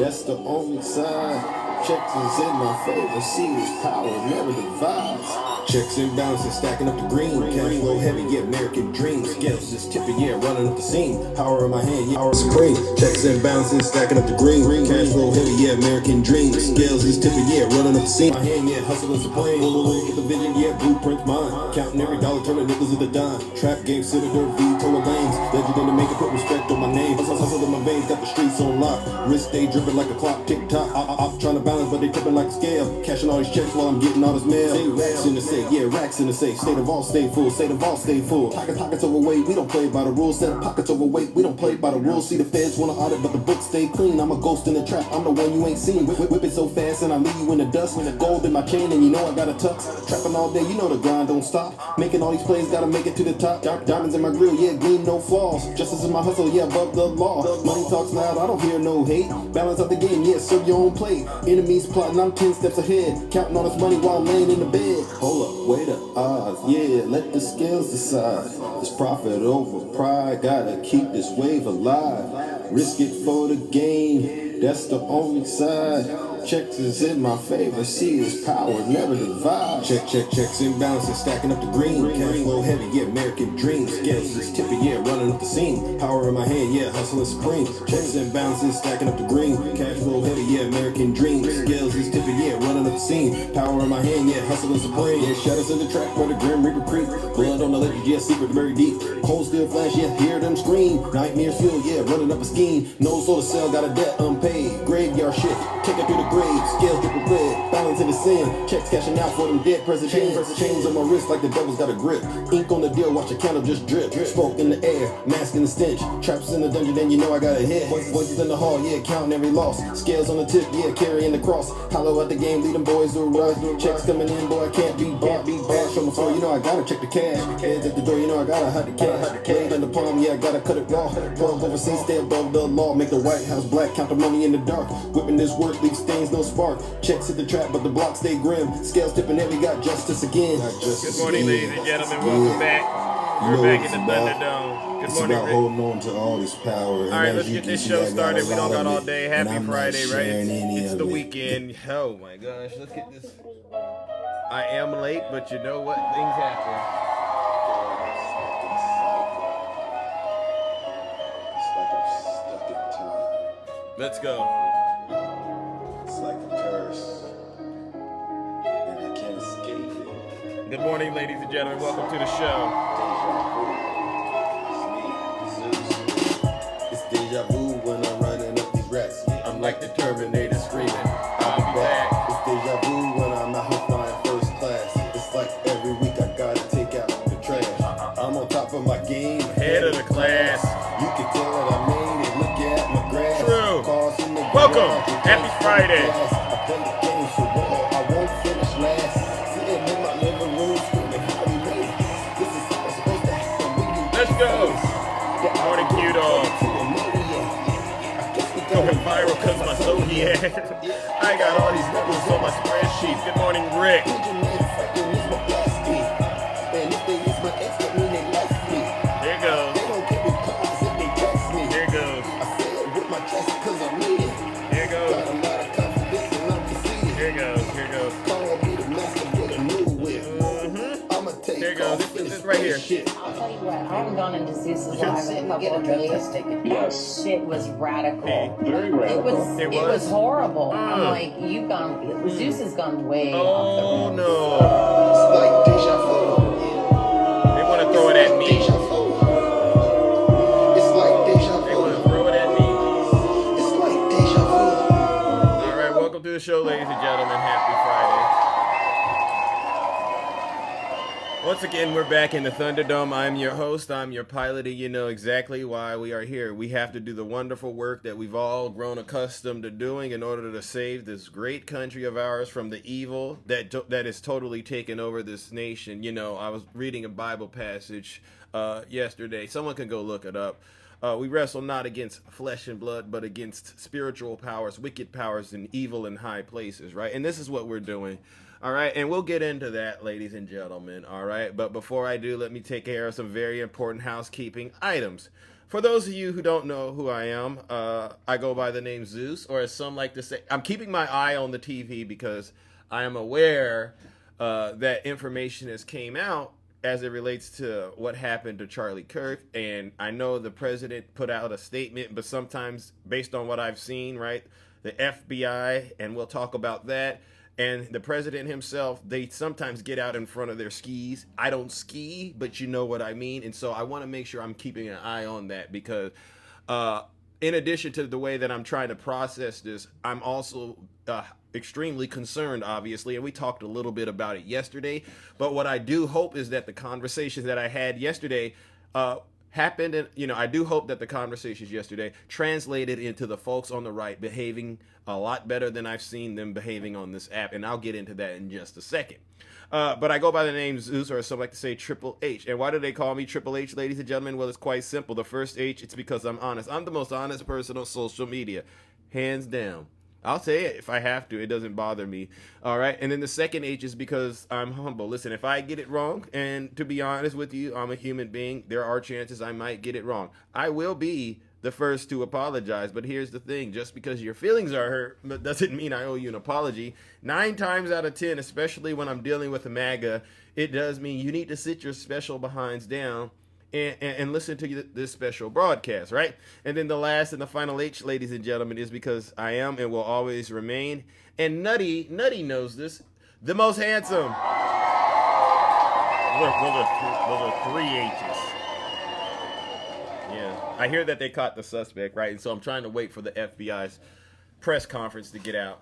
That's the only sign. Checks is in my favor. See this power never divides. Checks and balances stacking up the green. Cash flow heavy, yeah, American dream. Scales just tipping, yeah, running up the seam. Power in my hand, yeah, power supreme. Checks and balances stacking up the green. Cash flow heavy, yeah, American dream. Scales just tipping, yeah, running up the seam. My hand, yeah, hustling supreme. Look at the vision, yeah, blueprint mine. Counting every dollar, turning nickels into dime. Trap game, Senator V, total lanes. Legend in the making, put respect on my name. Hustle in my veins, got the streets on lock. Wrist stay dripping like a clock, tick tock. I'm trying to balance, but they tipping like a scale. Cashing all these checks while I'm getting all this mail. Racks in the safe, yeah, racks in the safe. State of all stay full, state of all stay full. Pockets overweight, we don't play by the rules. Set pockets overweight, we don't play by the rules. See the feds wanna audit, but the books stay clean. I'm a ghost in the trap, I'm the one you ain't seen. Whip it so fast and I leave you in the dust. Gold in my chain and you know I got a tux. Trapping all day, you know the grind don't stop. Making all these plays, gotta make it to the top. Diamonds in my grill, yeah, gleam, no flaws. Justice in my hustle, yeah, above the law. Money talks loud, I don't hear no hate. Balance out the game, yeah, serve your own plate. Enemies plotting, I'm 10 steps ahead. Counting all this money while laying in the bed. Hold up, weigh the odds, yeah, let the scales decide. This profit over pride, gotta keep this wave alive. Risk it for the game, that's the only side. Checks is in my favor, see this power never divide. Checks and balances stacking up the green. Cash flow heavy, yeah, American dream. Scales just tipping, yeah, running up the seam. Power in my hand, yeah, hustling supreme. Checks and balances stacking up the green. Cash flow heavy, yeah, American dream. Scales just tipping, yeah, running up the seam. Power in my hand, yeah, hustling supreme. Yeah, shadows in the track where the Grim Reaper creep. Blood on the ledge, yeah, secret very deep. Cold steel flash, yeah, hear them scream. Nightmare fuel, yeah, running up a scheme. No soul to sell, got a debt unpaid. Graveyard shit, take it through the grave. Scales dripping red, balance in the sin. Checks cashing out for them dead presidents. Chains on my wrist like the devil's got a grip. Ink on the deal, watch the counter just drip. Smoke in the air, mask in the stench. Traps in the dungeon, then you know I got a hit. Voices in the hall, yeah, counting every loss. Scales on the tip, yeah, carrying the cross. Hollow at the game, lead them boys to rush. Checks coming in, boy, I can't be bought. Show the floor, you know I gotta check the cash. Heads at the door, you know I gotta hide the cash. Blade in the palm, yeah, I gotta cut it raw. Plug overseas, stay above the law. Make the White House black, count the money in the dark. Whipping this work, leave stains, no spark. Checks hit the trap, but the block stay grim. Scales tipping heavy, got justice again. Good morning, ladies and gentlemen. Welcome back. We're back in the Thunderdome. Good morning, Rick. Holding on to all this power. All right, let's get this show started. We don't got all day. Happy Friday, right? It's the weekend. Oh my gosh, let's get this. I am late, but you know what? Things happen. Let's go. It's like a curse, and I can't escape it. Good morning, ladies and gentlemen. Welcome to the show. It's deja vu when I'm running up these racks. I'm like the Terminator screaming, I'll be back. It's deja vu when I'm out here flying first class. It's like every week I gotta take out the trash. I'm on top of my game, Head of the class. You can tell that I made it. Look at my grass. True. Cars in the Welcome. garage. Happy Friday. I play the game so well, I won't finish last. Sitting in my living room screaming, how we made it. This is how it's supposed to happen when you Let's go. Good morning, Q-Dog. Going viral because my Zodiac. I got all these numbers on my spreadsheet. Good morning, Rick. Here goes. Here goes. Here goes. Here goes. Here goes. Here goes. This is right here. I'll tell you what, I haven't gone into Zeus's live in a couple of days. Yes. Shit was radical. Very radical. It was horrible. I'm like, you've gone, Zeus has gone way off Oh the no. It's like deja vu. They want to throw it at me. Deja vu. It's like deja They vu. want to throw it at me. It's like deja vu. All right, welcome to the show, ladies and gentlemen. Happy Friday. Once again, we're back in the Thunderdome. I'm your host. I'm your pilot, and you know exactly why we are here. We have to do the wonderful work that we've all grown accustomed to doing in order to save this great country of ours from the evil that is totally taken over this nation. You know, I was reading a Bible passage yesterday. Someone can go look it up. We wrestle not against flesh and blood, but against spiritual powers, wicked powers, and evil in high places, right? And this is what we're doing. All right, and we'll get into that, ladies and gentlemen, all right? But before I do, let me take care of some very important housekeeping items. For those of you who don't know who I am, I go by the name Zeus, or as some like to say, I'm keeping my eye on the TV because I am aware that information has came out as it relates to what happened to Charlie Kirk. And I know the president put out a statement, but sometimes based on what I've seen, right, the FBI, and we'll talk about that, and the president himself, they sometimes get out in front of their skis. I don't ski, but you know what I mean. And so I want to make sure I'm keeping an eye on that because in addition to the way that I'm trying to process this, I'm also extremely concerned, obviously, and we talked a little bit about it yesterday. But what I do hope is that the conversations that I had yesterday happened, and I do hope that the conversations yesterday translated into the folks on the right behaving a lot better than I've seen them behaving on this app, and I'll get into that in just a second. But I go by the name Zeus, or as some like to say, Triple H. And why do they call me Triple H, ladies and gentlemen? Well, it's quite simple. The first H, it's because I'm honest. I'm the most honest person on social media, hands down. I'll say it if I have to. It doesn't bother me. All right. And then the second H is because I'm humble. Listen, if I get it wrong, and to be honest with you, I'm a human being. There are chances I might get it wrong. I will be the first to apologize. But here's the thing. Just because your feelings are hurt doesn't mean I owe you an apology. 9 times out of 10, especially when I'm dealing with a MAGA, it does mean you need to sit your special behinds down and listen to this special broadcast, right? And then the last and the final H, ladies and gentlemen, is because I am and will always remain, and Nutty knows this, the most handsome. Those are 3 H's. Yeah, I hear that they caught the suspect, right? And so I'm trying to wait for the FBI's press conference to get out.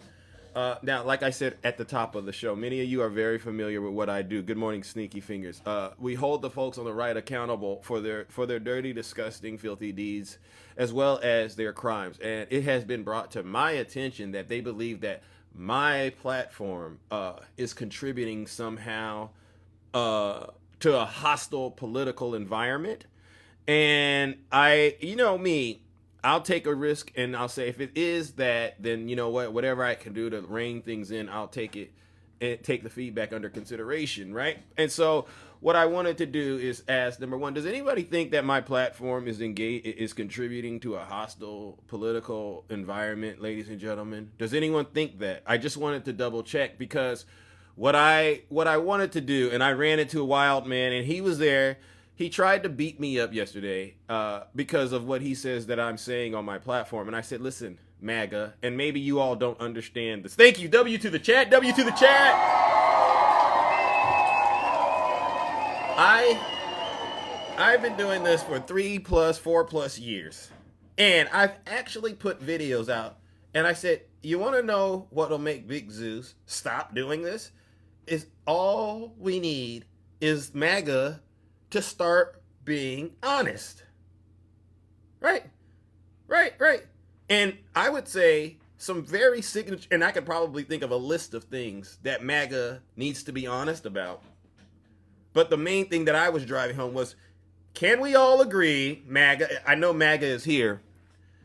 Now, like I said at the top of the show, many of you are very familiar with what I do. Good morning, Sneaky Fingers. We hold the folks on the right accountable for their dirty, disgusting, filthy deeds, as well as their crimes. And it has been brought to my attention that they believe that my platform is contributing somehow to a hostile political environment. And me, I'll take a risk, and I'll say if it is that, then you know what, whatever I can do to rein things in, I'll take it and take the feedback under consideration, right? And so what I wanted to do is ask, number one, does anybody think that my platform is contributing to a hostile political environment, ladies and gentlemen? Does anyone think that? I just wanted to double check because what I wanted to do, and I ran into a wild man, and he was there. He tried to beat me up yesterday because of what he says that I'm saying on my platform. And I said, listen, MAGA, and maybe you all don't understand this. Thank you. W to the chat. W to the chat. I've been doing this for 4+ years. And I've actually put videos out. And I said, you want to know what'll make Big Zeus stop doing this? Is all we need is MAGA to start being honest. Right. And I would say some very signature, and I could probably think of a list of things that MAGA needs to be honest about. But the main thing that I was driving home was, can we all agree, MAGA, I know MAGA is here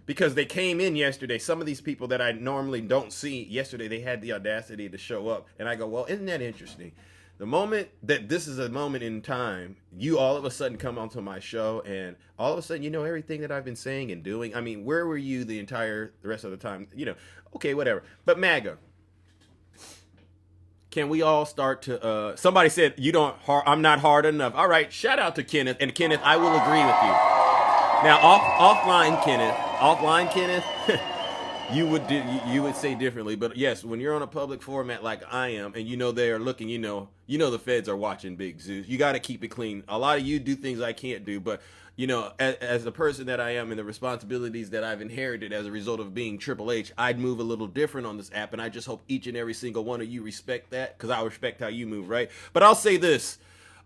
because they came in yesterday. Some of these people that I normally don't see, yesterday they had the audacity to show up. And I go, well, isn't that interesting? The moment that this is a moment in time, you all of a sudden come onto my show and all of a sudden you know everything that I've been saying and doing. I mean, where were you the rest of the time? Okay, whatever. But MAGA, can we all start to, somebody said, I'm not hard enough. All right, shout out to Kenneth. And Kenneth, I will agree with you. Now, offline Kenneth, you would say differently, but yes, when you're on a public format like I am, and they are looking, the feds are watching, Big Zeus. You got to keep it clean. A lot of you do things I can't do, but as the person that I am and the responsibilities that I've inherited as a result of being Triple H, I'd move a little different on this app, and I just hope each and every single one of you respect that, because I respect how you move, right? But I'll say this: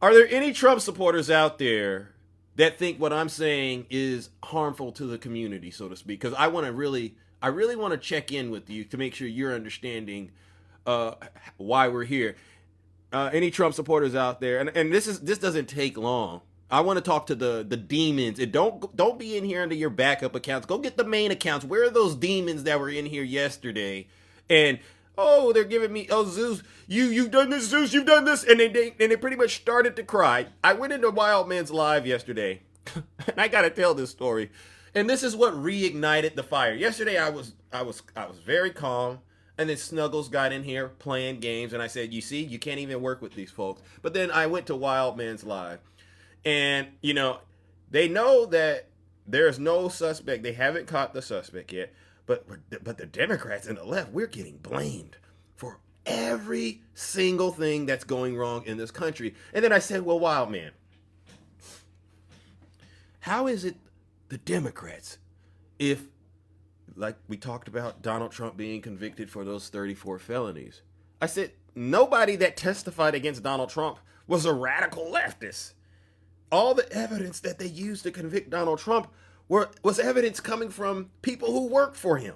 are there any Trump supporters out there that think what I'm saying is harmful to the community, so to speak? Because I really want to check in with you to make sure you're understanding why we're here. Any Trump supporters out there, and this doesn't take long. I want to talk to the demons. And don't be in here under your backup accounts. Go get the main accounts. Where are those demons that were in here yesterday? And they're giving me, Zeus, you've done this, Zeus, you've done this, and they pretty much started to cry. I went into Wild Man's live yesterday, And I got to tell this story. And this is what reignited the fire. Yesterday I was very calm, and then Snuggles got in here playing games, and I said, "You see, you can't even work with these folks." But then I went to Wildman's Live, and they know that there's no suspect. They haven't caught the suspect yet. But the Democrats and the left, we're getting blamed for every single thing that's going wrong in this country. And then I said, well, Wildman, how is it the Democrats, if, like we talked about Donald Trump being convicted for those 34 felonies, I said, nobody that testified against Donald Trump was a radical leftist. All the evidence that they used to convict Donald Trump was evidence coming from people who work for him.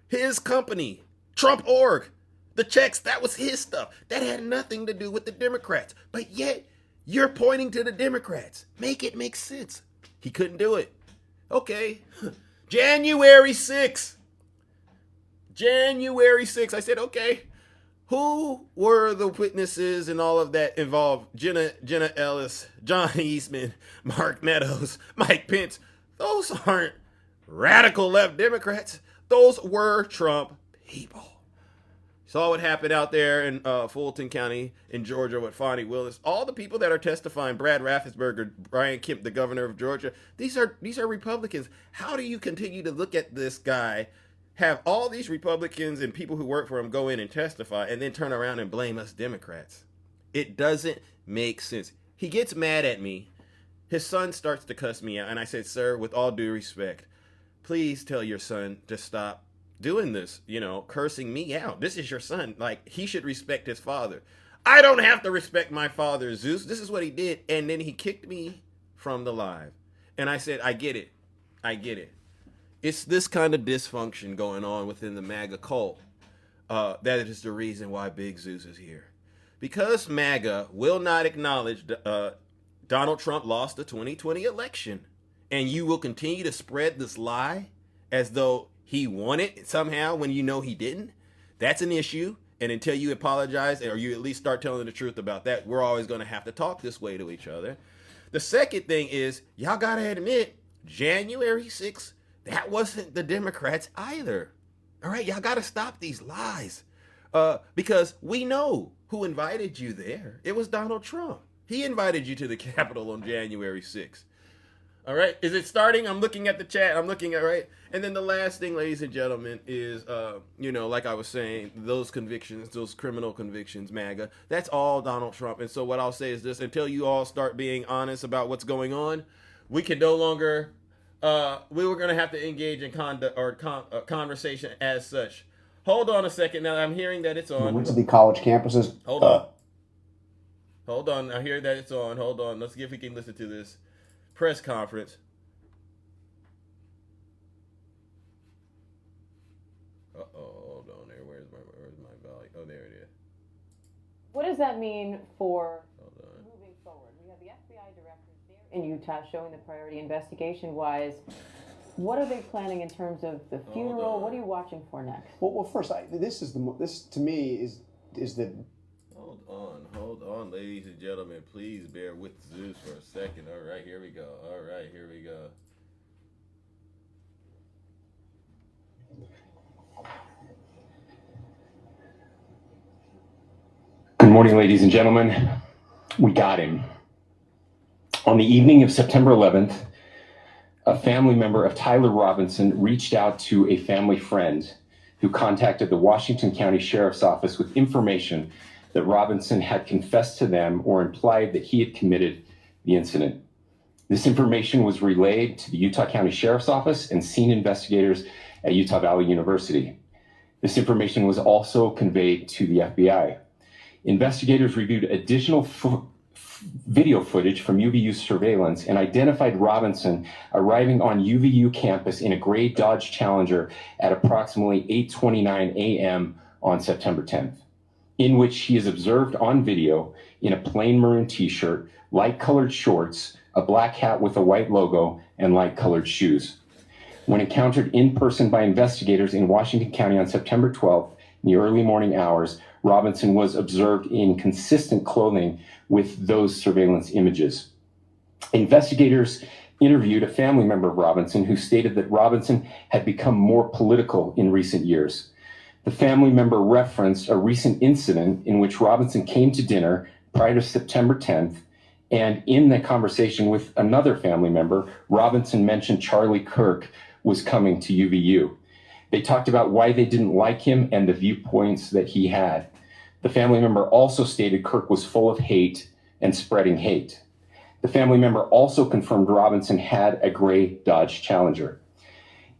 His company, Trump.org, the checks, that was his stuff. That had nothing to do with the Democrats. But yet, you're pointing to the Democrats. Make it make sense. He couldn't do it. Okay. January 6th. January 6th. I said, okay. Who were the witnesses and all of that involved? Jenna Ellis, John Eastman, Mark Meadows, Mike Pence. Those aren't radical left Democrats. Those were Trump people. Saw what happened out there in Fulton County in Georgia with Fonnie Willis. All the people that are testifying, Brad Raffensperger, Brian Kemp, the governor of Georgia, these are Republicans. How do you continue to look at this guy, have all these Republicans and people who work for him go in and testify, and then turn around and blame us Democrats? It doesn't make sense. He gets mad at me. His son starts to cuss me out, and I said, sir, with all due respect, please tell your son to stop doing this, cursing me out. This is your son. Like, he should respect his father. I don't have to respect my father, Zeus. This is what he did. And then he kicked me from the live. And I said, I get it. It's this kind of dysfunction going on within the MAGA cult. That is the reason why Big Zeus is here. Because MAGA will not acknowledge Donald Trump lost the 2020 election. And you will continue to spread this lie as though he won it somehow when you know he didn't. That's an issue. And until you apologize, or you at least start telling the truth about that, we're always going to have to talk this way to each other. The second thing is, y'all got to admit, January 6th, that wasn't the Democrats either. All right, y'all got to stop these lies. Because we know who invited you there. It was Donald Trump. He invited you to the Capitol on January 6th. All right, is it starting? I'm looking at the chat. I'm looking at, right? And then the last thing, ladies and gentlemen, is, like I was saying, those convictions, those criminal convictions, MAGA, that's all Donald Trump. And so what I'll say is this: until you all start being honest about what's going on, we can no longer, we were going to have to engage in conversation as such. Hold on a second. Now I'm hearing that it's on. We went to the college campuses. Hold on. I hear that it's on. Hold on. Let's see if we can listen to this press conference. Hold on there. Where's my volume? Oh, there it is. What does that mean for moving forward? We have the FBI directors there in Utah showing the priority investigation-wise. What are they planning in terms of the funeral? What are you watching for next? Well, first, this to me is the. Hold on, ladies and gentlemen. Please bear with Zeus for a second. All right, here we go. Good morning, ladies and gentlemen. We got him. On the evening of September 11th, a family member of Tyler Robinson reached out to a family friend who contacted the Washington County Sheriff's Office with information that Robinson had confessed to them or implied that he had committed the incident. This information was relayed to the Utah County Sheriff's Office and scene investigators at Utah Valley University. This information was also conveyed to the FBI. Investigators reviewed additional video footage from UVU surveillance and identified Robinson arriving on UVU campus in a gray Dodge Challenger at approximately 8:29 a.m. on September 10th, in which he is observed on video in a plain maroon t-shirt, light-colored shorts, a black hat with a white logo, and light-colored shoes. When encountered in person by investigators in Washington County on September 12th, in the early morning hours, Robinson was observed in consistent clothing with those surveillance images. Investigators interviewed a family member of Robinson who stated that Robinson had become more political in recent years. The family member referenced a recent incident in which Robinson came to dinner prior to September 10th, and in the conversation with another family member, Robinson mentioned Charlie Kirk was coming to UVU. They talked about why they didn't like him and the viewpoints that he had. The family member also stated Kirk was full of hate and spreading hate. The family member also confirmed Robinson had a gray Dodge Challenger.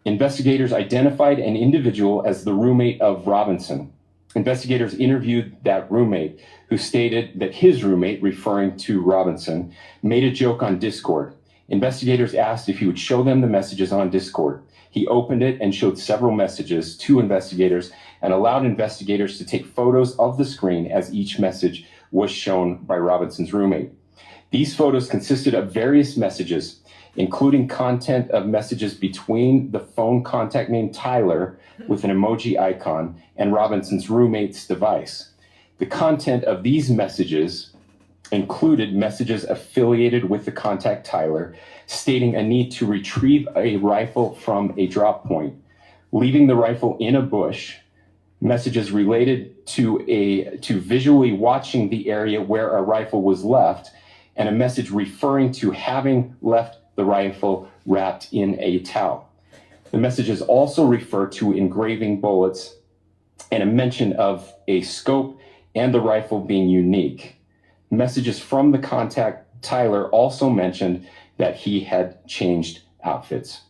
Investigators identified an individual as the roommate of Robinson. Investigators interviewed that roommate, who stated that his roommate, referring to Robinson, made a joke on Discord. Investigators asked if he would show them the messages on Discord. He opened it and showed several messages to investigators and allowed investigators to take photos of the screen as each message was shown by Robinson's roommate. These photos consisted of various messages, including content of messages between the phone contact named Tyler with an emoji icon and Robinson's roommate's device. The content of these messages included messages affiliated with the contact Tyler, stating a need to retrieve a rifle from a drop point, leaving the rifle in a bush, messages related to visually watching the area where a rifle was left, and a message referring to having left the rifle wrapped in a towel. The messages also refer to engraving bullets and a mention of a scope and the rifle being unique. Messages from the contact Tyler also mentioned that he had changed outfits.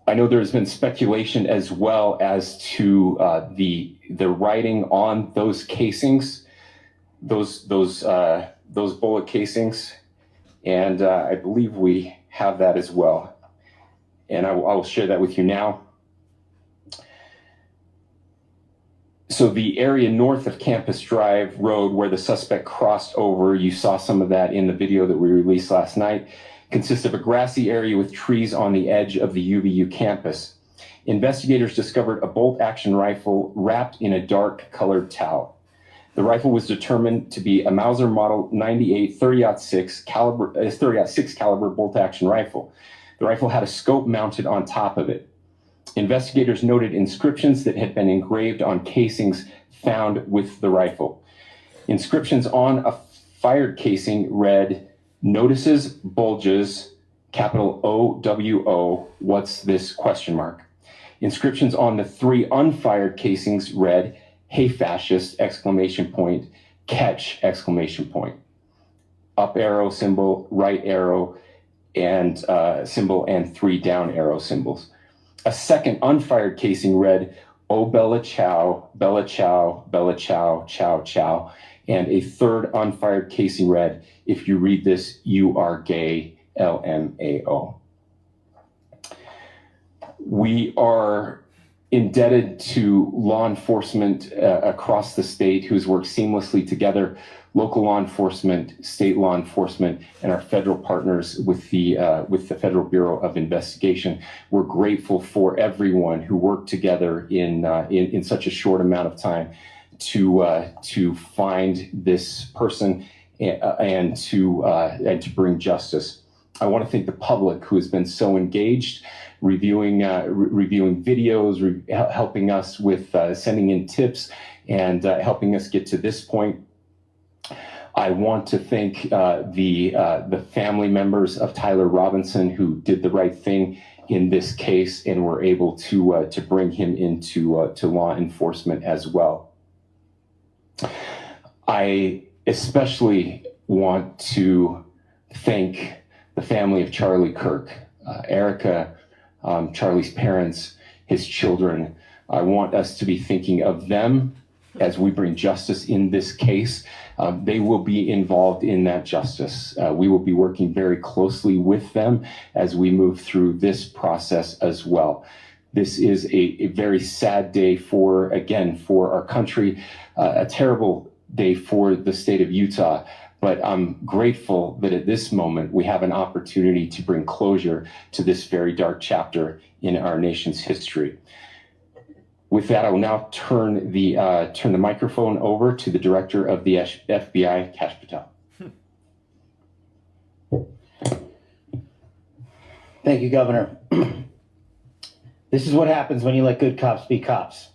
I know there's been speculation as well as to the writing on those casings, those bullet casings, and I believe we have that as well. And I will share that with you now. So the area north of Campus Drive Road where the suspect crossed over, you saw some of that in the video that we released last night, consists of a grassy area with trees on the edge of the UVU campus. Investigators discovered a bolt-action rifle wrapped in a dark-colored towel. The rifle was determined to be a Mauser Model 98 30-06 caliber bolt-action rifle. The rifle had a scope mounted on top of it. Investigators noted inscriptions that had been engraved on casings found with the rifle. Inscriptions on a fired casing read, "Notices, bulges, capital OWO, what's this, question mark." Inscriptions on the 3 unfired casings read, "Hey fascist, exclamation point, catch, exclamation point." Up arrow symbol, right arrow and symbol, and 3 down arrow symbols. A second unfired casing read, "Oh Bella Chow, Bella Chow, Bella Chow, Chow Chow." And a third unfired casing read, "If you read this, you are gay, LMAO." We are indebted to law enforcement across the state who's worked seamlessly together, local law enforcement, state law enforcement, and our federal partners with the Federal Bureau of Investigation. We're grateful for everyone who worked together in such a short amount of time to find this person and to bring justice. I want to thank the public who has been so engaged, reviewing videos, helping us with sending in tips, and helping us get to this point. I want to thank the family members of Tyler Robinson who did the right thing in this case and were able to bring him into to law enforcement as well. I especially want to thank the family of Charlie Kirk, Erica, Charlie's parents, his children. I want us to be thinking of them as we bring justice in this case. They will be involved in that justice. We will be working very closely with them as we move through this process as well. This is a very sad day for our country, a terrible day for the state of Utah. But I'm grateful that at this moment we have an opportunity to bring closure to this very dark chapter in our nation's history. With that, I will now turn the microphone over to the director of the FBI, Kash Patel. Thank you, Governor. This is what happens when you let good cops be cops.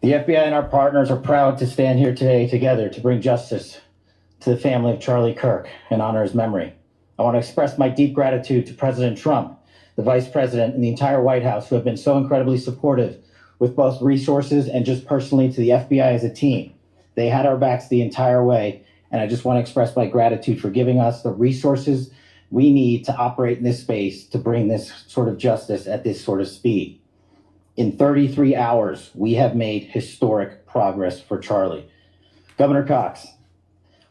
The FBI and our partners are proud to stand here today together to bring justice to the family of Charlie Kirk and honor his memory. I want to express my deep gratitude to President Trump, the Vice President, and the entire White House who have been so incredibly supportive with both resources and just personally to the FBI as a team. They had our backs the entire way, and I just want to express my gratitude for giving us the resources we need to operate in this space to bring this sort of justice at this sort of speed. In 33 hours, we have made historic progress for Charlie. Governor Cox,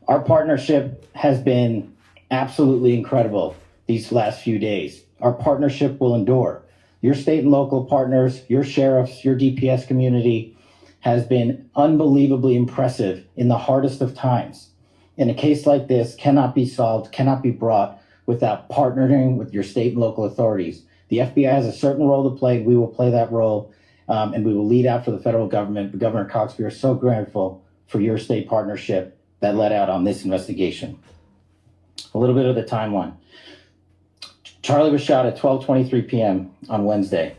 our partnership has been absolutely incredible these last few days. Our partnership will endure. Your state and local partners, your sheriffs, your DPS community has been unbelievably impressive in the hardest of times. And a case like this cannot be solved, cannot be brought without partnering with your state and local authorities. The FBI has a certain role to play. We will play that role, and we will lead out for the federal government. But Governor Cox, we are so grateful for your state partnership that led out on this investigation. A little bit of the timeline. Charlie was shot at 12:23 p.m. on Wednesday.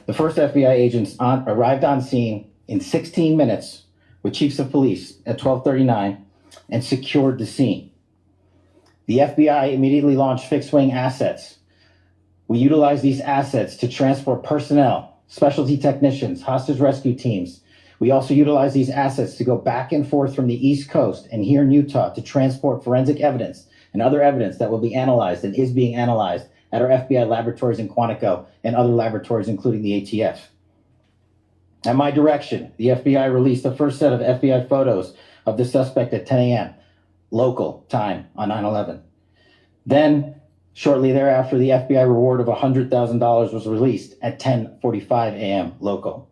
The first FBI agents arrived on scene in 16 minutes with chiefs of police at 12:39 and secured the scene. The FBI immediately launched fixed-wing assets. We utilized these assets to transport personnel, specialty technicians, hostage rescue teams. We also utilized these assets to go back and forth from the East Coast and here in Utah to transport forensic evidence and other evidence that will be analyzed and is being analyzed at our FBI laboratories in Quantico and other laboratories, including the ATF. At my direction, the FBI released the first set of FBI photos of the suspect at 10 a.m. local time on 9/11. Then, shortly thereafter, the FBI reward of $100,000 was released at 10:45 a.m. local.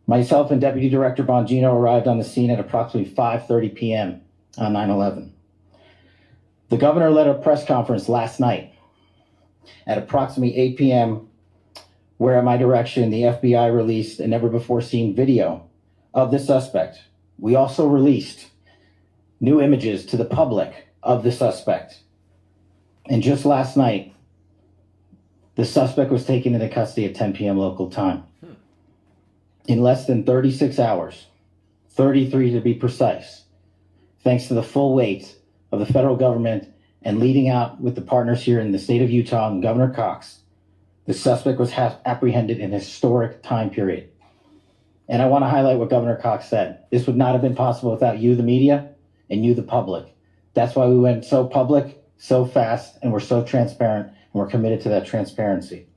Myself and Deputy Director Bongino arrived on the scene at approximately 5:30 p.m. on 9/11. The governor led a press conference last night at approximately 8 p.m., where at my direction, the FBI released a never-before-seen video of the suspect. We also released new images to the public of the suspect. And just last night, the suspect was taken into custody at 10 p.m. local time. In less than 36 hours, 33 to be precise, thanks to the full weight of the federal government and leading out with the partners here in the state of Utah and Governor Cox, the suspect was apprehended in a historic time period. And I want to highlight what Governor Cox said. This would not have been possible without you, the media, and you, the public. That's why we went so public, so fast, and we're so transparent, and we're committed to that transparency.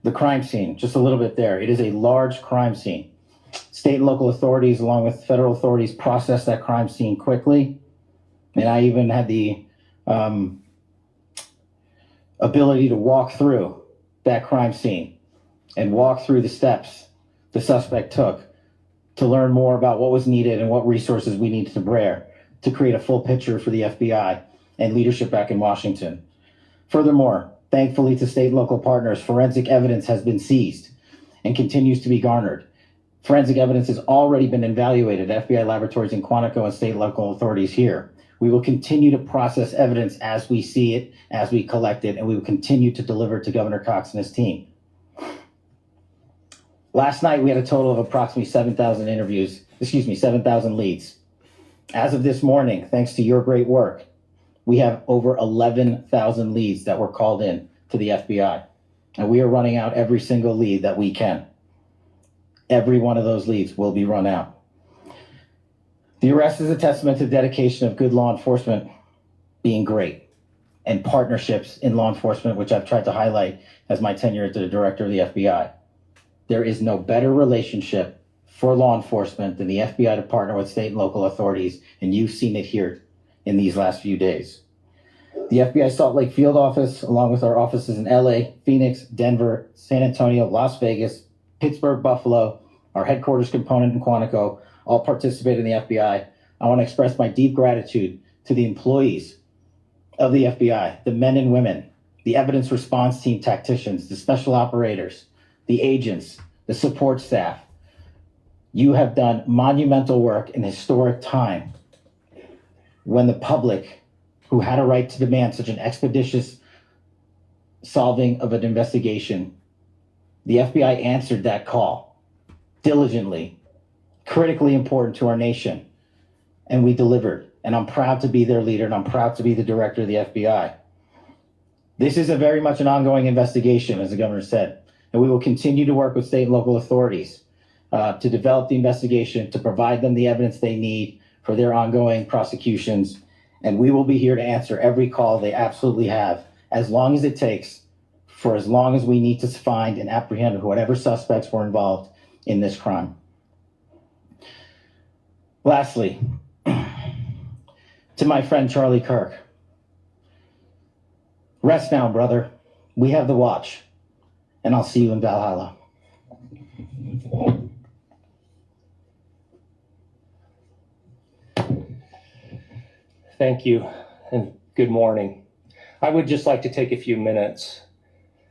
The crime scene, just a little bit there. It is a large crime scene. State and local authorities, along with federal authorities, processed that crime scene quickly. And I even had the ability to walk through that crime scene and walk through the steps the suspect took to learn more about what was needed and what resources we needed to bear to create a full picture for the FBI and leadership back in Washington. Furthermore, thankfully to state and local partners, forensic evidence has been seized and continues to be garnered. Forensic evidence has already been evaluated at FBI laboratories in Quantico and state and local authorities here. We will continue to process evidence as we see it, as we collect it, and we will continue to deliver to Governor Cox and his team. Last night, we had a total of approximately 7,000 leads. As of this morning, thanks to your great work, we have over 11,000 leads that were called in to the FBI. And we are running out every single lead that we can. Every one of those leads will be run out. The arrest is a testament to the dedication of good law enforcement being great and partnerships in law enforcement, which I've tried to highlight as my tenure as the director of the FBI. There is no better relationship for law enforcement than the FBI to partner with state and local authorities, and you've seen it here in these last few days. The FBI Salt Lake Field Office, along with our offices in LA, Phoenix, Denver, San Antonio, Las Vegas, Pittsburgh, Buffalo, our headquarters component in Quantico, all participate in the FBI. I want to express my deep gratitude to the employees of the FBI, the men and women, the evidence response team tacticians, the special operators, the agents, the support staff. You have done monumental work in historic time when the public who had a right to demand such an expeditious solving of an investigation, the FBI answered that call diligently, critically important to our nation, and we delivered. And I'm proud to be their leader, and I'm proud to be the director of the FBI. This is a very much an ongoing investigation, as the governor said, and we will continue to work with state and local authorities to develop the investigation, to provide them the evidence they need for their ongoing prosecutions. And we will be here to answer every call they absolutely have, as long as it takes, for as long as we need to find and apprehend whatever suspects were involved in this crime. Lastly, to my friend Charlie Kirk, rest now, brother. We have the watch, and I'll see you in Valhalla. Thank you, and good morning. I would just like to take a few minutes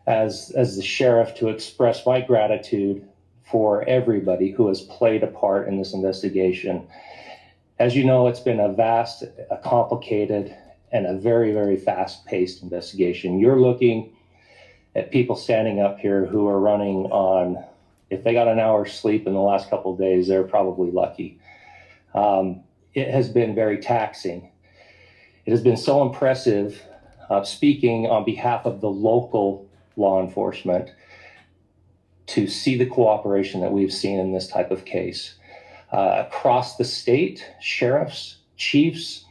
as the sheriff to express my gratitude for everybody who has played a part in this investigation. As you know, it's been a vast, a complicated, and a very, very fast-paced investigation. You're looking at people standing up here who are running on, if they got an hour's sleep in the last couple of days, they're probably lucky. It has been very taxing. It has been so impressive, speaking on behalf of the local law enforcement, to see the cooperation that we've seen in this type of case. Across the state, sheriffs, chiefs,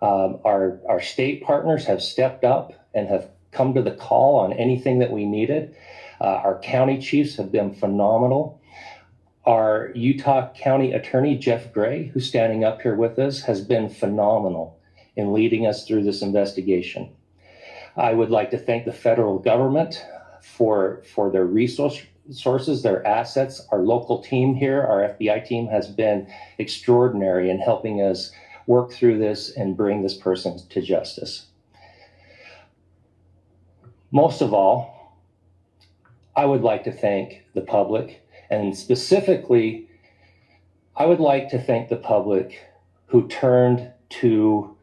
our state partners have stepped up and have come to the call on anything that we needed. Our county chiefs have been phenomenal. Our Utah County Attorney, Jeff Gray, who's standing up here with us, has been phenomenal in leading us through this investigation. I would like to thank the federal government for their resources, their assets. Our local team here, our FBI team, has been extraordinary in helping us work through this and bring this person to justice. Most of all, I would like to thank the public, and specifically, I would like to thank the public who turned to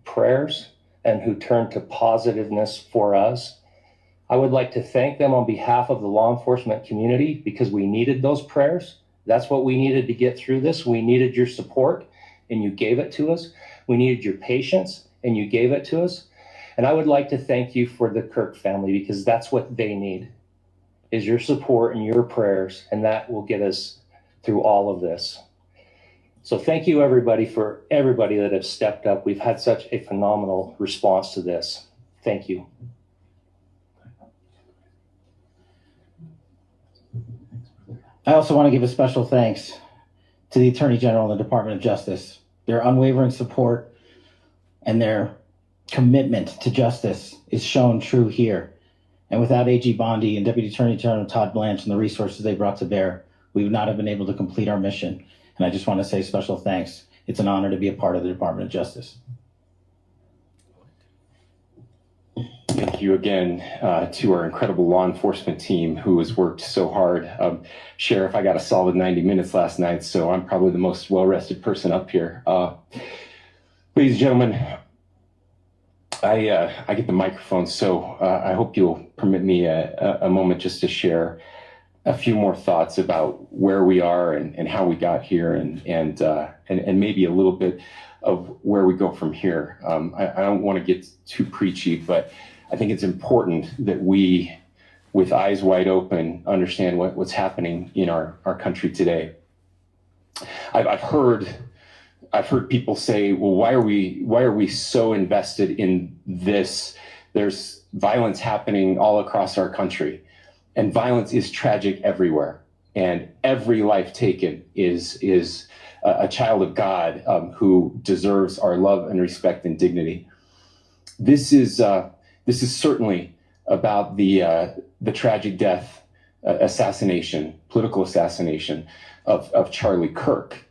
prayers and who turned to positiveness for us. I would like to thank them on behalf of the law enforcement community, because we needed those prayers. That's what we needed to get through this. We needed your support, and you gave it to us. We needed your patience, and you gave it to us. And I would like to thank you for the Kirk family, because that's what they need, is your support and your prayers, and that will get us through all of this. So thank you, everybody, for everybody that have stepped up. We've had such a phenomenal response to this. Thank you. I also want to give a special thanks to the Attorney General and the Department of Justice. Their unwavering support and their commitment to justice is shown true here. And without AG Bondi and Deputy Attorney General Todd Blanche and the resources they brought to bear, we would not have been able to complete our mission. And I just want to say special thanks. It's an honor to be a part of the Department of Justice. Thank you again to our incredible law enforcement team who has worked so hard. Sheriff, I got a solid 90 minutes last night, so I'm probably the most well-rested person up here. Ladies and gentlemen, I get the microphone, so I hope you'll permit me a moment just to share a few more thoughts about where we are and how we got here, and maybe a little bit of where we go from here. I don't want to get too preachy, but I think it's important that we, with eyes wide open, understand what's happening in our country today. I've heard people say, well, why are we so invested in this? There's violence happening all across our country, and violence is tragic everywhere. And every life taken is a child of God who deserves our love and respect and dignity. This is certainly about the tragic death, political assassination of Charlie Kirk.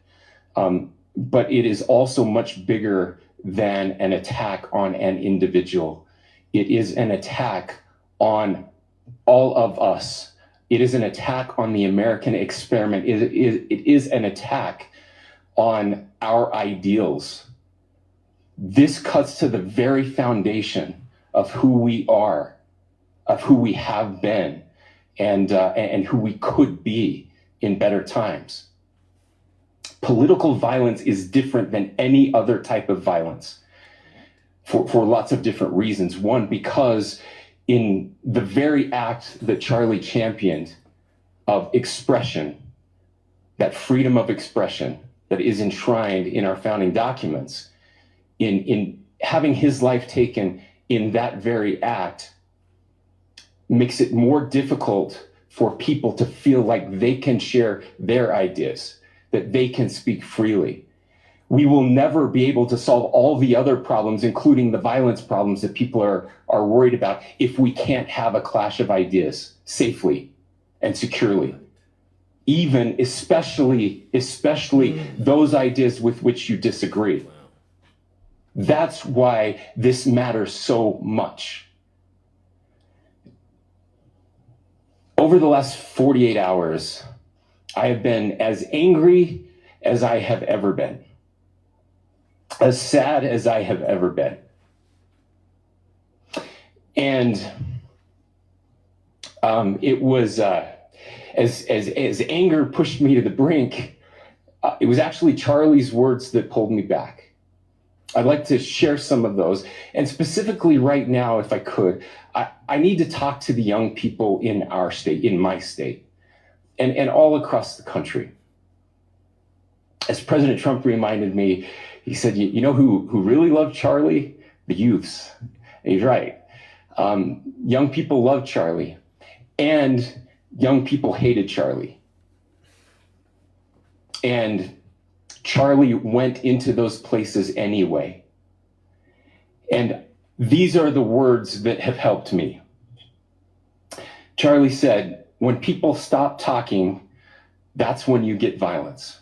But it is also much bigger than an attack on an individual. It is an attack on all of us. It is an attack on the American experiment. It is an attack on our ideals. This cuts to the very foundation of who we are, of who we have been, and who we could be in better times. Political violence is different than any other type of violence for lots of different reasons. One, because in the very act that Charlie championed of expression, that freedom of expression that is enshrined in our founding documents, in having his life taken in that very act, makes it more difficult for people to feel like they can share their ideas, that they can speak freely. We will never be able to solve all the other problems, including the violence problems that people are worried about, if we can't have a clash of ideas safely and securely. Even, especially those ideas with which you disagree. That's why this matters so much. Over the last 48 hours, I have been as angry as I have ever been, as sad as I have ever been. And it was, as anger pushed me to the brink, it was actually Charlie's words that pulled me back. I'd like to share some of those. And specifically right now, if I could, I need to talk to the young people in our state, in my state, and all across the country. As President Trump reminded me, he said, you know who really loved Charlie? The youths. And he's right. Young people loved Charlie, and young people hated Charlie. And Charlie went into those places anyway. And these are the words that have helped me. Charlie said, when people stop talking, that's when you get violence.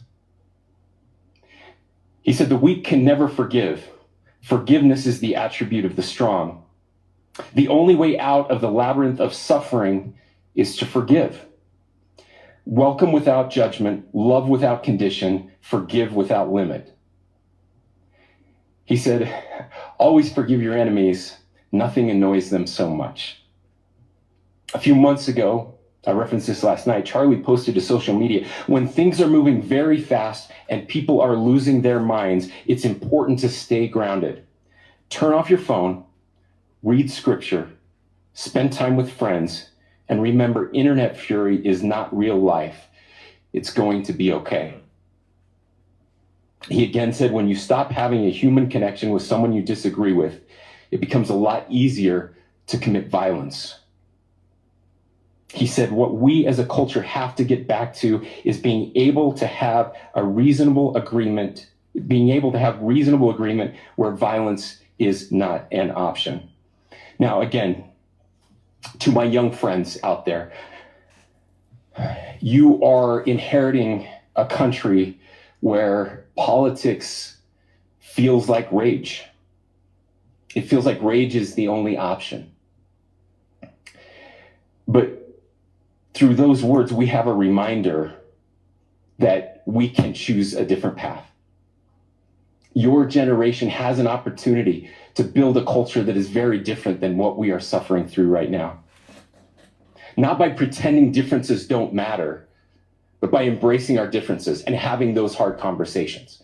He said, the weak can never forgive. Forgiveness is the attribute of the strong. The only way out of the labyrinth of suffering is to forgive. Welcome without judgment, love without condition, forgive without limit. He said, always forgive your enemies. Nothing annoys them so much. A few months ago, I referenced this last night, Charlie posted to social media, when things are moving very fast and people are losing their minds, it's important to stay grounded. Turn off your phone, read scripture, spend time with friends, and remember, internet fury is not real life. It's going to be okay. He again said, when you stop having a human connection with someone you disagree with, it becomes a lot easier to commit violence. He said, what we as a culture have to get back to is being able to have a reasonable agreement, where violence is not an option. Now, again, to my young friends out there, you are inheriting a country where politics feels like rage. It feels like rage is the only option. But through those words, we have a reminder that we can choose a different path. Your generation has an opportunity to build a culture that is very different than what we are suffering through right now. Not by pretending differences don't matter, but by embracing our differences and having those hard conversations.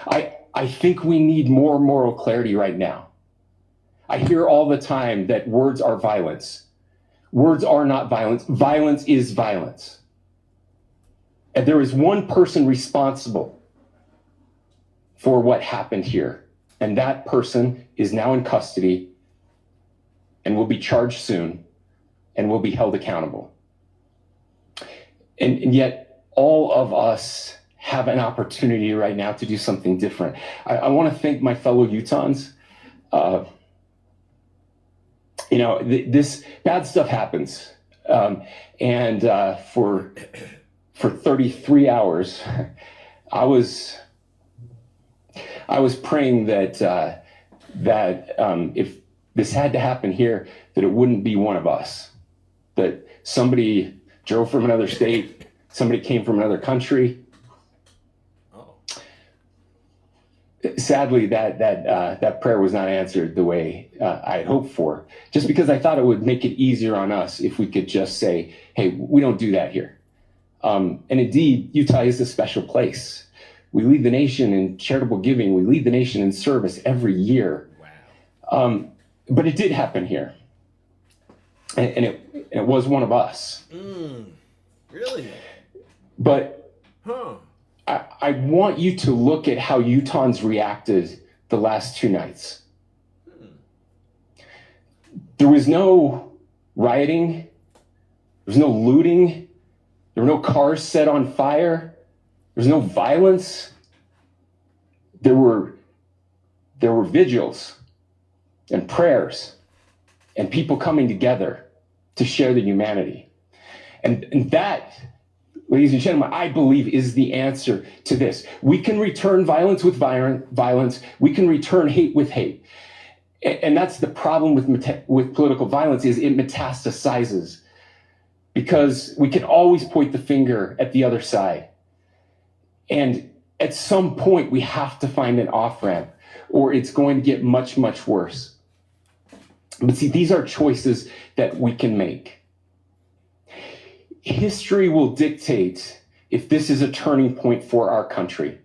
I think we need more moral clarity right now. I hear all the time that words are violence. Words are not violence. Violence is violence. And there is one person responsible for what happened here. And that person is now in custody and will be charged soon and will be held accountable. And yet all of us have an opportunity right now to do something different. I want to thank my fellow Utahns. This bad stuff happens. For 33 hours, I was praying that if this had to happen here, that it wouldn't be one of us, that somebody drove from another state, somebody came from another country. Sadly, that prayer was not answered the way I had hoped for, just because I thought it would make it easier on us if we could just say, hey, we don't do that here. And indeed, Utah is a special place. We lead the nation in charitable giving. We lead the nation in service every year. Wow. But it did happen here. And it was one of us. Really? But Huh. I want you to look at how Utahns reacted the last two nights. There was no rioting. There was no looting. There were no cars set on fire. There was no violence. There were vigils and prayers and people coming together to share the humanity. And that, ladies and gentlemen, I believe is the answer to this. We can return violence with violence. We can return hate with hate. And that's the problem with political violence, is it metastasizes, because we can always point the finger at the other side. And at some point, we have to find an off-ramp, or it's going to get much, much worse. But see, these are choices that we can make. History will dictate if this is a turning point for our country.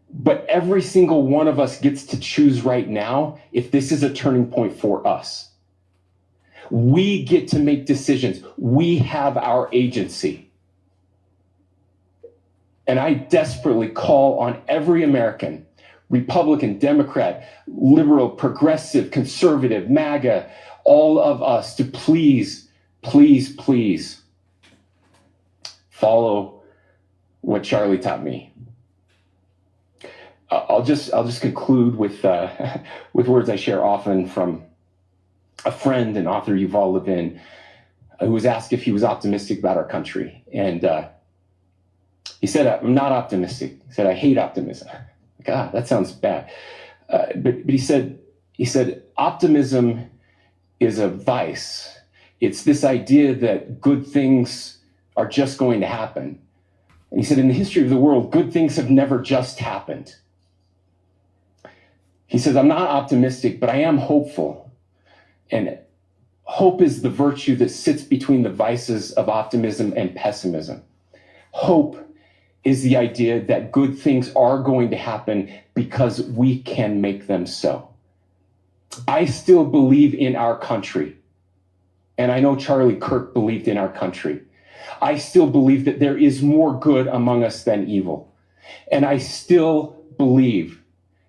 But every single one of us gets to choose right now if this is a turning point for us. We get to make decisions. We have our agency. And I desperately call on every American, Republican, Democrat, liberal, progressive, conservative, MAGA, all of us to please follow what Charlie taught me. I'll just conclude with words I share often from a friend and author, Yuval Levin, who was asked if he was optimistic about our country, and he said, "I'm not optimistic." He said, "I hate optimism." God, that sounds bad. But he said, optimism is a vice. It's this idea that good things are just going to happen. And he said, in the history of the world, good things have never just happened. He says, I'm not optimistic, but I am hopeful. And hope is the virtue that sits between the vices of optimism and pessimism. Hope is the idea that good things are going to happen because we can make them so. I still believe in our country. And I know Charlie Kirk believed in our country. I still believe that there is more good among us than evil. And I still believe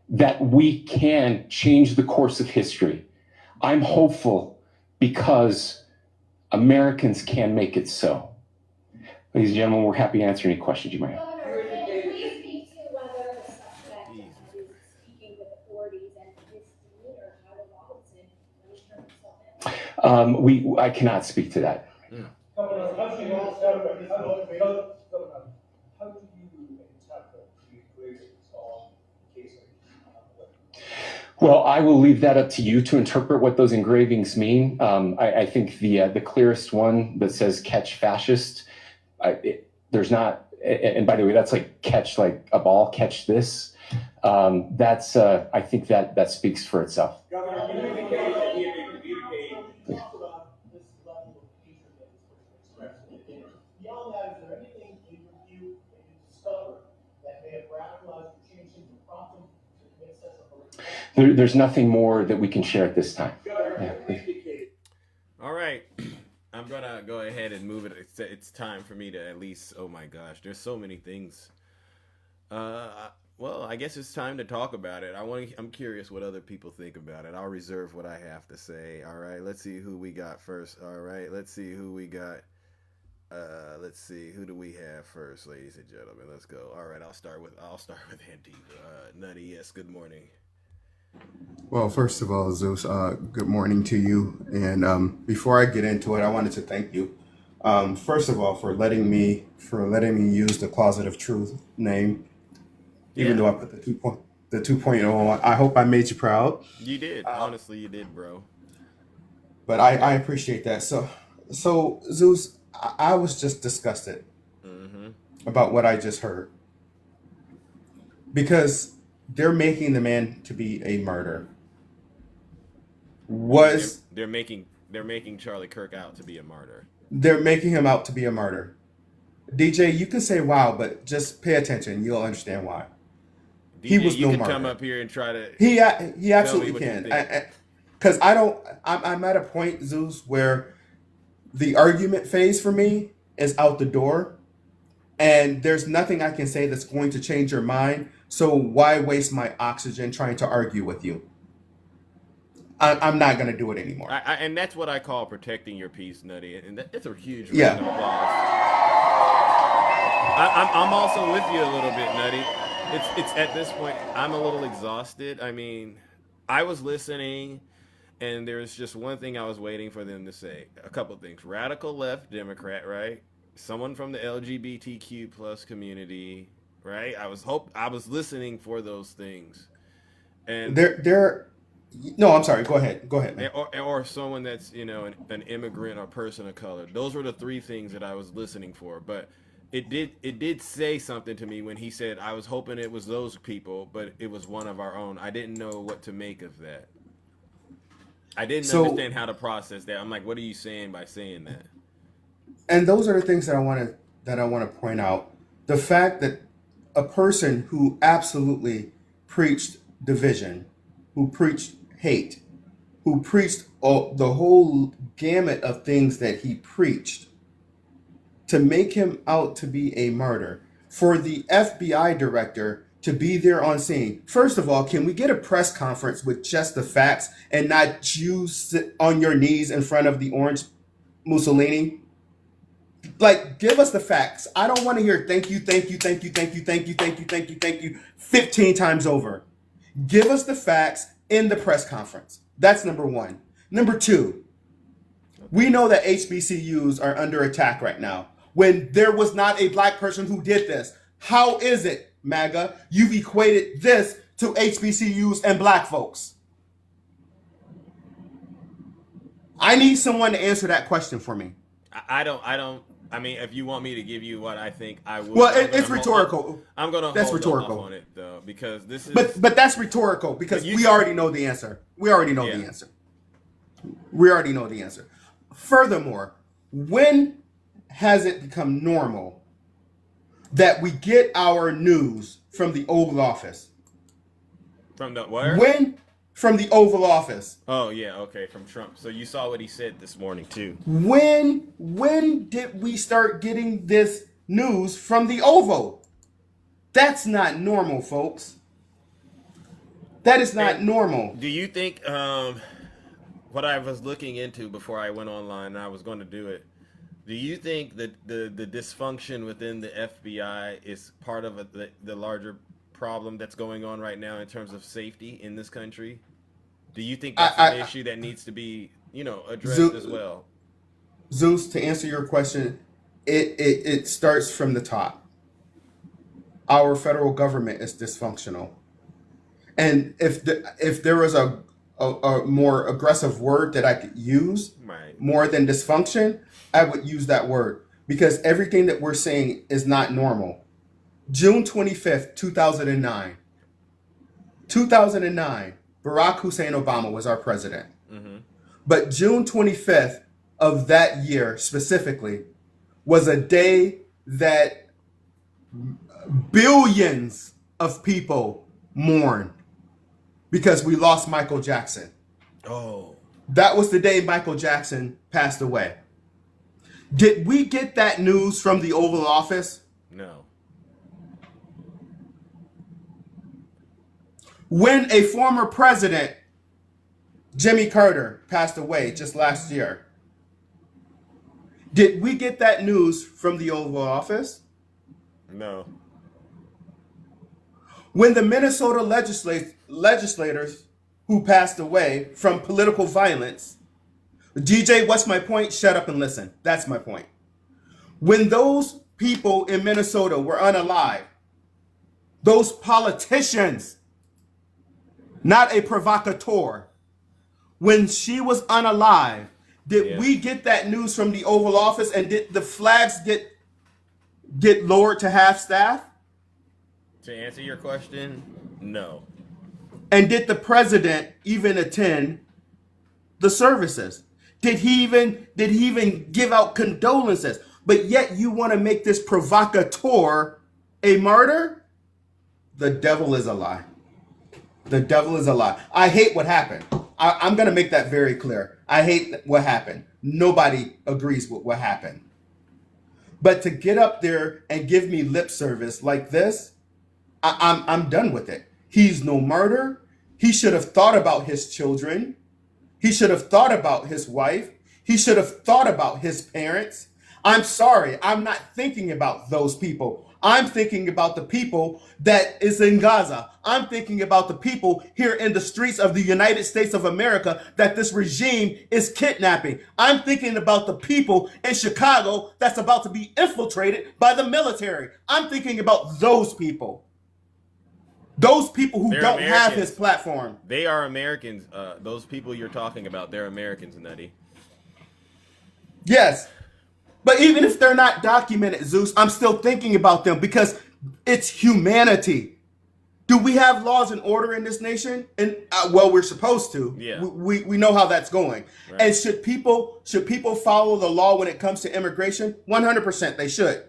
that we can change the course of history. I'm hopeful because Americans can make it so. Ladies and gentlemen, we're happy to answer any questions you might have. Governor, can you speak to whether the suspect is speaking with authorities and his demeanor, Tyler Robinson, when he turned himself in? I cannot speak to that. Governor, how do you interpret the engravings on the case of Well, I will leave that up to you to interpret what those engravings mean. I think the clearest one that says "catch fascist," there's not, and by the way, that's like catch like a ball, catch this. That's I think that speaks for itself. Governor, you indicated that he had been communicating. Talk about this level of hatred that this person expressed. Beyond that, is there anything in your view that you discovered that may have radicalized or changed him or prompted him to commit such a horrific? There's nothing more that we can share at this time. All right. I'm going to go ahead and move it. It's time for me to at least, oh my gosh, there's so many things. Well, I guess it's time to talk about it. I'm curious what other people think about it. I'll reserve what I have to say. All right, let's see who we got first. All right, let's see who we got. Let's see, who do we have first, ladies and gentlemen? Let's go. All right, I'll start with Antifa. Nutty, yes, good morning. Well, first of all, Zeus, good morning to you. And before I get into it, I wanted to thank you, first of all, for letting me use the Closet of Truth name, even though I put the 2.0 on. I hope I made you proud. You did. Honestly, you did, bro. But I appreciate that. So Zeus, I was just disgusted about what I just heard. because they're making the man to be a martyr. Was They're making Charlie Kirk out to be a martyr. They're making him out to be a martyr. DJ, you can say wow, but just pay attention. You'll understand why. He DJ, was you no can martyr. come up here and try to He me absolutely what you can. think. Because I'm at a point, Zeus, where the argument phase for me is out the door, and there's nothing I can say that's going to change your mind. So why waste my oxygen trying to argue with you? I'm not going to do it anymore. and that's what I call protecting your peace, Nutty, and it's a huge round Yeah. of applause. I'm also with you a little bit, Nutty. It's at this point I'm a little exhausted. I mean, I was listening, and there's just one thing I was waiting for them to say. A couple of things. Radical left Democrat, right? Someone from the LGBTQ plus community, right? I was listening for those things, and No, I'm sorry. Go ahead, man. or someone that's an immigrant or person of color. Those were the three things that I was listening for. But it did say something to me when he said, I was hoping it was those people, but it was one of our own. I didn't know what to make of that. I didn't understand how to process that. I'm like, what are you saying by saying that? And those are the things that I want to point out. The fact that a person who absolutely preached division, who preached hate, who preached the whole gamut of things that he preached, to make him out to be a martyr, for the FBI director to be there on scene. First of all, can we get a press conference with just the facts and not you sit on your knees in front of the orange Mussolini? Like, give us the facts. I don't want to hear thank you 15 times over. Give us the facts in the press conference. That's number one. Number two, we know that HBCUs are under attack right now. When there was not a black person who did this, how is it, MAGA, you've equated this to HBCUs and black folks? I need someone to answer that question for me. I mean, if you want me to give you what I think, I will. Well, it's rhetorical. I'm gonna That's hold rhetorical off on it though, because this is. But that's rhetorical because we already know the answer. We already know the answer. We already know the answer. Furthermore, when has it become normal that we get our news from the Oval Office? From the where? When? From the Oval Office. Oh yeah, okay, from Trump. So you saw what he said this morning too. When did we start getting this news from the Oval? That's not normal, folks. That is not normal. Do you think what I was looking into before I went online, and I was going to do it, do you think that the dysfunction within the FBI is part of the larger problem that's going on right now in terms of safety in this country? Do you think that's an issue that needs to be, addressed as well? Zeus, to answer your question, it starts from the top. Our federal government is dysfunctional. And if there was a more aggressive word that I could use, more than dysfunction, I would use that word, because everything that we're saying is not normal. June 25th, 2009, Barack Hussein Obama was our president. Mm-hmm. But June 25th of that year specifically was a day that billions of people mourned because we lost Michael Jackson. Oh. That was the day Michael Jackson passed away. Did we get that news from the Oval Office? No. When a former president, Jimmy Carter, passed away just last year, did we get that news from the Oval Office? No. When the Minnesota legislators who passed away from political violence, DJ, what's my point? Shut up and listen. That's my point. When those people in Minnesota were unalive, those politicians, not a provocateur, when she was unalive, did we get that news from the Oval Office, and did the flags get lowered to half staff? To answer your question, no. And did the president even attend the services? Did he even give out condolences? But yet you want to make this provocateur a martyr? The devil is a lie. The devil is a lie. I hate what happened. I'm going to make that very clear. I hate what happened. Nobody agrees with what happened. But to get up there and give me lip service like this, I'm done with it. He's no martyr. He should have thought about his children. He should have thought about his wife. He should have thought about his parents. I'm sorry, I'm not thinking about those people. I'm thinking about the people that is in Gaza. I'm thinking about the people here in the streets of the United States of America that this regime is kidnapping. I'm thinking about the people in Chicago that's about to be infiltrated by the military. I'm thinking about those people. Those people who They're don't have Americans. his platform. They are Americans. Those people you're talking about, they're Americans, Nutty. Yes. But even if they're not documented, Zeus, I'm still thinking about them because it's humanity. Do we have laws and order in this nation? And well, we're supposed to. Yeah. We know how that's going. Right. And should people follow the law when it comes to immigration? 100% they should.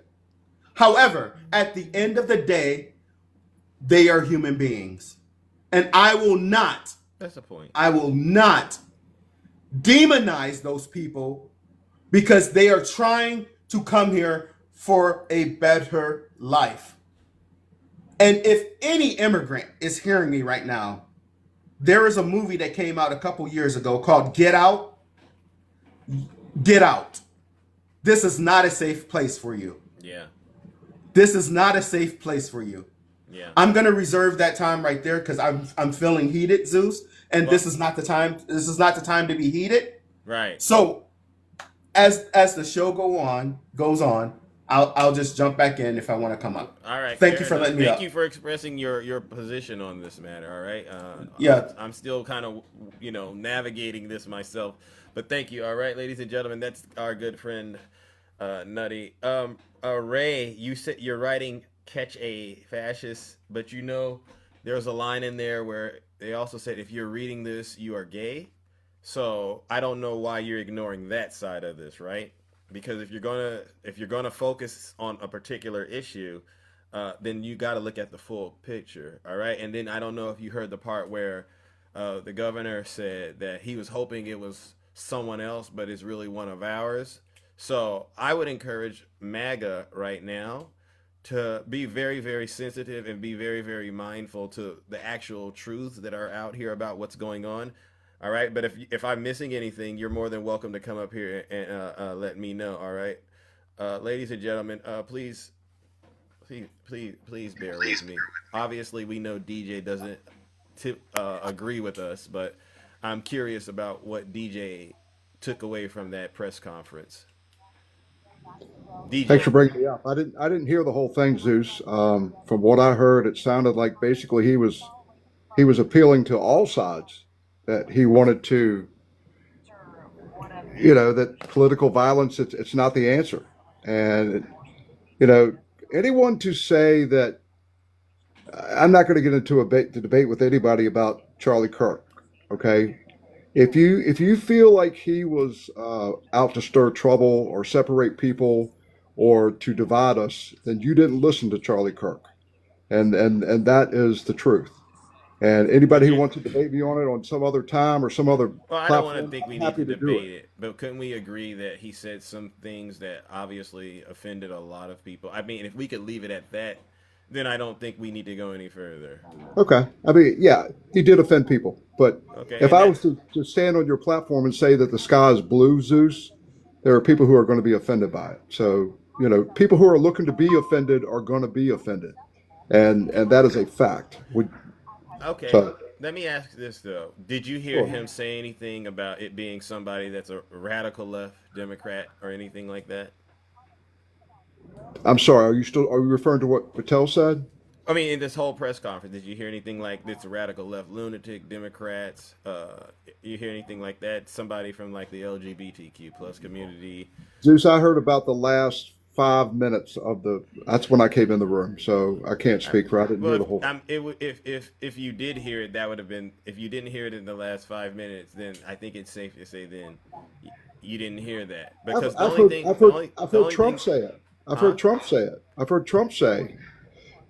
However, at the end of the day, they are human beings. And I will not demonize those people because they are trying to come here for a better life. And if any immigrant is hearing me right now, there is a movie that came out a couple years ago called Get Out. Get out. This is not a safe place for you. Yeah. This is not a safe place for you. Yeah. I'm gonna reserve that time right there because I'm feeling heated, Zeus, and this is not the time. This is not the time to be heated. Right. So, as the show goes on, I'll just jump back in if I want to come up. All right. Thank you for letting me up. Thank you for expressing your position on this matter. All right. Yeah. I'm still kind of navigating this myself, but thank you. All right, ladies and gentlemen, that's our good friend Nutty. Ray, you said you're writing Catch a Fascist, but there's a line in there where they also said if you're reading this, you are gay. So I don't know why you're ignoring that side of this, right? Because if you're gonna focus on a particular issue, then you got to look at the full picture, all right? And then I don't know if you heard the part where the governor said that he was hoping it was someone else, but it's really one of ours. So I would encourage MAGA right now to be very, very sensitive and be very, very mindful to the actual truths that are out here about what's going on. All right. But if I'm missing anything, you're more than welcome to come up here and let me know. All right. Ladies and gentlemen, please bear with me. Obviously, we know DJ doesn't agree with us, but I'm curious about what DJ took away from that press conference. DJ. Thanks for bringing me up. I didn't hear the whole thing, Zeus. From what I heard, it sounded like basically he was appealing to all sides, that he wanted to, that political violence, it's not the answer. And, anyone to say that, I'm not going to get into a debate with anybody about Charlie Kirk. Okay. If you feel like he was out to stir trouble or separate people or to divide us, then you didn't listen to Charlie Kirk, and that is the truth. And anybody who wants to debate me on it on some other time or some other I platform, don't want to think we need to debate it, but couldn't we agree that he said some things that obviously offended a lot of people? I mean, if we could leave it at that, then I don't think we need to go any further. Okay. I mean, yeah, he did offend people. But if I was to stand on your platform and say that the sky is blue, Zeus, there are people who are going to be offended by it. So, people who are looking to be offended are going to be offended. And that is a fact. Okay. Let me ask this, though. Did you hear him say anything about it being somebody that's a radical left Democrat or anything like that? I'm sorry. Are you referring to what Patel said? I mean, in this whole press conference, did you hear anything like this radical left lunatic Democrats? You hear anything like that? Somebody from like the LGBTQ plus community? Zeus, I heard about the last 5 minutes of that's when I came in the room, so I can't speak for. I didn't hear the whole. If you did hear it, that would have been. If you didn't hear it in the last 5 minutes, then I think it's safe to say then you didn't hear that, because I've heard Trump say it. I've heard Trump say it. I've heard Trump say,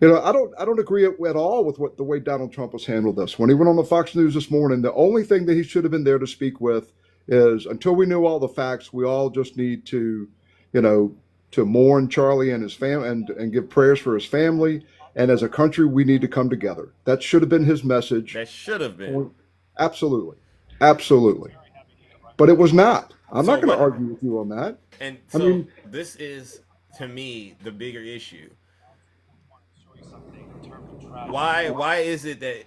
I don't agree at all with the way Donald Trump has handled this. When he went on the Fox News this morning, the only thing that he should have been there to speak with is, until we knew all the facts, we all just need to, to mourn Charlie and his family and give prayers for his family. And as a country, we need to come together. That should have been his message. That should have been. Absolutely. Absolutely. But it was not. I'm not going to argue with you on that. And so this is, to me, the bigger issue. Why is it that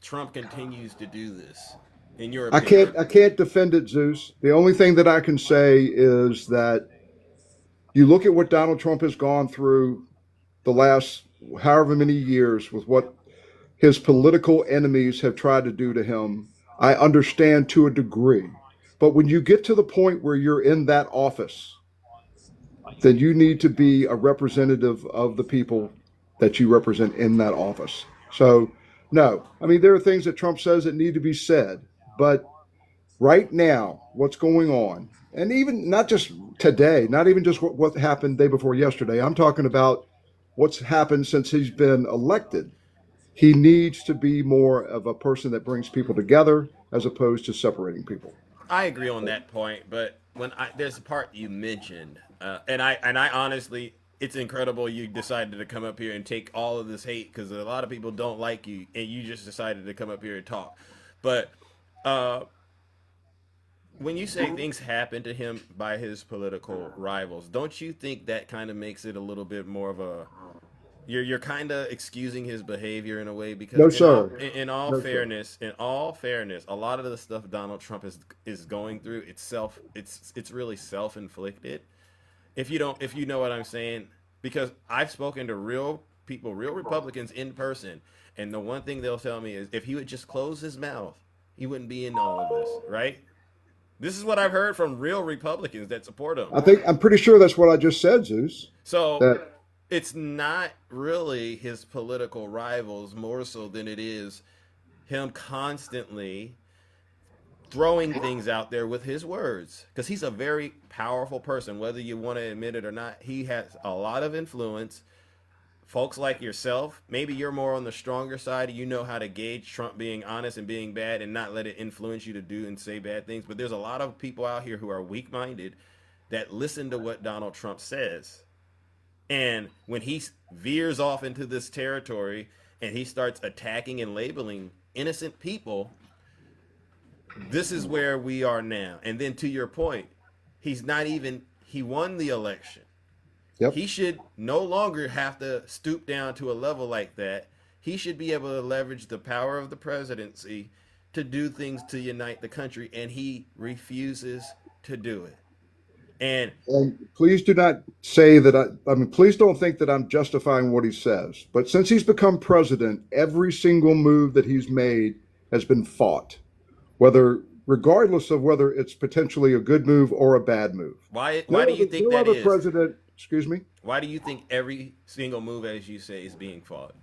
Trump continues to do this? In your opinion? I can't defend it, Zeus. The only thing that I can say is that you look at what Donald Trump has gone through the last however many years with what his political enemies have tried to do to him. I understand to a degree. But when you get to the point where you're in that office, then you need to be a representative of the people that you represent in that office. So, no, there are things that Trump says that need to be said, but right now, what's going on, and even not just today, not even just what happened day before yesterday, I'm talking about what's happened since he's been elected. He needs to be more of a person that brings people together as opposed to separating people. I agree on that point, but there's a part you mentioned, and I honestly, it's incredible you decided to come up here and take all of this hate, because a lot of people don't like you, and you just decided to come up here and talk. But when you say things happen to him by his political rivals, don't you think that kind of makes it a little bit more of a, you're kind of excusing his behavior in a way? Because no, sir. In all fairness, a lot of the stuff Donald Trump is going through, it's really self-inflicted. If you know what I'm saying, because I've spoken to real people, real Republicans in person, and the one thing they'll tell me is, if he would just close his mouth, he wouldn't be in all of this, right? This is what I've heard from real Republicans that support him. I'm pretty sure that's what I just said, Zeus. So it's not really his political rivals more so than it is him constantly throwing things out there with his words, because he's a very powerful person, whether you want to admit it or not. He has a lot of influence. Folks like yourself, maybe you're more on the stronger side. You know how to gauge Trump being honest and being bad and not let it influence you to do and say bad things. But there's a lot of people out here who are weak-minded that listen to what Donald Trump says. And when he veers off into this territory and he starts attacking and labeling innocent people, this is where we are now. And then, to your point, he won the election. Yep. He should no longer have to stoop down to a level like that. He should be able to leverage the power of the presidency to do things to unite the country, and he refuses to do it. And please do not say that please don't think that I'm justifying what he says. But since he's become president, every single move that he's made has been fought, regardless of whether it's potentially a good move or a bad move. Why do you think that is? President, excuse me? Why do you think every single move, as you say, is being fought?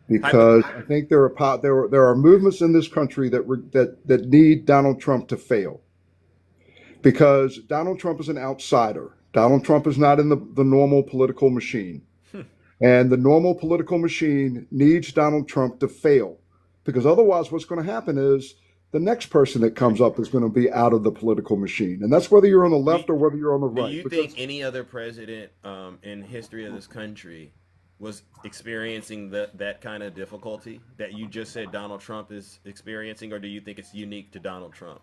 Because I think there are movements in this country that need Donald Trump to fail. Because Donald Trump is an outsider. Donald Trump is not in the normal political machine. And the normal political machine needs Donald Trump to fail. Because otherwise what's going to happen is the next person that comes up is going to be out of the political machine. And that's whether you're on the left or whether you're on the right. Do you think any other president in history of this country was experiencing that kind of difficulty that you just said Donald Trump is experiencing, or do you think it's unique to Donald Trump?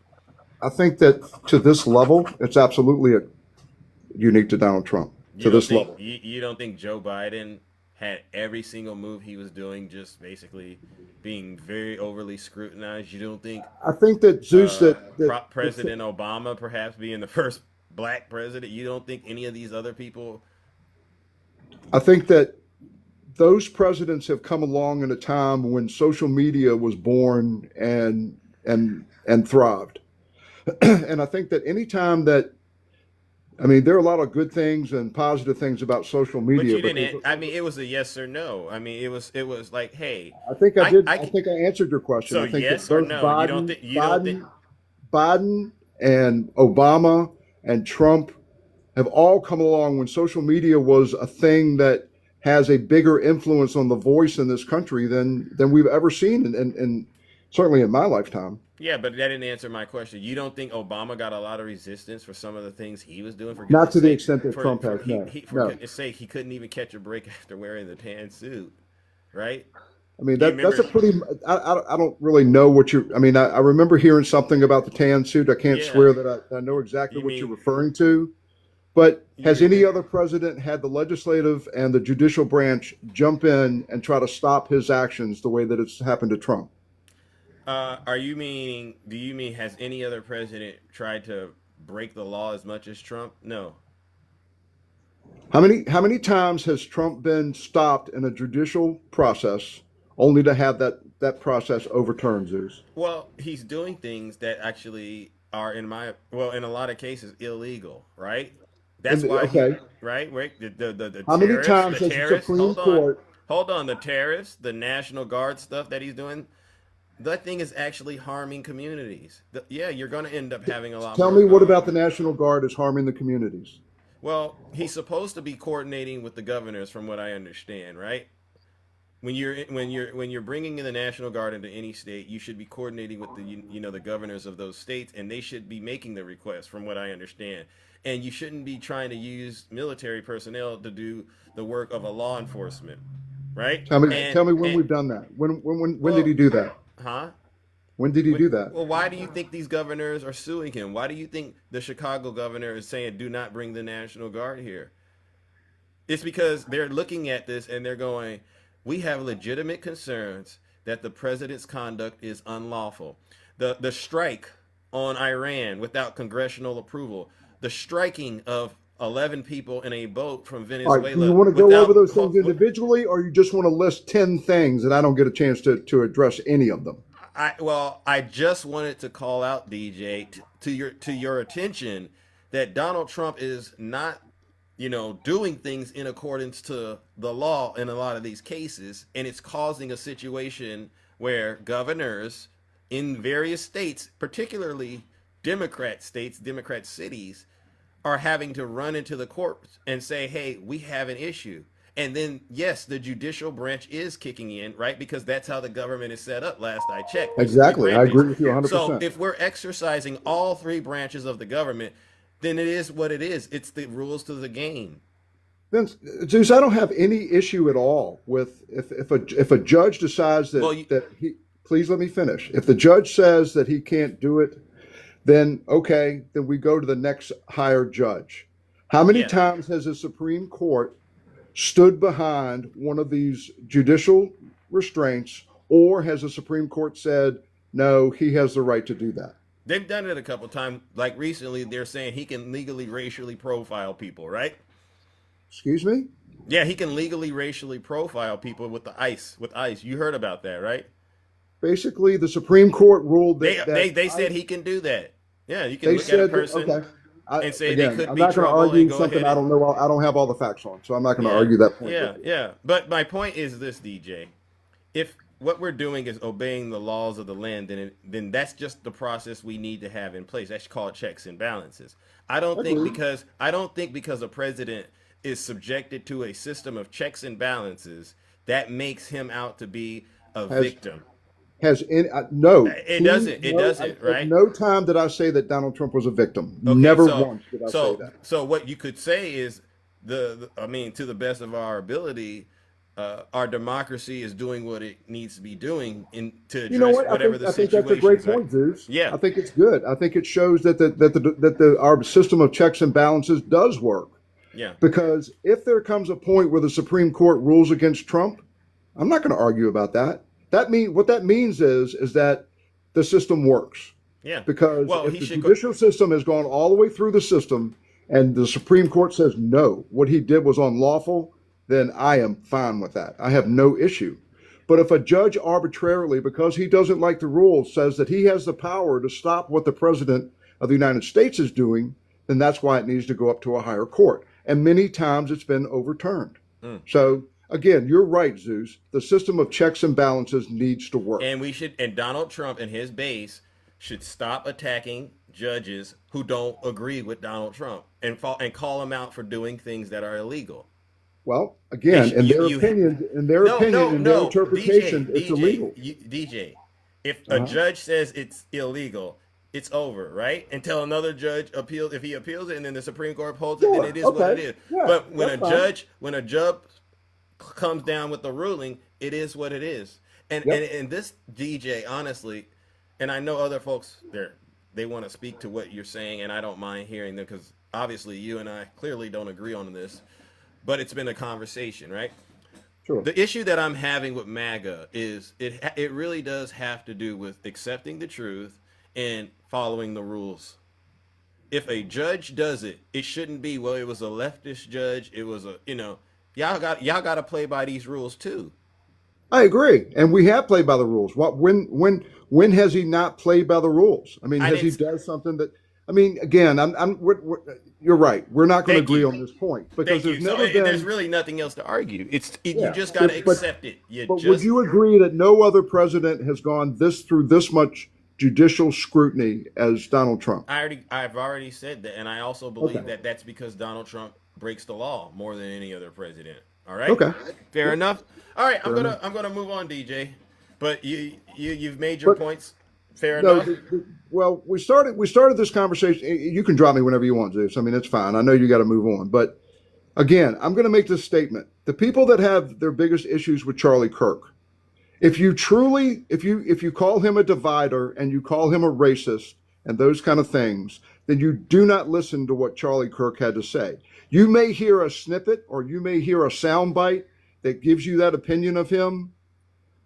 I think that to this level, it's absolutely unique to Donald Trump. Level. You don't think Joe Biden had every single move he was doing just basically being very overly scrutinized? You don't think? I think that Zeus, President Obama perhaps being the first black president, you don't think any of these other people? I think that those presidents have come along in a time when social media was born and thrived. And I think that any time that I mean, there are a lot of good things and positive things about social But media, you but didn't. I mean, it was a yes or no. I mean, it was like, hey, I think I did. I I think I answered your question. so I think that yes or both no. You don't think Biden and Obama and Trump have all come along when social media was a thing that has a bigger influence on the voice in this country than we've ever seen, and certainly in my lifetime. Yeah, but that didn't answer my question. You don't think Obama got a lot of resistance for some of the things he was doing? For Not goodness to the sake, extent that Trump has. No, for no. goodness sake, he couldn't even catch a break after wearing the tan suit, right? I mean, Do you that's a remember? pretty. I don't really know what you. I mean, I remember hearing something about the tan suit. I can't Yeah. swear that I know exactly You what you're mean referring to. But has you? any other president had the legislative and the judicial branch jump in and try to stop his actions the way that it's happened to Trump? Are you meaning? Do you mean has any other president tried to break the law as much as Trump? No. How many times has Trump been stopped in a judicial process only to have that process overturned, Zeus? Well, he's doing things that actually are in a lot of cases illegal, right? That's why Okay. right? The How many tariffs, times has the Supreme Court? hold on, the tariffs, the National Guard stuff that he's doing, that thing is actually harming communities. Yeah, you're going to end up having a lot Tell more. me what about the National Guard is harming the communities? Well, he's supposed to be coordinating with the governors, from what I understand, right? When you're bringing in the National Guard into any state, you should be coordinating with the governors of those states, and they should be making the request, from what I understand. And you shouldn't be trying to use military personnel to do the work of a law enforcement, right? Tell me when we've done that. When did he do that? Huh? When did he do that? Well, why do you think these governors are suing him? Why do you think the Chicago governor is saying, do not bring the National Guard here? It's because they're looking at this and they're going, we have legitimate concerns that the president's conduct is unlawful. The strike on Iran without congressional approval, the striking of 11 people in a boat from All Venezuela. right, do you want to go over those things individually, or you just want to list 10 things and I don't get a chance to address any of them? I just wanted to call out, DJ, to your attention that Donald Trump is not, doing things in accordance to the law in a lot of these cases, and it's causing a situation where governors in various states, particularly Democrat states, Democrat cities, are having to run into the courts and say, hey, we have an issue. And then, yes, the judicial branch is kicking in, right? Because that's how the government is set up, last I checked. Exactly. I agree with you 100%. So if we're exercising all three branches of the government, then it is what it is. It's the rules to the game. Then, Zeus, I don't have any issue at all with if a judge decides that he, please let me finish. If the judge says that he can't do it, then okay, then we go to the next higher judge. How many times has the Supreme Court stood behind one of these judicial restraints, or has the Supreme Court said, no, he has the right to do that? They've done it a couple times. Like recently, they're saying he can legally racially profile people, right? Excuse me? Yeah, he can legally racially profile people with ICE. You heard about that, right? Basically, the Supreme Court ruled that they said he can do that. Yeah, you can look at a person and say again, they could I'm be not going to trouble argue and go something ahead I don't know. I don't have all the facts on, so I'm not going to argue that point. Yeah. But my point is this, DJ. If what we're doing is obeying the laws of the land, then that's just the process we need to have in place. That's called checks and balances. I don't think because a president is subjected to a system of checks and balances that makes him out to be a victim. No, it doesn't, right? At no time did I say that Donald Trump was a victim. Okay, Never once did I say that. So what you could say is to the best of our ability, our democracy is doing what it needs to be doing to address whatever the situation is. I think that's a great point, Zeus. Yeah, I think it's good. I think it shows that our system of checks and balances does work. Yeah. Because if there comes a point where the Supreme Court rules against Trump, I'm not going to argue about that. What that means is that the system works. Yeah. Because if the judicial system has gone all the way through the system and the Supreme Court says no, what he did was unlawful, then I am fine with that. I have no issue. But if a judge arbitrarily, because he doesn't like the rules, says that he has the power to stop what the president of the United States is doing, then that's why it needs to go up to a higher court. And many times it's been overturned. So again, you're right, Zeus. The system of checks and balances needs to work. And Donald Trump and his base should stop attacking judges who don't agree with Donald Trump and call them out for doing things that are illegal. Well, again, in their opinion, in their interpretation, it's illegal. DJ, if a judge says it's illegal, it's over, right? Until another judge appeals. If he appeals it and then the Supreme Court upholds it, then it is what it is. Yeah, but when a judge comes down with the ruling, it is what it is. And this, DJ, honestly, and I know other folks they want to speak to what you're saying, and I don't mind hearing them because obviously you and I clearly don't agree on this, but it's been a conversation, right? Sure. The issue that I'm having with MAGA is it really does have to do with accepting the truth and following the rules. If a judge does it, it shouldn't be, well, it was a leftist judge. It was y'all got to play by these rules too. I agree, and we have played by the rules. When has he not played by the rules? I mean, has he done something that? I mean, again, you're right. We're not going to agree on this point because there's really nothing else to argue. You just got to accept it. Would you agree that no other president has gone through this much judicial scrutiny as Donald Trump? I've already said that, and I also believe that that's because Donald Trump breaks the law more than any other president. All right. Okay. Fair enough. All right. I'm gonna move on, DJ. But you've made your points. Fair enough. Well, we started this conversation. You can drop me whenever you want, Zeus. I mean, it's fine. I know you got to move on. But again, I'm going to make this statement. The people that have their biggest issues with Charlie Kirk, if you call him a divider and you call him a racist and those kind of things, then you do not listen to what Charlie Kirk had to say. You may hear a snippet or you may hear a soundbite that gives you that opinion of him.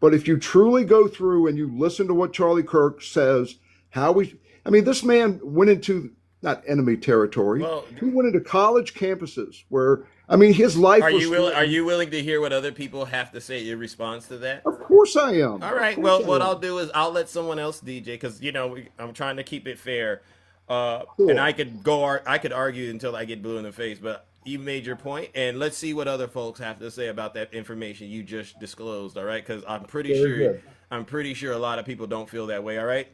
But if you truly go through and you listen to what Charlie Kirk says, this man went into not enemy territory. Well, he went into college campuses where, his life was. Are you willing to hear what other people have to say in response to that? Of course I am. All right. Well, what I'll do is I'll let someone else DJ because I'm trying to keep it fair. Cool. And I could argue until I get blue in the face, but you made your point, and let's see what other folks have to say about that information you just disclosed. All right, because I'm pretty sure a lot of people don't feel that way. All right.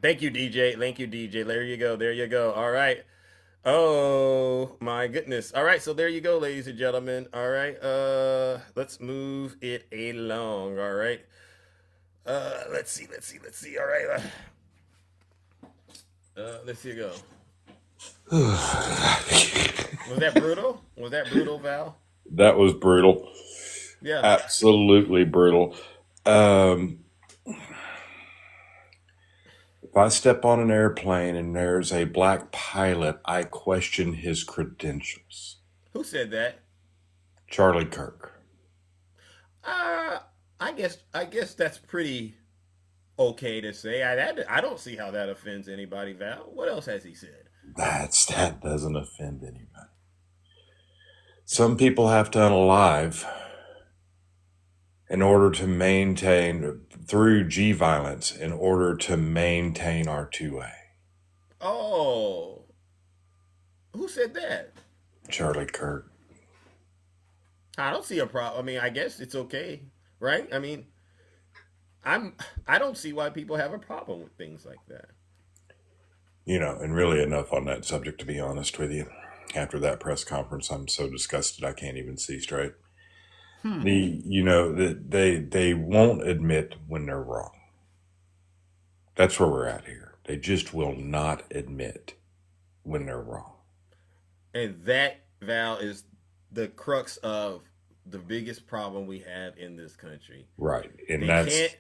Thank you, DJ. There you go. All right. Oh my goodness. All right, so there you go, ladies and gentlemen. All right. Let's move it along. All right. Let's see. All right. Let's see go. Was that brutal, Val? That was brutal. Yeah. Absolutely brutal. If I step on an airplane and there's a black pilot, I question his credentials. Who said that? Charlie Kirk. I guess that's pretty okay to say. I don't see how that offends anybody, Val. What else has he said? That doesn't offend anybody. Some people have to unalive in order to maintain, through G violence, in order to maintain our 2A. Oh. Who said that? Charlie Kirk. I don't see a problem. I guess it's okay, right? I don't see why people have a problem with things like that. And really enough on that subject, to be honest with you. After that press conference, I'm so disgusted I can't even see straight. They won't admit when they're wrong. That's where we're at here. They just will not admit when they're wrong. And that, Val, is the crux of the biggest problem we have in this country. Right. And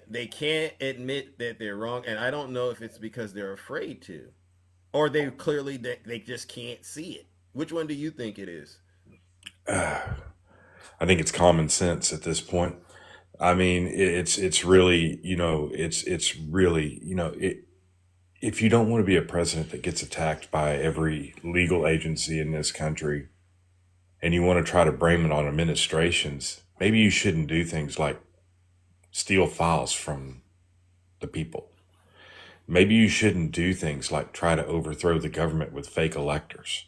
they can't admit that they're wrong. And I don't know if it's because they're afraid to. Or they clearly, they just can't see it. Which one do you think it is? I think it's common sense at this point. It's really, if you don't want to be a president that gets attacked by every legal agency in this country and you want to try to blame it on administrations, maybe you shouldn't do things like steal files from the people. Maybe you shouldn't do things like try to overthrow the government with fake electors.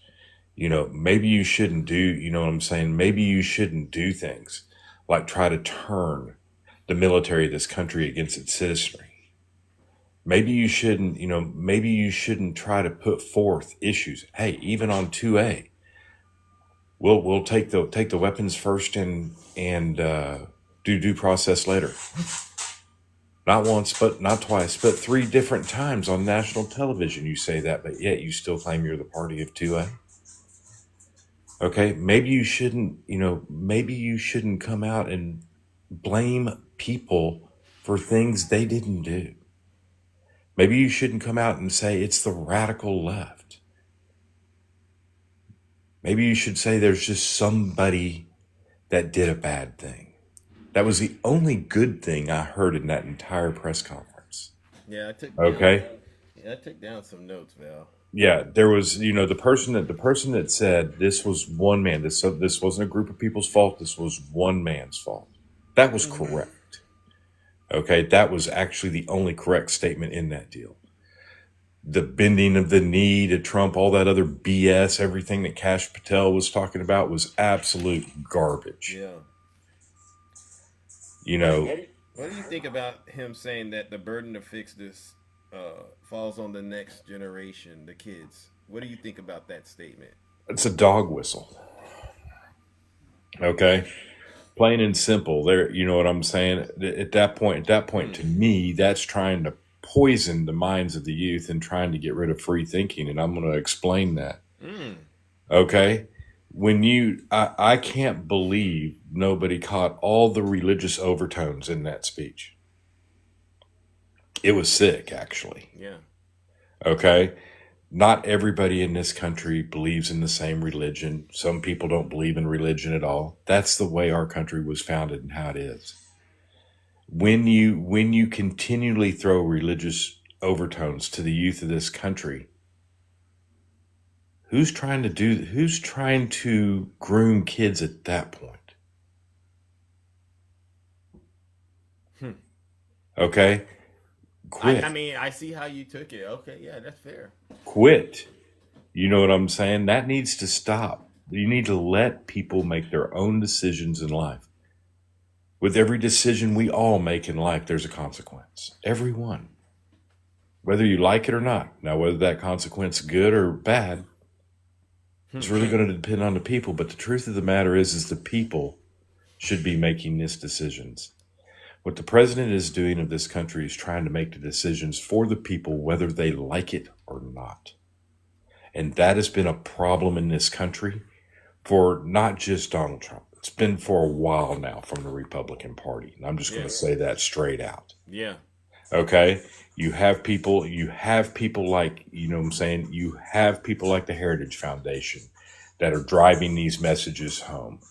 Maybe you shouldn't do, you know what I'm saying? Maybe you shouldn't do things like try to turn the military of this country against its citizenry. Maybe you shouldn't, maybe you shouldn't try to put forth issues. Hey, even on 2A, we'll take the weapons first and do due process later. Not once, but not twice, but 3 different times on national television you say that, but yet you still claim you're the party of 2A. Okay, maybe you shouldn't come out and blame people for things they didn't do. Maybe you shouldn't come out and say it's the radical left. Maybe you should say there's just somebody that did a bad thing. That was the only good thing I heard in that entire press conference. Yeah, I took down some notes, Val. Yeah, there was, the person that said this was one man. This wasn't a group of people's fault. This was one man's fault. That was correct. Okay, that was actually the only correct statement in that deal. The bending of the knee to Trump, all that other BS, everything that Kash Patel was talking about was absolute garbage. Yeah. What do you think about him saying that the burden to fix this falls on the next generation, the kids? What do you think about that statement? It's a dog whistle. Okay, plain and simple. There, you know what I'm saying? At that point, to me, that's trying to poison the minds of the youth and trying to get rid of free thinking. And I'm going to explain that. Okay. I can't believe nobody caught all the religious overtones in that speech. It was sick, actually. Yeah. Okay. Not everybody in this country believes in the same religion. Some people don't believe in religion at all. That's the way our country was founded and how it is. When you continually throw religious overtones to the youth of this country, who's trying to groom kids at that point? Okay. Quit. I see how you took it. Okay, yeah, that's fair. Quit. You know what I'm saying? That needs to stop. You need to let people make their own decisions in life. With every decision we all make in life, there's a consequence. Every one. Whether you like it or not. Now, whether that consequence is good or bad, it's really going to depend on the people. But the truth of the matter is the people should be making these decisions. What the president is doing of this country is trying to make the decisions for the people, whether they like it or not. And that has been a problem in this country for not just Donald Trump. It's been for a while now from the Republican Party. And I'm just going to say that straight out. Yeah. Okay. You have people like, you know what I'm saying? You have people like the Heritage Foundation that are driving these messages home.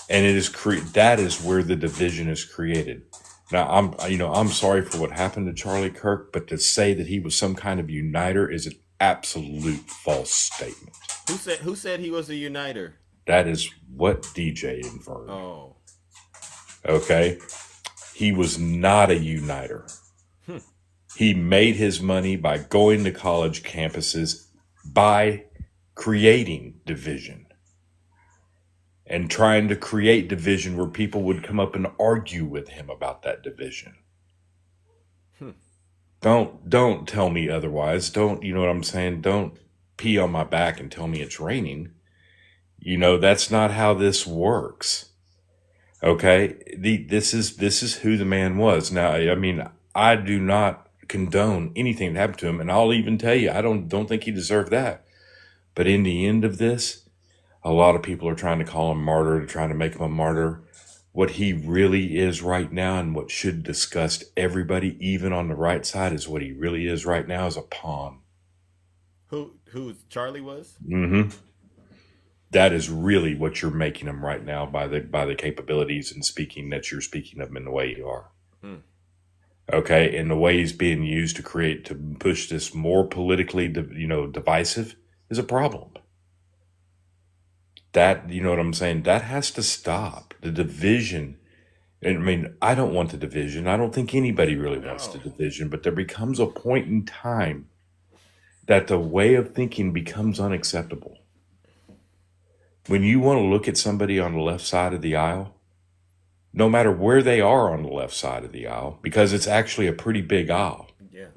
And that is where the division is created. Now, I'm sorry for what happened to Charlie Kirk, but to say that he was some kind of uniter is an absolute false statement. Who said he was a uniter? That is what DJ inferred. Oh. Okay. He was not a uniter. He made his money by going to college campuses, by creating division and trying to create division where people would come up and argue with him about that division. Don't tell me otherwise. Don't, you know what I'm saying? Don't pee on my back and tell me it's raining. That's not how this works. Okay. This is who the man was. Now, I do not condone anything that happened to him. And I'll even tell you, I don't think he deserved that. But in the end of this, a lot of people are trying to call him martyr, trying to make him a martyr. What he really is right now, and what should disgust everybody, even on the right side, is what he really is right now is a pawn. Who Charlie was? Mm-hmm. That is really what you're making him right now by the capabilities and speaking that you're speaking of him in the way you are. Okay, and the way he's being used to push this more politically, divisive is a problem. That, you know what I'm saying? That has to stop. The division And I mean, I don't want the division. I don't think anybody really wants the No. division, but there becomes a point in time that the way of thinking becomes unacceptable. When you want to look at somebody on the left side of the aisle, no matter where they are on the left side of the aisle, because it's actually a pretty big aisle, Yeah.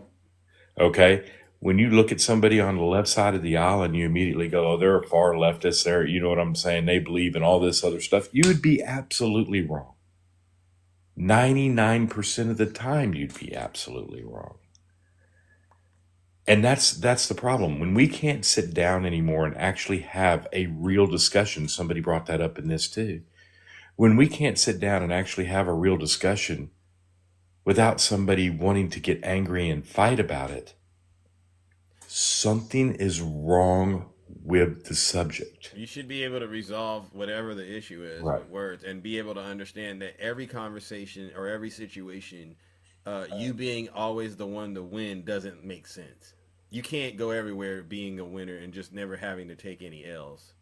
okay? When you look at somebody on the left side of the aisle and you immediately go, oh, they're a far leftist, they're, you know what I'm saying, they believe in all this other stuff, you would be absolutely wrong. 99% of the time, you'd be absolutely wrong. And that's the problem. When we can't sit down anymore and actually have a real discussion, somebody brought that up in this too. When we can't sit down and actually have a real discussion without somebody wanting to get angry and fight about it, something is wrong with the subject. You should be able to resolve whatever the issue is Right. with words, and be able to understand that every conversation or every situation, you being always the one to win doesn't make sense. You can't go everywhere being a winner and just never having to take any L's.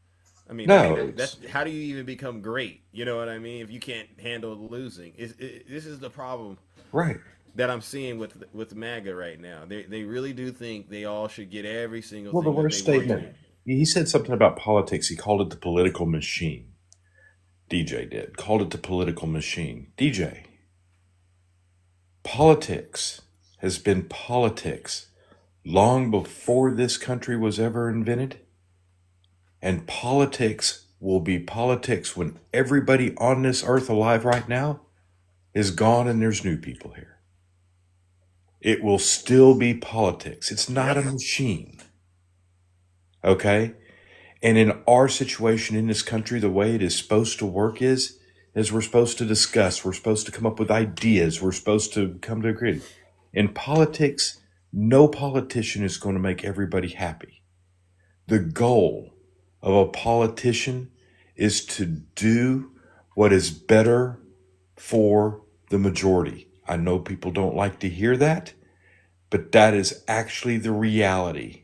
I mean, No, that's how do you even become great? You know what I mean? If you can't handle losing, this is the problem right. that I'm seeing with MAGA right now. They really do think they all should get every single Well, the thing that worst they want statement, to. he said something about politics. He called it the political machine. DJ did. Called it the political machine. DJ, politics has been politics long before this country was ever invented. And politics will be politics when everybody on this earth alive right now is gone and there's new people here. It will still be politics. It's not a machine. Okay? And in our situation in this country, the way it is supposed to work is we're supposed to discuss, we're supposed to come up with ideas, we're supposed to come to agree. In politics, no politician is going to make everybody happy. The goal of a politician is to do what is better for the majority. I know people don't like to hear that, but that is actually the reality.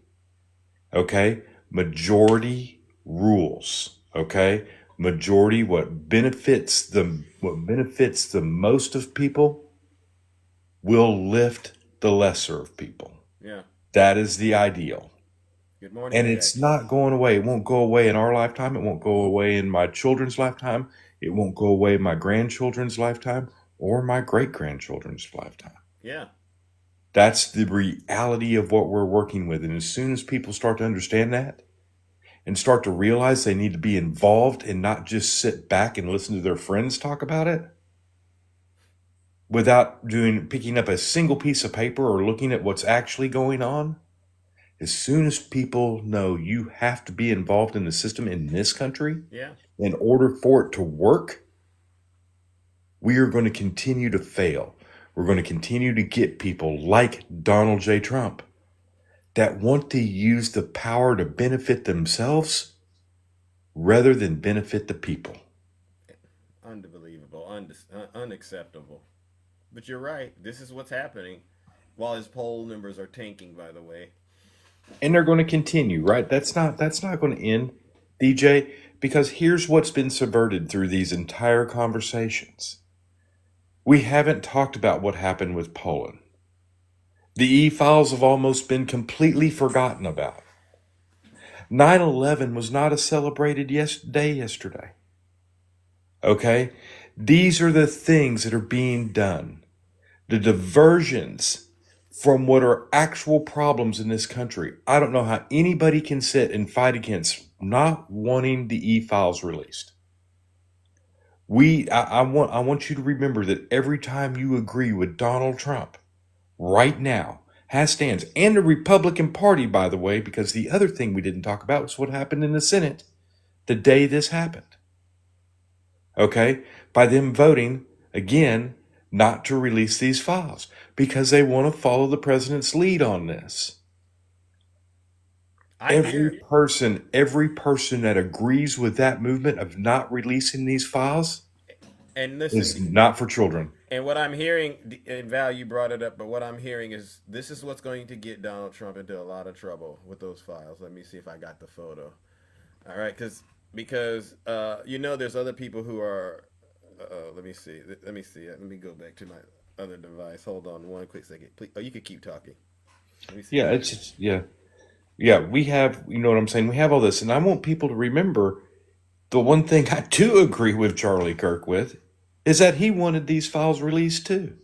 Okay? Majority rules. Okay? Majority, what benefits the most of people will lift the lesser of people. Yeah. That is the ideal. Good morning. And it's not going away. It won't go away in our lifetime. It won't go away in my children's lifetime. It won't go away in my grandchildren's lifetime or my great-grandchildren's lifetime. Yeah. That's the reality of what we're working with. And as soon as people start to understand that and start to realize they need to be involved and not just sit back and listen to their friends talk about it without picking up a single piece of paper or looking at what's actually going on, as soon as people know you have to be involved in the system in this country, Yeah. in order for it to work, we are going to continue to fail. We're going to continue to get people like Donald J. Trump that want to use the power to benefit themselves rather than benefit the people. Unbelievable. Unacceptable. But you're right. This is what's happening while his poll numbers are tanking, by the way. And they're going to continue, right? That's not going to end, DJ, because here's what's been subverted through these entire conversations. We haven't talked about what happened with Poland. The e-files have almost been completely forgotten about. 9/11 was not a celebrated day yesterday. Okay? These are the things that are being done. The diversions from what are actual problems in this country. I don't know how anybody can sit and fight against not wanting the e-files released. I want you to remember that every time you agree with Donald Trump right now, has stands, and the Republican Party, by the way, because the other thing we didn't talk about was what happened in the Senate the day this happened. Okay? By them voting, again, not to release these files because they want to follow the president's lead on this. Every person that agrees with that movement of not releasing these files And listen, is not for children. And what I'm hearing, and Val, you brought it up, but what I'm hearing is this is what's going to get Donald Trump into a lot of trouble with those files. Let me see if I got the photo. All right, because there's other people who are Let me see. Let me see. Let me go back to my other device. Hold on one quick second. Please. Oh, you could keep talking. Let me see. Yeah, yeah. We have, you know what I'm saying? We have all this, and I want people to remember the one thing I do agree with Charlie Kirk with is that he wanted these files released too.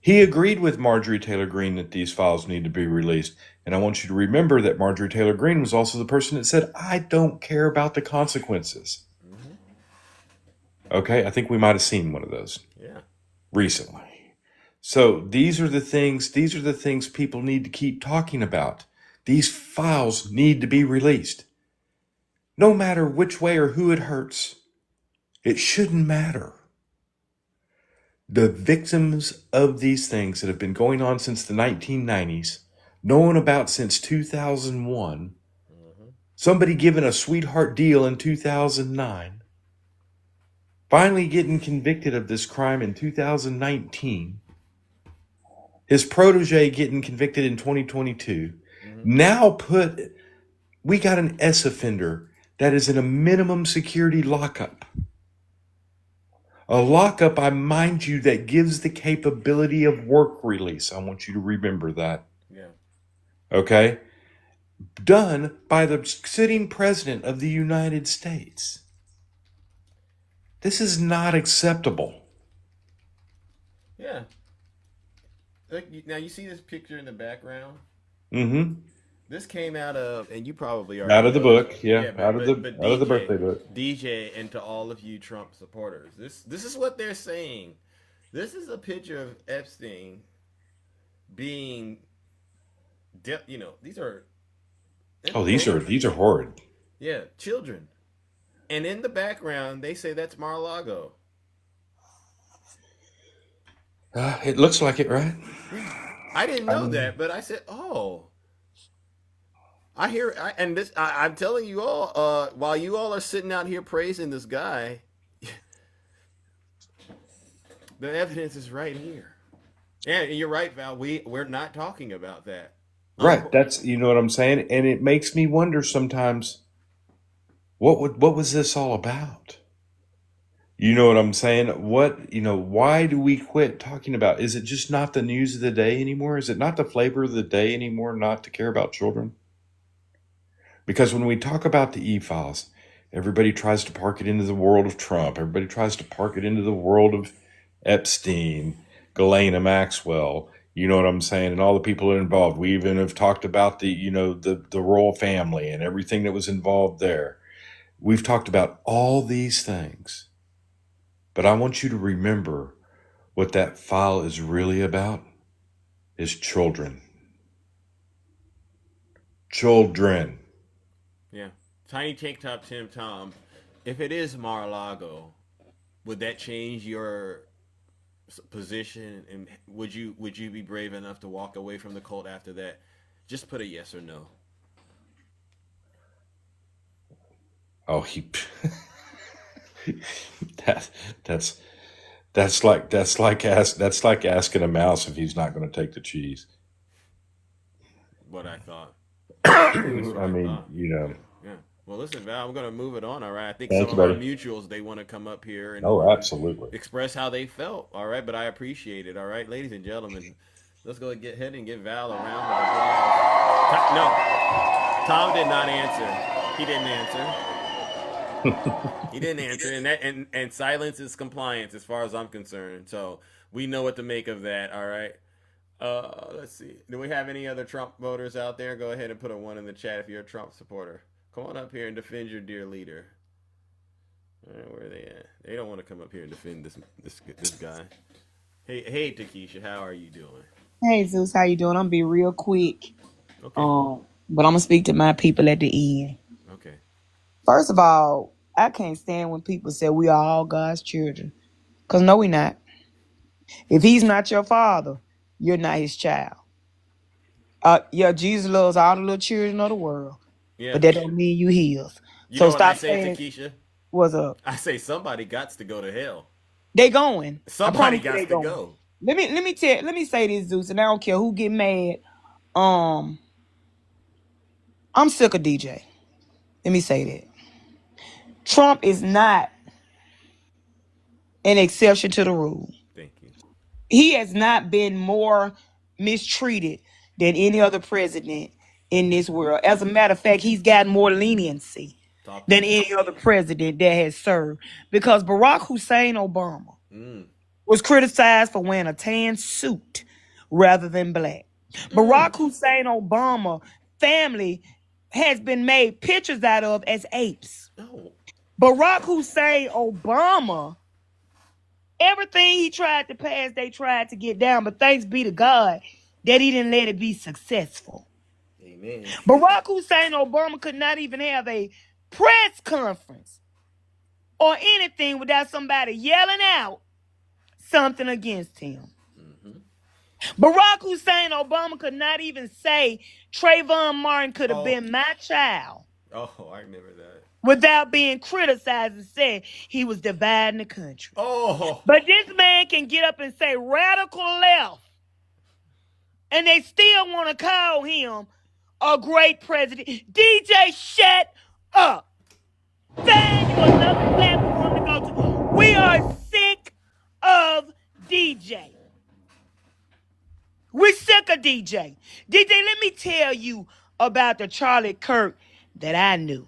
He agreed with Marjorie Taylor Greene that these files need to be released. And I want you to remember that Marjorie Taylor Greene was also the person that said, I don't care about the consequences. Okay, I think we might have seen one of those recently. So these are the things people need to keep talking about. These files need to be released. No matter which way or who it hurts, it shouldn't matter. The victims of these things that have been going on since the 1990s, known about since 2001, somebody given a sweetheart deal in 2009, finally getting convicted of this crime in 2019, his protege getting convicted in 2022, now we got an S offender that is in a minimum security lockup. A lockup, I mind you, that gives the capability of work release. I want you to remember that. Yeah. Okay? Done by the sitting president of the United States. This is not acceptable. Yeah. Look, now you see this picture in the background? Mm-hmm. This came out of, and you probably already Out of the know book, this. yeah. But out of the birthday book. DJ, and to all of you Trump supporters, this is what they're saying. This is a picture of Epstein being, these are. Oh, these are horrid. Yeah, children, and in the background they say that's Mar-a-Lago. It looks like it, right? I didn't know that, but I said, oh. I'm telling you all, while you all are sitting out here praising this guy, the evidence is right here. Yeah, and you're right, Val. We're not talking about that. Right. That's, you know what I'm saying? And it makes me wonder sometimes, what was this all about? You know what I'm saying? Why do we quit talking about? Is it just not the news of the day anymore? Is it not the flavor of the day anymore not to care about children? Because when we talk about the e-files, everybody tries to park it into the world of Trump. Everybody tries to park it into the world of Epstein, Ghislaine Maxwell. You know what I'm saying? And all the people that are involved. We even have talked about the royal family and everything that was involved there. We've talked about all these things. But I want you to remember what that file is really about is children. Children. Yeah. Tiny Tank Top Tim Tom, if it is Mar-a-Lago, would that change your position, and would you be brave enough to walk away from the cult after that? Just put a yes or no. Oh, that's like asking a mouse if he's not going to take the cheese. What I thought. I mean, Yeah. Well, listen, Val, I'm going to move it on, all right? I think Thanks, some of buddy. our mutuals, they want to come up here and absolutely express how they felt, all right? But I appreciate it, all right? Ladies and gentlemen, let's go get ahead and give Val a round of applause. No, Tom did not answer. He didn't answer. He didn't answer, and silence is compliance as far as I'm concerned. So we know what to make of that, all right? Let's see. Do we have any other Trump voters out there? Go ahead and put a 1 in the chat if you're a Trump supporter. Come on up here and defend your dear leader. All right, where are they at? They don't want to come up here and defend this guy. Hey, Takesha, how are you doing? Hey Zeus, how you doing? I'm gonna be real quick. Okay. But I'm gonna speak to my people at the end. Okay. First of all, I can't stand when people say we are all God's children. Cause no, we not. If he's not your father, you're not his child. Yeah, Jesus loves all the little children of the world. Yeah. But that don't mean you healed. You So know what I stop say, saying, Takesha? what's up? I say somebody got to go to hell. They going. Somebody got they to going. go. Let me say this, Zeus, and I don't care who get mad. I'm sick of DJ. Let me say that. Trump is not an exception to the rule. Thank you. He has not been more mistreated than any other president in this world. As a matter of fact, he's gotten more leniency than any other president that has served. Because Barack Hussein Obama was criticized for wearing a tan suit rather than black. Barack Hussein Obama family has been made pictures out of as apes. Oh. Barack Hussein Obama, everything he tried to pass, they tried to get down, but thanks be to God that he didn't let it be successful. Amen. Barack Hussein Obama could not even have a press conference or anything without somebody yelling out something against him. Barack Hussein Obama could not even say Trayvon Martin could have been my child. Oh, I remember that. Without being criticized and said he was dividing the country. Oh. But this man can get up and say radical left, and they still want to call him a great president. DJ, shut up. Find you another platform to go to. We are sick of DJ. We're sick of DJ. DJ, let me tell you about the Charlie Kirk that I knew,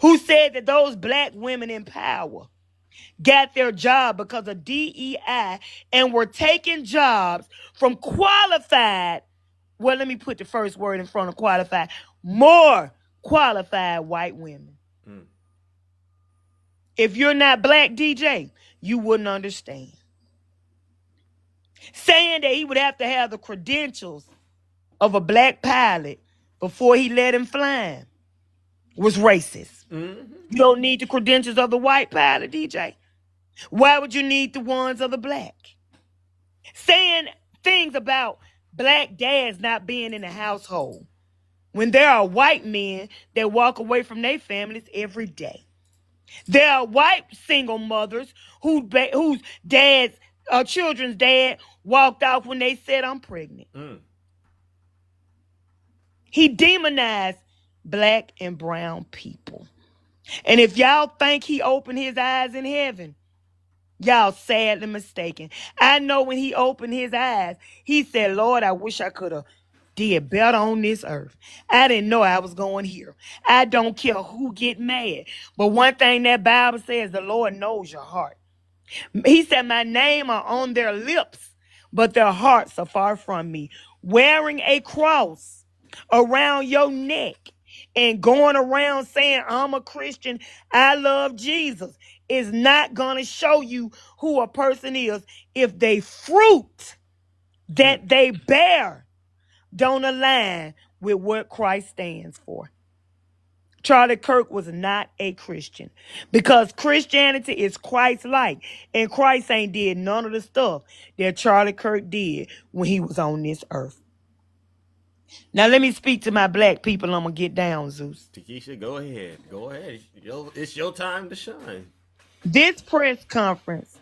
who said that those black women in power got their job because of DEI and were taking jobs from qualified, well, let me put the first word in front of qualified, more qualified white women. If you're not black, DJ, you wouldn't understand. Saying that he would have to have the credentials of a black pilot before he let him fly was racist. You don't need the credentials of the white pilot, DJ. Why would you need the ones of the black? Saying things about black dads not being in the household when there are white men that walk away from their families every day. There are white single mothers whose dads, children's dad walked off when they said, I'm pregnant. He demonized black and brown people. And if y'all think he opened his eyes in heaven, y'all sadly mistaken. I know when he opened his eyes, he said, Lord, I wish I could have did better on this earth. I didn't know I was going here. I don't care who get mad. But one thing that Bible says, the Lord knows your heart. He said, my name are on their lips, but their hearts are far from me. Wearing a cross around your neck and going around saying, I'm a Christian, I love Jesus, is not going to show you who a person is if they fruit that they bear don't align with what Christ stands for. Charlie Kirk was not a Christian because Christianity is Christ-like, and Christ ain't did none of the stuff that Charlie Kirk did when he was on this earth. Now let me speak to my black people. I'm going to get down, Zeus. Takesha, go ahead. Go ahead. It's your time to shine. This press conference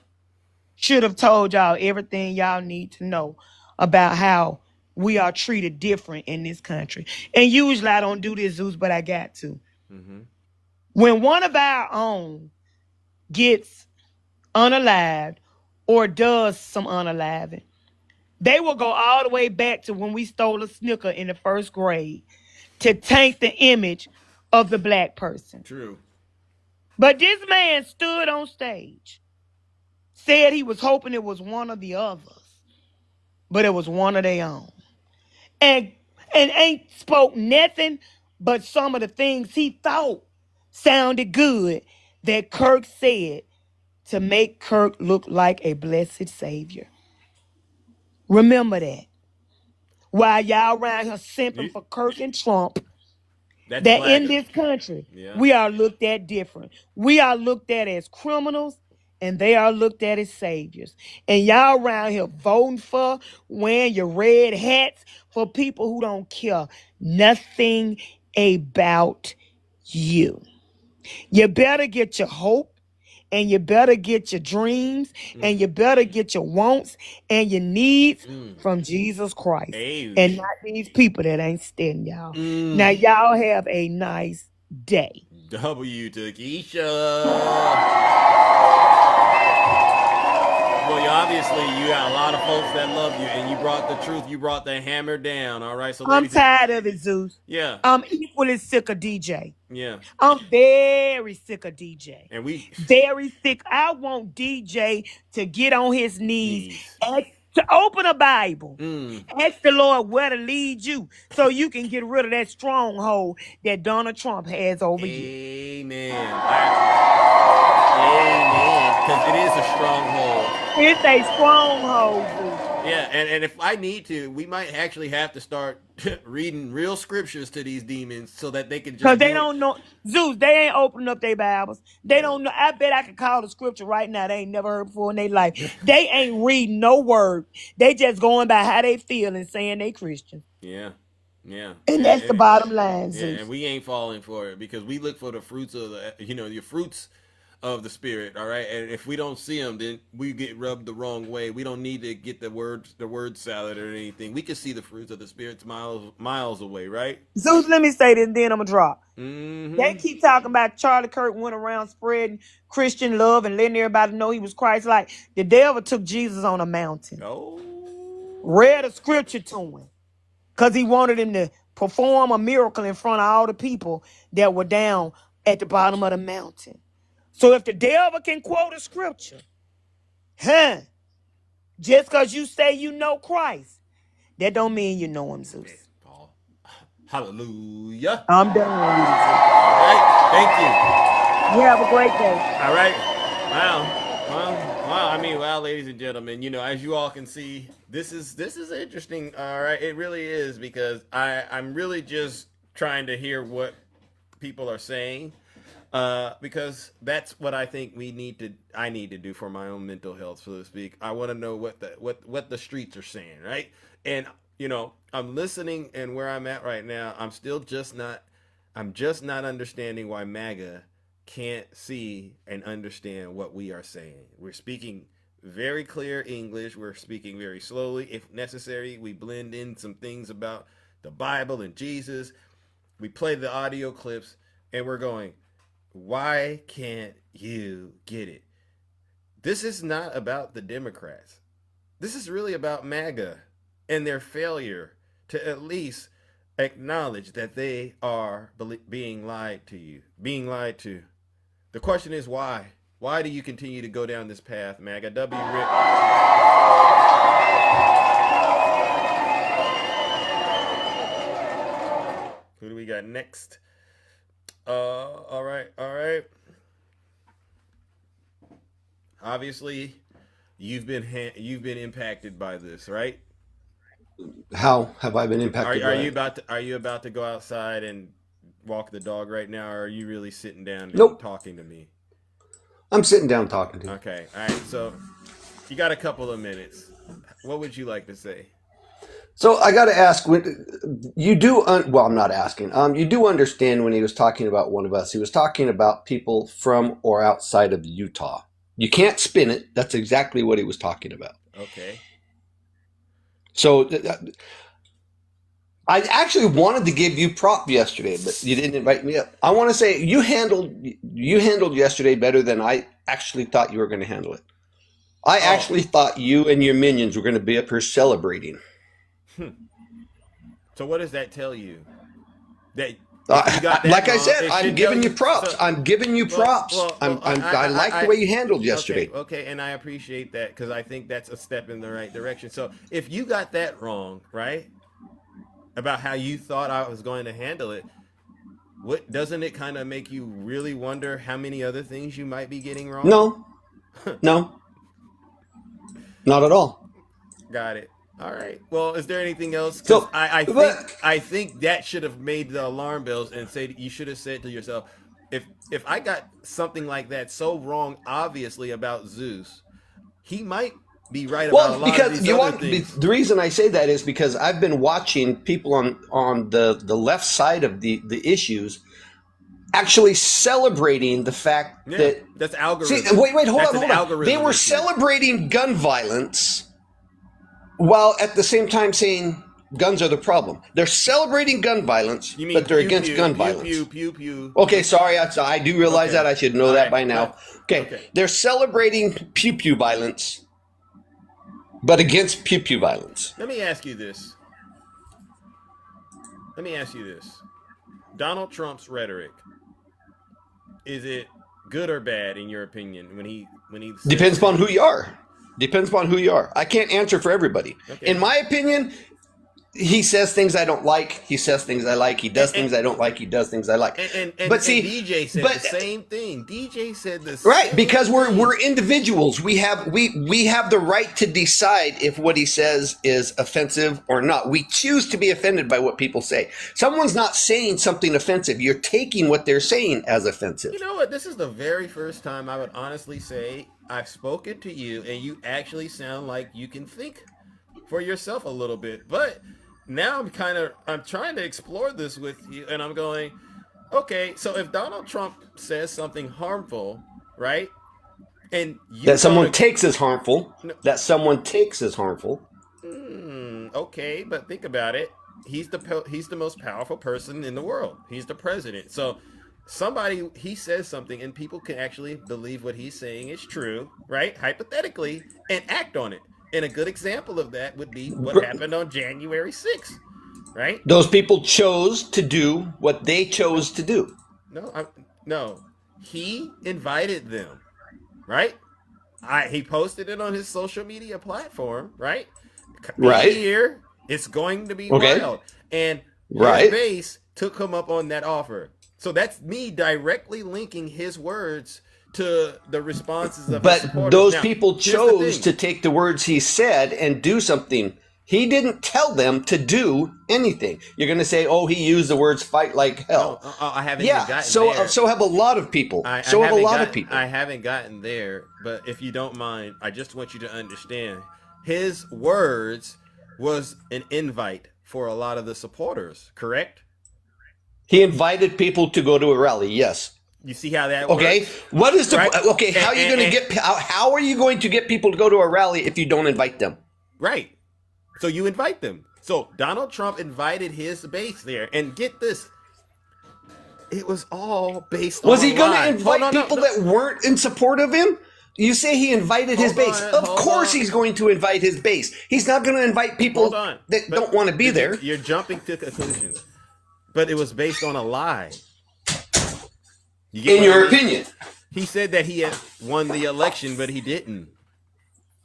should have told y'all everything y'all need to know about how we are treated different in this country. And usually I don't do this, Zeus, but I got to. When one of our own gets unalived or does some unaliving, they will go all the way back to when we stole a Snicker in the first grade to taint the image of the black person. True. But this man stood on stage, said he was hoping it was one of the others, but it was one of their own. And ain't spoke nothing but some of the things he thought sounded good that Kirk said to make Kirk look like a blessed savior. Remember that. While y'all around here simping for Kirk and Trump, that in this country, we are looked at different. We are looked at as criminals, and they are looked at as saviors. And y'all around here voting for, wearing your red hats for people who don't care nothing about you. You better get your hope, and you better get your dreams, and you better get your wants and your needs from Jesus Christ. And not these people that ain't standing, y'all. Now, y'all have a nice day. W Takesha. Well, obviously, you got a lot of folks that love you, and you brought the truth. You brought the hammer down. All right, so I'm ladies, tired of it, Zeus. yeah, I'm equally sick of DJ. yeah, I'm very sick of DJ. and we Very sick. I want DJ to get on his knees, to open a Bible, ask the Lord where to lead you so you can get rid of that stronghold that Donald Trump has over you. Amen. Amen. Because it is a stronghold. It's a stronghold, Zeus. Yeah, and if I need to, we might actually have to start reading real scriptures to these demons so that they can just. Because they don't know. Zeus, they ain't opening up their Bibles. They don't know. I bet I could call the scripture right now. They ain't never heard before in their life. They ain't reading no word. They just going by how they feel and saying they Christian. Yeah. Yeah. And that's the bottom line, Yeah, Zeus. and we ain't falling for it because we look for the fruits of your fruits of the Spirit, all right? And if we don't see them, then we get rubbed the wrong way. We don't need to get the word salad or anything. We can see the fruits of the Spirit miles away, right? Zeus, let me say this, and then I'm going to drop. Mm-hmm. They keep talking about Charlie Kirk went around spreading Christian love and letting everybody know he was Christ. Like, the devil took Jesus on a mountain. Oh. Read a scripture to him. Because he wanted him to perform a miracle in front of all the people that were down at the bottom of the mountain. So if the devil can quote a scripture, just because you say you know Christ, that don't mean you know him, Zeus. Hallelujah. I'm done with you. All right. Thank you. You have a great day. All right. Wow, ladies and gentlemen, as you all can see, this is interesting. All right. It really is, because I'm really just trying to hear what people are saying. Because that's what I think I need to do for my own mental health, so to speak. I want to know what the streets are saying, right? And I'm listening, and where I'm at right now, I'm just not understanding why MAGA can't see and understand what we are saying. We're speaking very clear English. We're speaking very slowly. If necessary, we blend in some things about the Bible and Jesus. We play the audio clips, and we're going, why can't you get it? This is not about the Democrats. This is really about MAGA and their failure to at least acknowledge that they are being lied to. The question is why? Why do you continue to go down this path, MAGA? Rick. Who do we got next? All right. Obviously, you've been impacted by this, right? How have I been impacted? Are you about to go outside and walk the dog right now, or are you really sitting down and Nope. talking to me? I'm sitting down talking to you. Okay. All right. So you got a couple of minutes. What would you like to say? So I got to ask, you do, I'm not asking, you do understand when he was talking about one of us, he was talking about people from or outside of Utah. You can't spin it. That's exactly what he was talking about. Okay. So I actually wanted to give you prop yesterday, but you didn't invite me up. I want to say you handled yesterday better than I actually thought you were going to handle it. I actually thought you and your minions were going to be up here celebrating. So what does that tell you? That like I said, I'm giving you props. I'm giving you props. I like the way you handled yesterday. Okay, and I appreciate that, because I think that's a step in the right direction. So if you got that wrong, right, about how you thought I was going to handle it, doesn't it kind of make you really wonder how many other things you might be getting wrong? No, not at all. Got it. All right. Well, is there anything else? So I think that should have made the alarm bells, and you should have said to yourself, if I got something like that so wrong, obviously, about Zeus, he might be right about a lot of these other things. The reason I say that is because I've been watching people on the left side of the issues actually celebrating the fact that that's algorithm. See, wait, hold on. They were celebrating gun violence, while at the same time saying Guns are the problem. They're celebrating gun violence, You mean but they're pew against pew, gun pew violence. pew pew pew? Okay, sorry, I do realize Okay. that. I should know All that right. by now. Well, Okay, okay. they're celebrating pew pew violence, but against pew pew violence. Let me ask you this. Donald Trump's rhetoric, is it good or bad in your opinion when he says Depends upon things? who you are. Depends upon who you are. I can't answer for everybody. Okay. In my opinion, he says things I don't like. He says things I like. He does things I don't like. He does things I like. And But see, DJ said but the same thing. DJ said the right, same because we're thing. individuals. We have the right to decide if what he says is offensive or not. We choose to be offended by what people say. Someone's not saying something offensive. You're taking what they're saying as offensive. You know what? This is the very first time I would honestly say I've spoken to you and you actually sound like you can think for yourself a little bit. But now I'm trying to explore this with you, and I'm going, okay, so if Donald Trump says something harmful, right? And you That someone don't takes as harmful. No. That someone takes as harmful. Okay, but think about it. He's the most powerful person in the world. He's the president. So he says something and people can actually believe what he's saying is true, right? Hypothetically, and act on it. And a good example of that would be what happened on January 6th, right? Those people chose to do what they chose to do. No, he invited them, right? He posted it on his social media platform, right? Right. Here, it's going to be Okay. wild. And Right. his base took him up on that offer. So that's me directly linking his words to the responses of his But supporters. those Now, people here's the chose thing. to take the words he said and do something. He didn't tell them to do anything. You're going to say, "Oh, he used the words fight like hell." I haven't even Yeah, gotten so there. so have a lot of people. I So have a haven't lot of gotten- people. I haven't gotten there, but if you don't mind, I just want you to understand his words was an invite for a lot of the supporters, correct? He invited people to go to a rally. Yes. You see how that Okay. works? What is the Right? okay? How are you And- going to get? How are you going to get people to go to a rally if you don't invite them? Right. So you invite them. So Donald Trump invited his base there, and get this, it was all based on Was he a going to lie. invite Hold on, people no. that weren't in support of him? You say he invited his Hold base. on, Of hold course on. he's going to invite his base. He's not going to invite people Hold on. that But don't want to be there. You're jumping to conclusions, but it was based on a lie. You get In what your I mean? opinion, He said that he had won the election, but he didn't.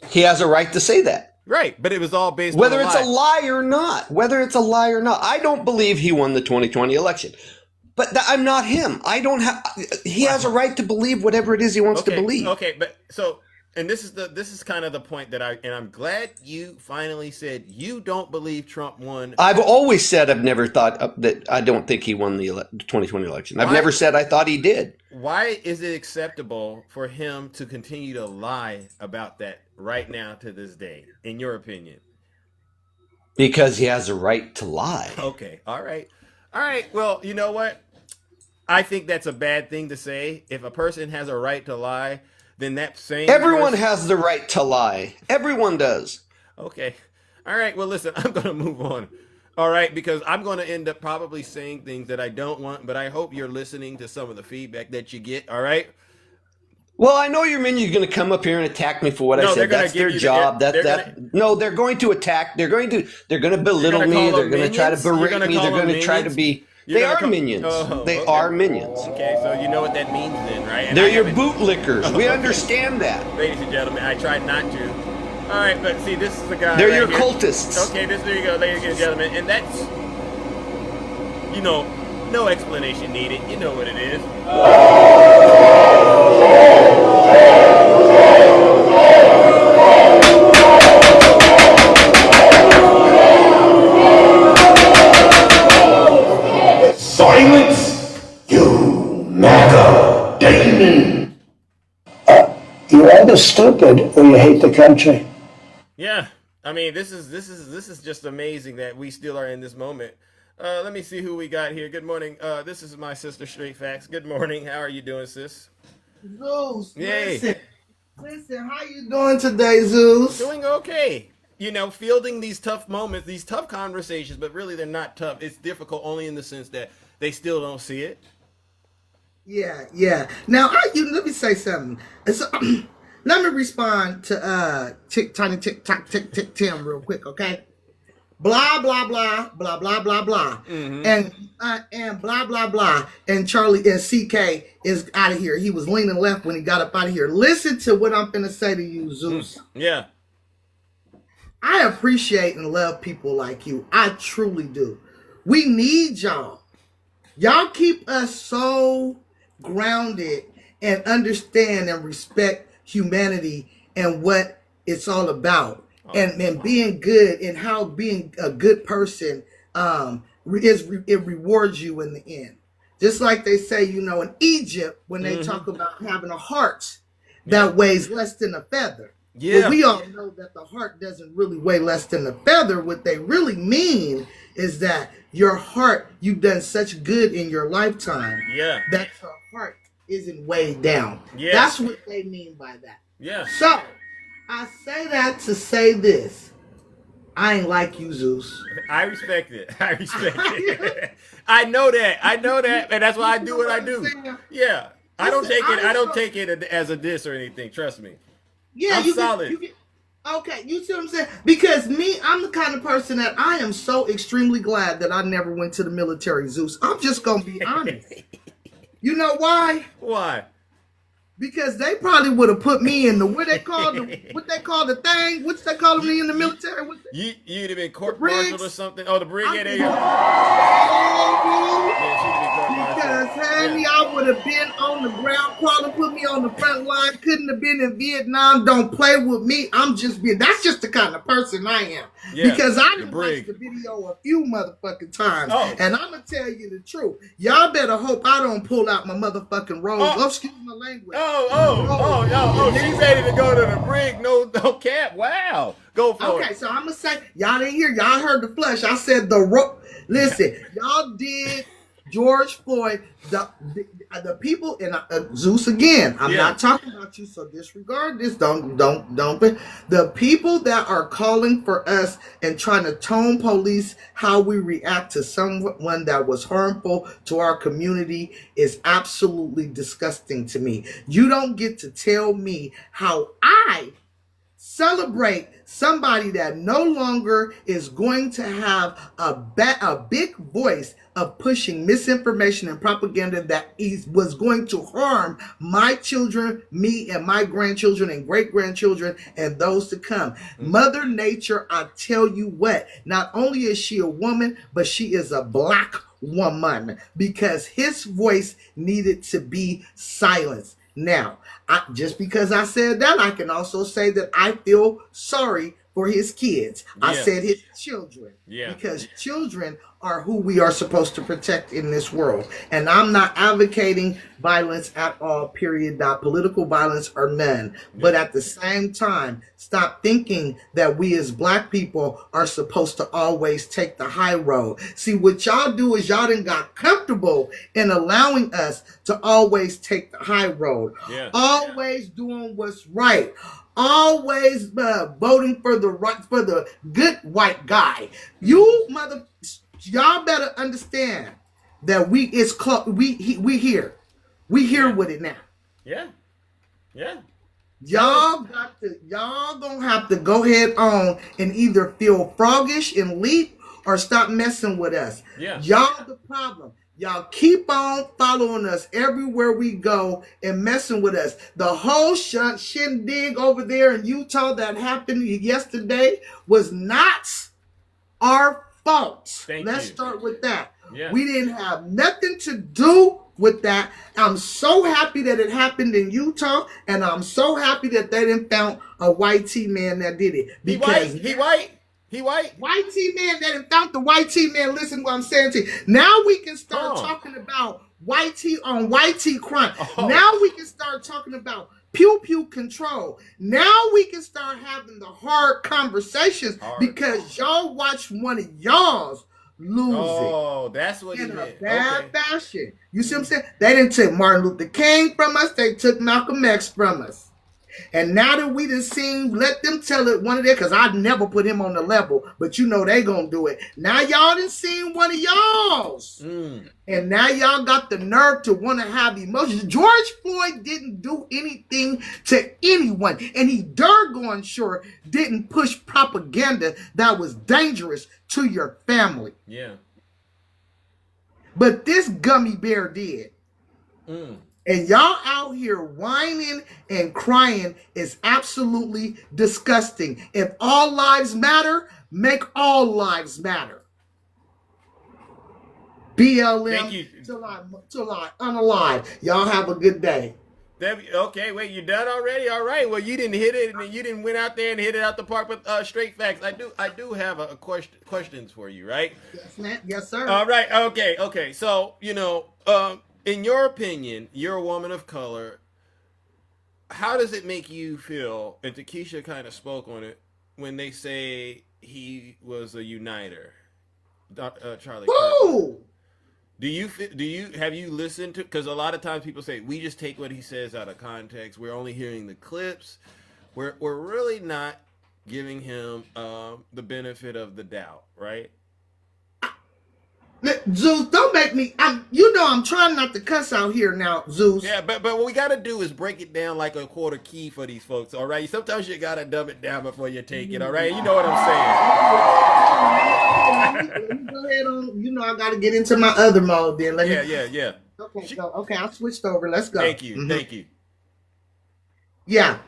he has a right to say that. Right, but it was all based Whether on it's a lie or not. Whether it's a lie or not. I don't believe he won the 2020 election. But I'm not him. I don't have. He has a right to believe whatever it is he wants to believe. Okay, but so, and this is kind of the point that I'm glad you finally said you don't believe Trump won. I've always said I've never thought that I don't think he won the 2020 election. I've Why? never said I thought he did. Why is it acceptable for him to continue to lie about that right now to this day, in your opinion? Because he has a right to lie. Okay, all right. Well, you know what? I think that's a bad thing to say. If a person has a right to lie, then that same Everyone person- has the right to lie. Everyone does. Okay. All right. Well, listen, I'm going to move on. All right. Because I'm going to end up probably saying things that I don't want, but I hope you're listening to some of the feedback that you get. All right. Well, I know your men's going to come up here and attack me for what No, I they're said. gonna That's give their you the- job. they're No, they're going to attack. They're going to belittle gonna me. call They're them going to try to minions? You're berate gonna me. call They're them going to try to minions? be. You're They gonna are call- minions. Oh, They okay. are minions. Okay. So you know what that means then, right? And They're I your haven't- bootlickers. We Okay. understand that. Ladies and gentlemen, I tried not to. All right, but see, this is the guy. They're right your here. cultists. Okay, there you go, ladies and gentlemen, and that's, no explanation needed. You know what it is. Silence, you MAGA demon! You're either stupid or you hate the country. Yeah, I mean, this is just amazing that we still are in this moment. Let me see who we got here. Good morning. This is my sister Straight Facts. Good morning. How are you doing, sis? Zeus, Yay. listen, how you doing today, Zeus? Doing okay. fielding these tough moments, these tough conversations, but really they're not tough. It's difficult only in the sense that they still don't see it. Yeah. Now, let me say something. Let me respond to Tiny Tick Tim real quick, okay? Blah blah blah blah blah blah blah, and blah blah blah, and Charlie and CK is out of here. He was leaning left when he got up out of here. Listen to what I'm finna say to you, Zeus. Yeah. I appreciate and love people like you. I truly do. We need y'all. Y'all keep us so grounded and understand and respect humanity and what it's all about. And being good and how being a good person it rewards you in the end. Just like they say, in Egypt, when they talk about having a heart that weighs less than a feather. Yeah. But we all know that the heart doesn't really weigh less than a feather. What they really mean is that your heart, you've done such good in your lifetime that your heart isn't weighed down. Yes. That's what they mean by that. Yeah. So, I say that to say this. I ain't like you, Zeus. I respect it. I know that. And that's why I do what I do. Yeah. I don't take it as a diss or anything. Trust me. Yeah, I'm solid. Okay, you see what I'm saying? Because I'm the kind of person that I am so extremely glad that I never went to the military, Zeus. I'm just going to be honest. You know why? Why? Because they probably would have put me in the what they call the thing. What's they call me in the military? You'd have been court-martialed or something. Oh, the brig. Yeah, there you go. Because honey, I would have been on the ground crawling, put me on the front line. Couldn't have been in Vietnam. Don't play with me. That's just the kind of person I am. Yeah, because I done watched the video a few motherfucking times, and I'm gonna tell you the truth. Y'all better hope I don't pull out my motherfucking rose. Excuse my language. She's ready to go to the brig. No cap. Wow. Go for it. Okay, so I'm gonna say y'all didn't hear. Y'all heard the flesh. I said the rope. Listen, y'all did George Floyd. The people and Zeus again. I'm not talking about you, so disregard this. Don't. The people that are calling for us and trying to tone police how we react to someone that was harmful to our community is absolutely disgusting to me. You don't get to tell me how I celebrate somebody that no longer is going to have a big voice of pushing misinformation and propaganda that was going to harm my children, me and my grandchildren and great-grandchildren and those to come. Mother Nature, I tell you what, not only is she a woman, but she is a black woman because his voice needed to be silenced. Now, just because I said that, I can also say that I feel sorry for his kids. I said his children. Because children are who we are supposed to protect in this world. And I'm not advocating violence at all, period. Not political violence or none. But at the same time, stop thinking that we as black people are supposed to always take the high road. See, what y'all do is y'all done got comfortable in allowing us to always take the high road. Always doing what's right. Always voting for the good white guy. Y'all better understand that we here with it now. Yeah. Y'all gonna have to go ahead on and either feel froggish and leap or stop messing with us. Y'all the problem. Y'all keep on following us everywhere we go and messing with us. The whole shindig over there in Utah that happened yesterday was not our fault. Let's start with that. We didn't have nothing to do with that. I'm so happy that it happened in Utah, and I'm so happy that they didn't found a white T man that did it. Because He white. White T man that didn't found the white T man. Listen to what I'm saying to you. Now we can start talking about white T on white T crime. Now we can start talking about pew pew control. Now we can start having the hard conversations because y'all watched one of y'all's lose it. That's what in you meant. a bad fashion. You see what I'm saying? They didn't take Martin Luther King from us. They took Malcolm X from us. And now that we done seen, let them tell it one of their, because I'd never put him on the level, but you know they gonna do it. Now y'all done seen one of y'all's. And now y'all got the nerve to want to have emotions. George Floyd didn't do anything to anyone. And he doggone sure didn't push propaganda that was dangerous to your family. Yeah. But this gummy bear did. And y'all out here whining and crying is absolutely disgusting. If all lives matter, make all lives matter. BLM till I unalive. Y'all have a good day. Okay, wait, you done already? All right. Well, you didn't hit it, and you didn't went out there and hit it out the park with straight facts. I do have a questions for you, right? Yes, man. Yes, sir. All right. Okay. So in your opinion, you're a woman of color. How does it make you feel? And Takesha kind of spoke on it when they say he was a uniter, Charlie Kirk. Do you have you listened to? Because a lot of times people say we just take what he says out of context. We're only hearing the clips. We're really not giving him the benefit of the doubt, right? Zeus, don't make me. I'm trying not to cuss out here now, Zeus. Yeah, but what we got to do is break it down like a quarter key for these folks. All right, sometimes you got to dumb it down before you take it. All right, you know what I'm saying. Let me go ahead on. I got to get into my other mode. Then Yeah. Okay, go. Okay, I switched over. Let's go. Thank you. Thank you. Yeah,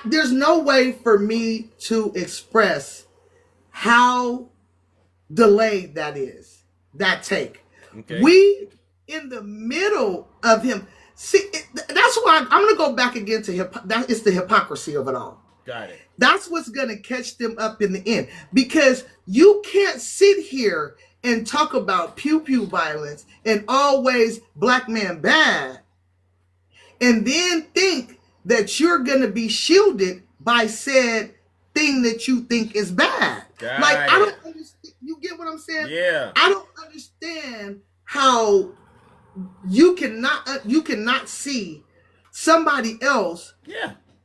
there's no way for me to express how delayed that is, that take. Okay. We in the middle of him. See, that's why I'm going to go back again to that is the hypocrisy of it all. Got it. That's what's going to catch them up in the end, because you can't sit here and talk about pew-pew violence and always black man bad and then think that you're going to be shielded by said thing that you think is bad. I don't understand. You get what I'm saying? Yeah. I don't understand how you cannot see somebody else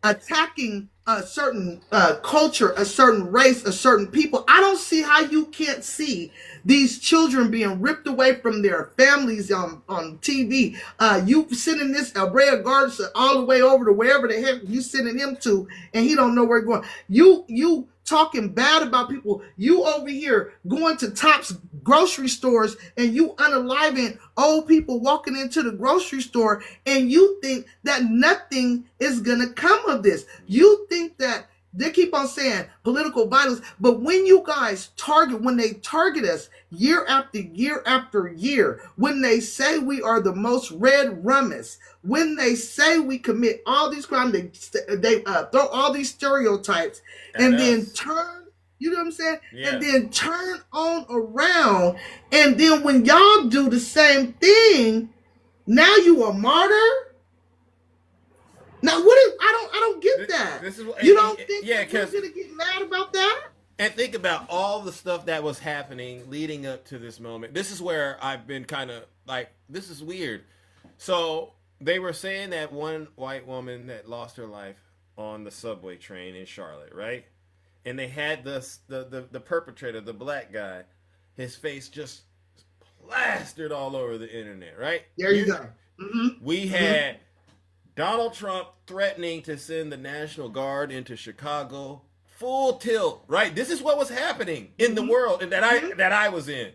attacking a certain culture, a certain race, a certain people. I don't see how you can't see these children being ripped away from their families on TV. You sending this Brea Gardner all the way over to wherever the heck you sending him to, and he don't know where he's going. You talking bad about people. You over here going to Tops grocery stores and you unaliving old people walking into the grocery store, and you think that nothing is gonna come of this. You think that they keep on saying political violence, but when you guys when they target us year after year after year, when they say we are the most red rummus, when they say we commit all these crimes, they throw all these stereotypes and then turn, you know what I'm saying? Yeah. And then turn on around, and then when y'all do the same thing, now you a martyr? Now I don't get that. This is what, you don't think we're gonna get mad about that? And think about all the stuff that was happening leading up to this moment. This is where I've been kind of like, this is weird. So they were saying that one white woman that lost her life on the subway train in Charlotte, right? And they had the perpetrator, the black guy, his face just plastered all over the internet, right? There you go. Mm-hmm. We had Donald Trump threatening to send the National Guard into Chicago, full tilt, right? This is what was happening in the world and that I was in.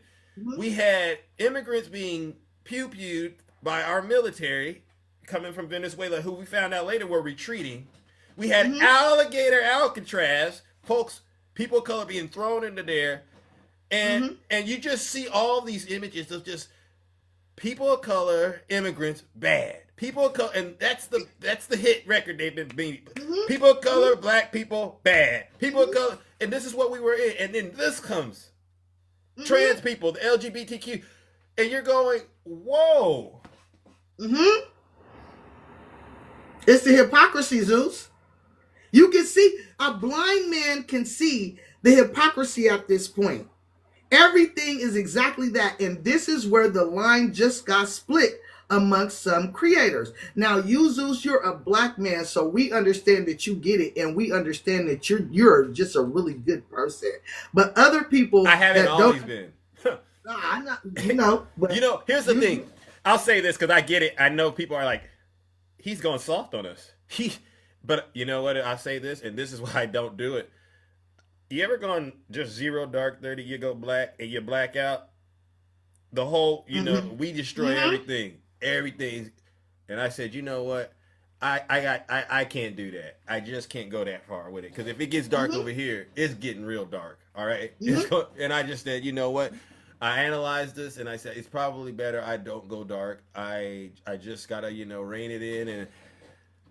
We had immigrants being pew-pewed by our military coming from Venezuela, who we found out later were retreating. We had alligator Alcatraz, folks, people of color being thrown into there. And you just see all these images of just people of color, immigrants, bad. People of color, and that's the hit record they've been beating. People of color, black people, bad. People of color, and this is what we were in. And then this comes. Trans people, the LGBTQ. And you're going, whoa. It's the hypocrisy, Zeus. You can see, a blind man can see the hypocrisy at this point. Everything is exactly that. And this is where the line just got split amongst some creators. Now, you, Zeus, you're a black man, so we understand that you get it, and we understand that you're just a really good person. But other people I haven't that always don't, been. I'm not, you know. But Here's the thing. I'll say this because I get it. I know people are like, he's going soft on us. But you know what? I'll say this, and this is why I don't do it. You ever gone just 0 dark 30, you go black, and you black out? The whole, we destroy everything. Everything. And I said, you know what? I can't do that. I just can't go that far with it. Because if it gets dark over here, it's getting real dark. All right? And I just said, you know what? I analyzed this and I said, it's probably better I don't go dark. I just got to, rein it in and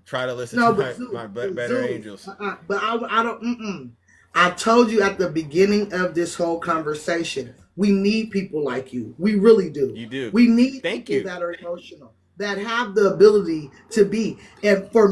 try to listen to my better angels. But I don't, I told you at the beginning of this whole conversation, we need people like you. We really do. You do. We need people that are emotional, that have the ability to be. And for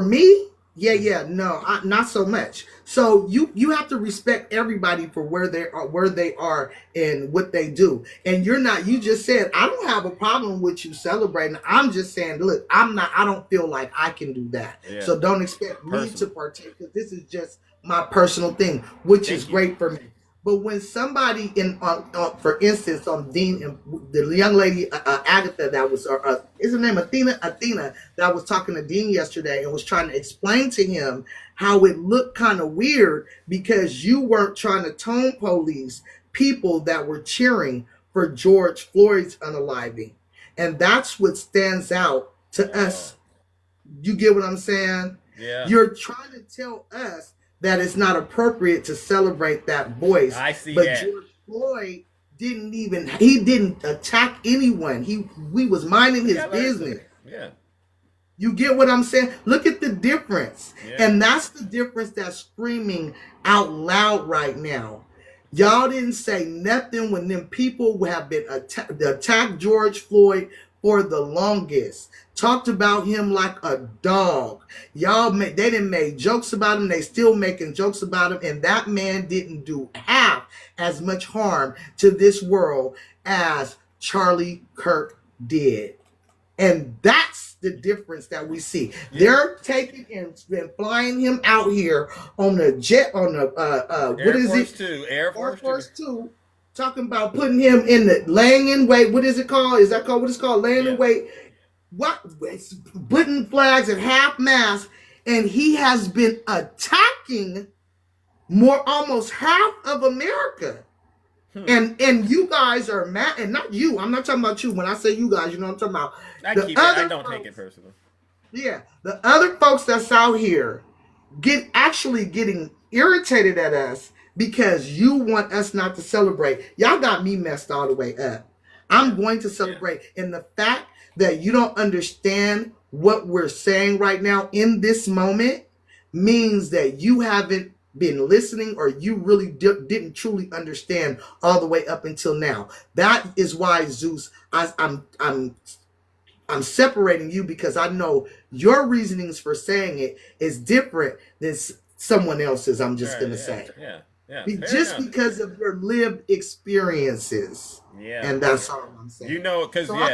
me, not so much. So you have to respect everybody for where they are and what they do. And you just said, I don't have a problem with you celebrating. I'm just saying, look, I don't feel like I can do that. Yeah. So don't expect me to partake, because this is just my personal thing, which is great for me. But when somebody for instance, on Dean, the young lady Agatha, that was, is her name Athena, that was talking to Dean yesterday and was trying to explain to him how it looked kind of weird because you weren't trying to tone police people that were cheering for George Floyd's unaliving, and that's what stands out to us. You get what I'm saying? Yeah. You're trying to tell us that it's not appropriate to celebrate that voice. I see but that. George Floyd didn't attack anyone. He was minding his business. Yeah. You get what I'm saying? Look at the difference. Yeah. And that's the difference that's screaming out loud right now. Y'all didn't say nothing when them people have been attacked George Floyd for the longest. Talked about him like a dog. They didn't make jokes about him. They still making jokes about him. And that man didn't do half as much harm to this world as Charlie Kirk did. And that's the difference that we see. Yeah. They're taking and flying him out here on a jet, on a Air Force Two. Talking about putting him in the laying in wait. What is it called? Is that called what it's called? Laying in wait. What? Putting flags at half mast, and he has been attacking almost half of America. And you guys are mad, and not you. I'm not talking about you. When I say you guys, you know what I'm talking about. I don't take it personal. Yeah, the other folks that's out here getting irritated at us because you want us not to celebrate. Y'all got me messed all the way up. I'm going to celebrate. And the fact that you don't understand what we're saying right now in this moment means that you haven't been listening, or you really didn't truly understand all the way up until now. That is why, Zeus, I'm separating you, because I know your reasonings for saying it is different than someone else's. I'm just going to say. Yeah. Because of your lived experiences. Yeah. And that's all I'm saying. Because so I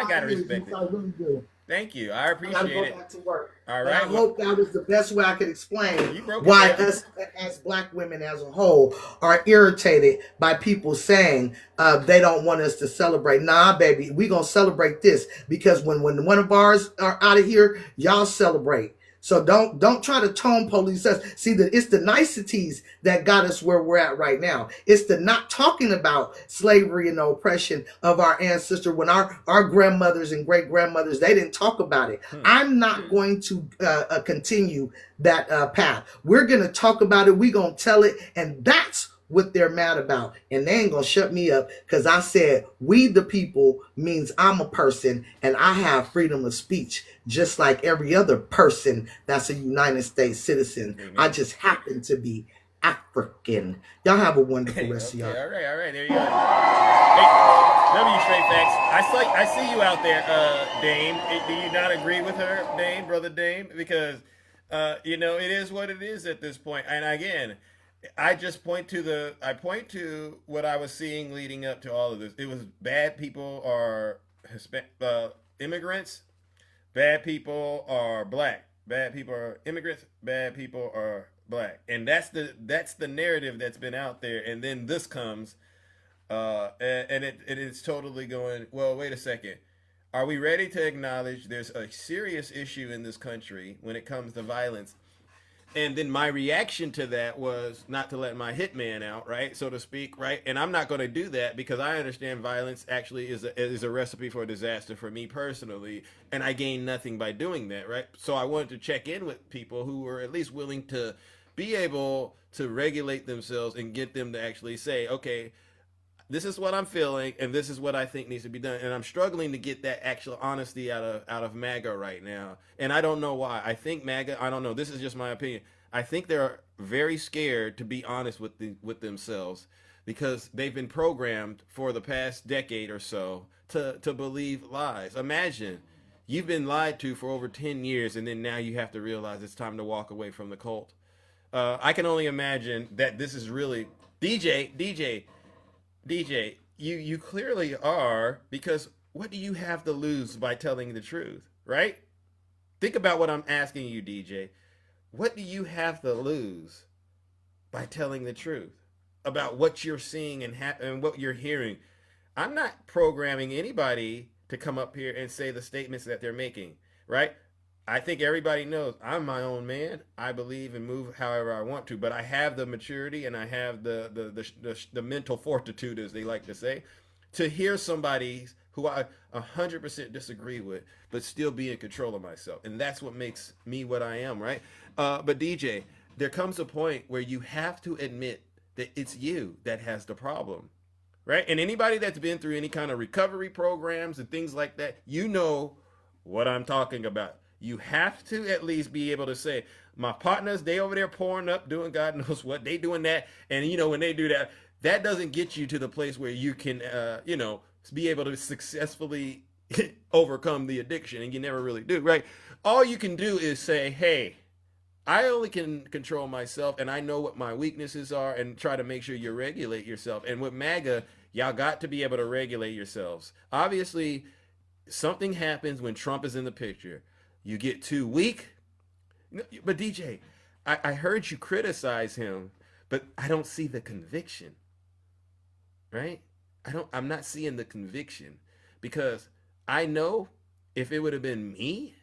gotta respect it. I really do. Thank you. I appreciate it. I gotta go back to work. All right. And I hope that was the best way I could explain why us as black women as a whole are irritated by people saying they don't want us to celebrate. Nah, baby, we gonna celebrate this, because when one of ours are out of here, y'all celebrate. So don't try to tone police us. See, it's the niceties that got us where we're at right now. It's the not talking about slavery and the oppression of our ancestors when our grandmothers and great grandmothers, they didn't talk about it. I'm not going to continue that path. We're going to talk about it. We're going to tell it. And that's what they're mad about. And they ain't going to shut me up, because I said we the people means I'm a person and I have freedom of speech just like every other person that's a United States citizen. Amen. I just happen to be African. Y'all have a wonderful rest of y'all. All right. There you go. Hey, W Straight Facts. I see you out there, Dame. Do you not agree with her, Dame, brother Dame? Because, it is what it is at this point. And again, I point to what I was seeing leading up to all of this. It was bad people are Hispanic. immigrants, bad people are black. Bad people are immigrants, bad people are black. And that's the narrative that's been out there. And then this comes and it's totally going, well, wait a second. Are we ready to acknowledge there's a serious issue in this country when it comes to violence? And then my reaction to that was not to let my hitman out, right, so to speak, right? And I'm not going to do that because I understand violence actually is a recipe for disaster for me personally, and I gain nothing by doing that, right? So I wanted to check in with people who were at least willing to be able to regulate themselves and get them to actually say, okay, this is what I'm feeling, and this is what I think needs to be done. And I'm struggling to get that actual honesty out of MAGA right now. And I don't know why. I think MAGA, I don't know, this is just my opinion. I think they're very scared to be honest with themselves because they've been programmed for the past decade or so to believe lies. Imagine you've been lied to for over 10 years, and then now you have to realize it's time to walk away from the cult. I can only imagine that this is really DJ, you clearly are, because what do you have to lose by telling the truth, right? Think about what I'm asking you, DJ. What do you have to lose by telling the truth about what you're seeing and what you're hearing? I'm not programming anybody to come up here and say the statements that they're making, right? I think everybody knows I'm my own man. I believe and move however I want to, but I have the maturity and I have the mental fortitude, as they like to say, to hear somebody who I 100% disagree with, but still be in control of myself. And that's what makes me what I am, right? But DJ, there comes a point where you have to admit that it's you that has the problem, right? And anybody that's been through any kind of recovery programs and things like that, you know what I'm talking about. You have to at least be able to say, my partners, they over there pouring up, doing God knows what, they doing that. And, you know, when they do that, that doesn't get you to the place where you can, you know, be able to successfully overcome the addiction. And you never really do, right? All you can do is say, hey, I only can control myself, and I know what my weaknesses are, and try to make sure you regulate yourself. And with MAGA, y'all got to be able to regulate yourselves. Obviously, something happens when Trump is in the picture. You get too weak. But DJ, I heard you criticize him, but I don't see the conviction, right? I'm not seeing the conviction, because I know if it would have been me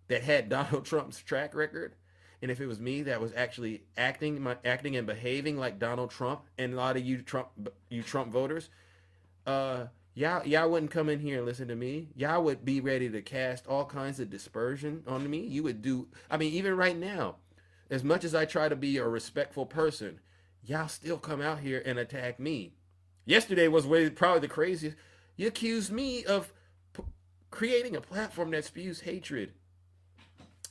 that had Donald Trump's track record, and if it was me that was actually acting and behaving like Donald Trump, and a lot of you Trump voters, y'all wouldn't come in here and listen to me. Y'all would be ready to cast all kinds of dispersion on me. You would do, I mean, even right now, as much as I try to be a respectful person, y'all still come out here and attack me. Yesterday was probably the craziest. You accused me of creating a platform that spews hatred.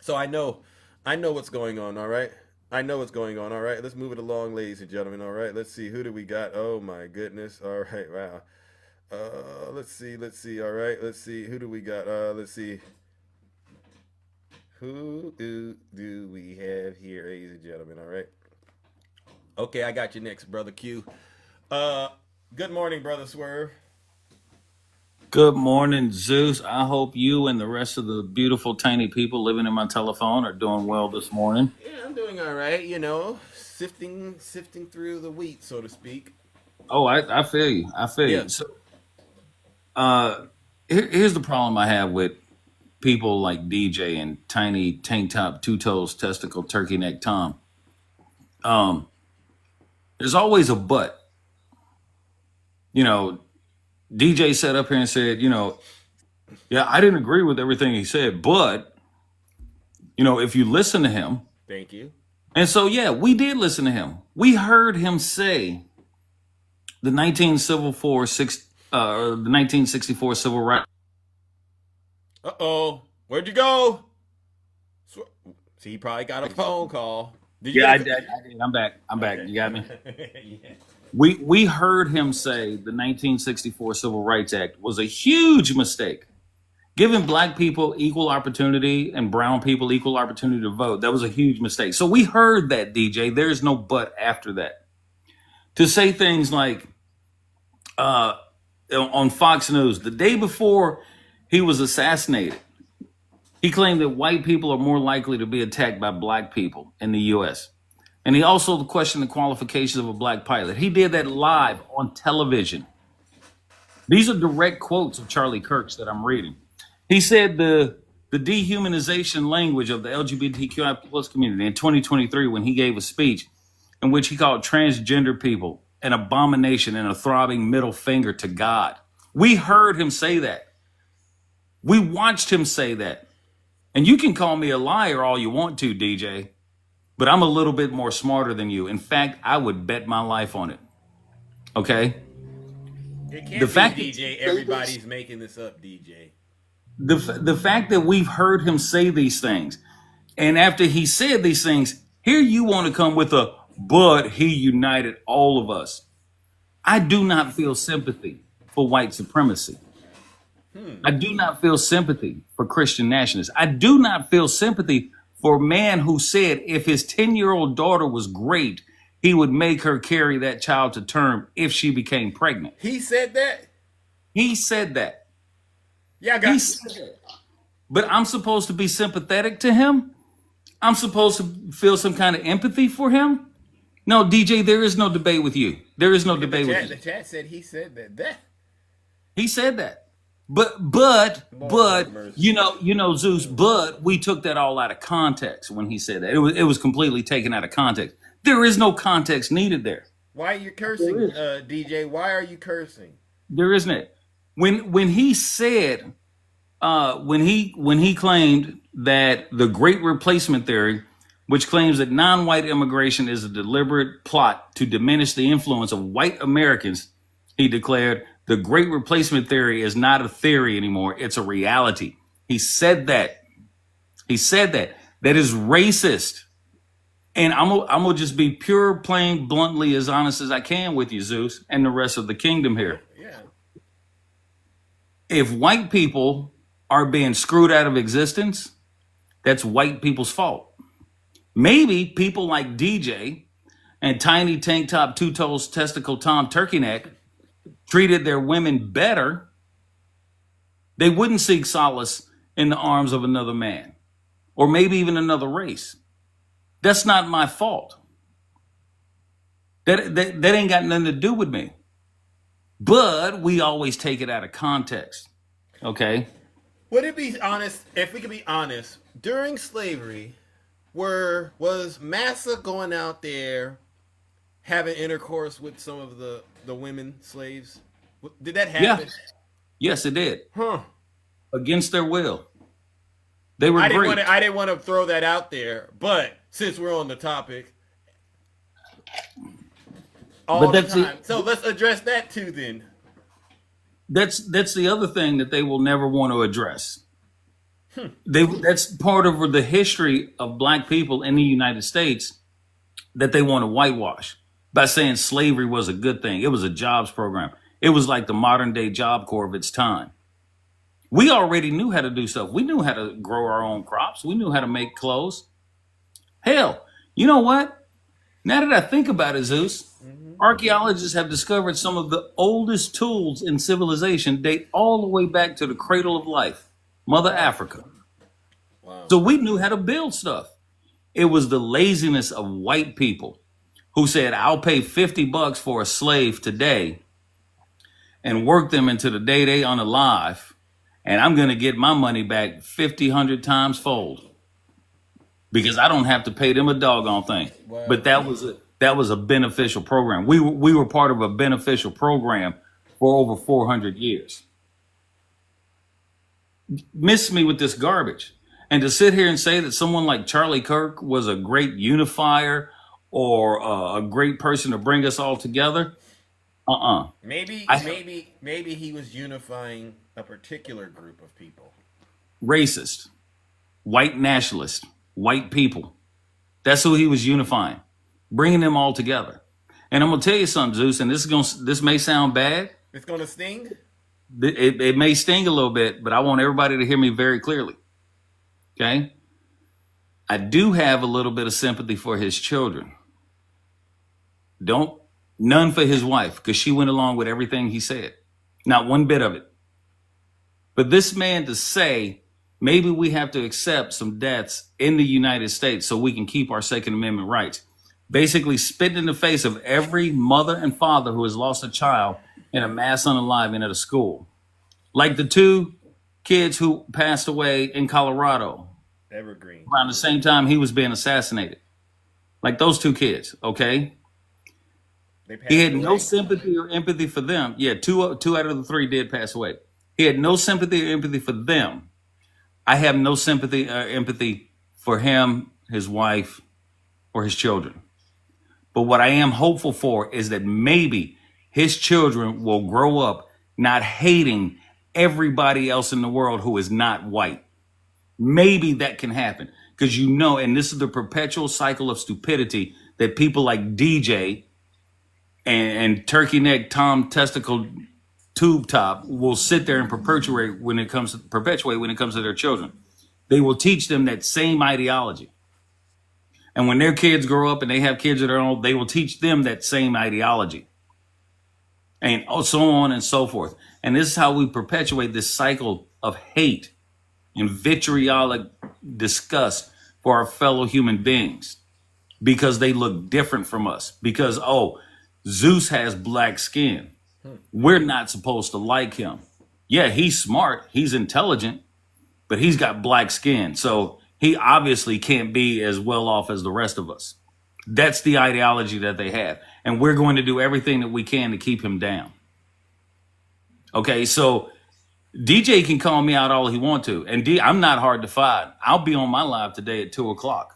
So I know what's going on, all right? I know what's going on, all right? Let's move it along, ladies and gentlemen, all right? Let's see, who do we got? Oh, my goodness. All right, wow. Let's see, all right? Let's see, who do we got? Let's see. Who do we have here, ladies and gentlemen, all right? Okay, I got you next, Brother Q. Good morning, Brother Swerve. Good morning, Zeus. I hope you and the rest of the beautiful, tiny people living in my telephone are doing well this morning. Yeah, I'm doing all right, you know, sifting through the wheat, so to speak. Oh, I feel you. I feel you. So, here's the problem I have with people like DJ and tiny tank top, two toes, testicle, turkey neck Tom. There's always a but. You know, DJ sat up here and said, you know, yeah, I didn't agree with everything he said, but, you know, if you listen to him. Thank you. And so, yeah, we did listen to him. We heard him say the 1964 civil rights. Uh-oh. Where'd you go? See, he probably got a phone call. I did. I'm back. You got me? Yeah. We heard him say the 1964 Civil Rights Act was a huge mistake. Giving black people equal opportunity and brown people equal opportunity to vote, that was a huge mistake. So we heard that, DJ. There's no but after that. To say things like on Fox News, the day before he was assassinated. He claimed that white people are more likely to be attacked by black people in the U.S. And he also questioned the qualifications of a black pilot. He did that live on television. These are direct quotes of Charlie Kirk's that I'm reading. He said the dehumanization language of the LGBTQI plus community in 2023 when he gave a speech in which he called transgender people an abomination and a throbbing middle finger to God. We heard him say that. We watched him say that. And you can call me a liar all you want to, DJ, but I'm a little bit more smarter than you. In fact, I would bet my life on it. Okay? It can't The fact be DJ. Everybody's making this up, DJ. the fact that we've heard him say these things, and after he said these things, here you want to come with a but he united all of us. I do not feel sympathy for white supremacy. I do not feel sympathy for Christian nationalists. I do not feel sympathy for a man who said if his 10-year-old daughter was great, he would make her carry that child to term if she became pregnant. He said that? He said that. Yeah, He said that. But I'm supposed to be sympathetic to him? I'm supposed to feel some kind of empathy for him? No, DJ, there is no debate with you. There is no debate with you. The chat said he said that. He said that. But you know, Zeus, but we took that all out of context when he said that. It was completely taken out of context. There is no context needed there. Why are you cursing, DJ? Why are you cursing? There isn't it. When he said when he claimed that the Great Replacement theory, which claims that non-white immigration is a deliberate plot to diminish the influence of white Americans, he declared the Great Replacement theory is not a theory anymore. It's a reality. He said that. He said that. That is racist. And I'm gonna just be pure, plain, bluntly as honest as I can with you, Zeus, and the rest of the kingdom here. Yeah. If white people are being screwed out of existence, that's white people's fault. Maybe people like DJ and tiny tank top, two toes, testicle Tom Turkey Neck treated their women better, they wouldn't seek solace in the arms of another man or maybe even another race. That's not my fault. That ain't got nothing to do with me. But we always take it out of context. Okay? Would it be honest, if we could be honest, during slavery, was Massa going out there having intercourse with some of the women slaves? Did that happen? Yes, it did. Huh. Against their will. They were I great. didn't want to throw that out there, but since we're on the topic, all the time. So let's address that too then. That's the other thing that they will never want to address. That's part of the history of black people in the United States that they want to whitewash by saying slavery was a good thing. It was a jobs program. It was like the modern day Job Corps of its time. We already knew how to do stuff. We knew how to grow our own crops. We knew how to make clothes. Hell, you know what? Now that I think about it, Zeus, archaeologists have discovered some of the oldest tools in civilization date all the way back to the cradle of life, Mother Africa. Wow. So we knew how to build stuff. It was the laziness of white people who said, I'll pay $50 for a slave today and work them into the day they unalive, and I'm going to get my money back 50, 100 times fold because I don't have to pay them a doggone thing. Wow. But that was a beneficial program. We were part of a beneficial program for over 400 years. Miss me with this garbage. And to sit here and say that someone like Charlie Kirk was a great unifier or a great person to bring us all together, Maybe he was unifying a particular group of people. Racist, white nationalist, white people. That's who he was unifying, bringing them all together. And I'm gonna tell you something, Zeus, and this may sound bad. It's gonna sting. It may sting a little bit, but I want everybody to hear me very clearly. Okay? I do have a little bit of sympathy for his children. None for his wife, because she went along with everything he said. Not one bit of it. But this man to say, maybe we have to accept some deaths in the United States so we can keep our Second Amendment rights. Basically spit in the face of every mother and father who has lost a child in a mass unaliving at a school. Like the 2 kids who passed away in Colorado Evergreen. around the same time he was being assassinated. Like those 2 kids, okay? He had no sympathy or empathy for them. Yeah, two out of the 3 did pass away. He had no sympathy or empathy for them. I have no sympathy or empathy for him, his wife, or his children. But what I am hopeful for is that maybe his children will grow up not hating everybody else in the world who is not white. Maybe that can happen. Because you know, and this is the perpetual cycle of stupidity that people like DJ and Turkey Neck Tom Testicle Tube Top will sit there and perpetuate when it comes to their children. They will teach them that same ideology. And when their kids grow up and they have kids of their own, they will teach them that same ideology. And so on and so forth. And this is how we perpetuate this cycle of hate and vitriolic disgust for our fellow human beings because they look different from us. Because, Zeus has black skin. We're not supposed to like him. Yeah, he's smart. He's intelligent, but he's got black skin. So he obviously can't be as well off as the rest of us. That's the ideology that they have. And we're going to do everything that we can to keep him down. Okay, so DJ can call me out all he wants to. And I'm not hard to find. I'll be on my live today at 2:00.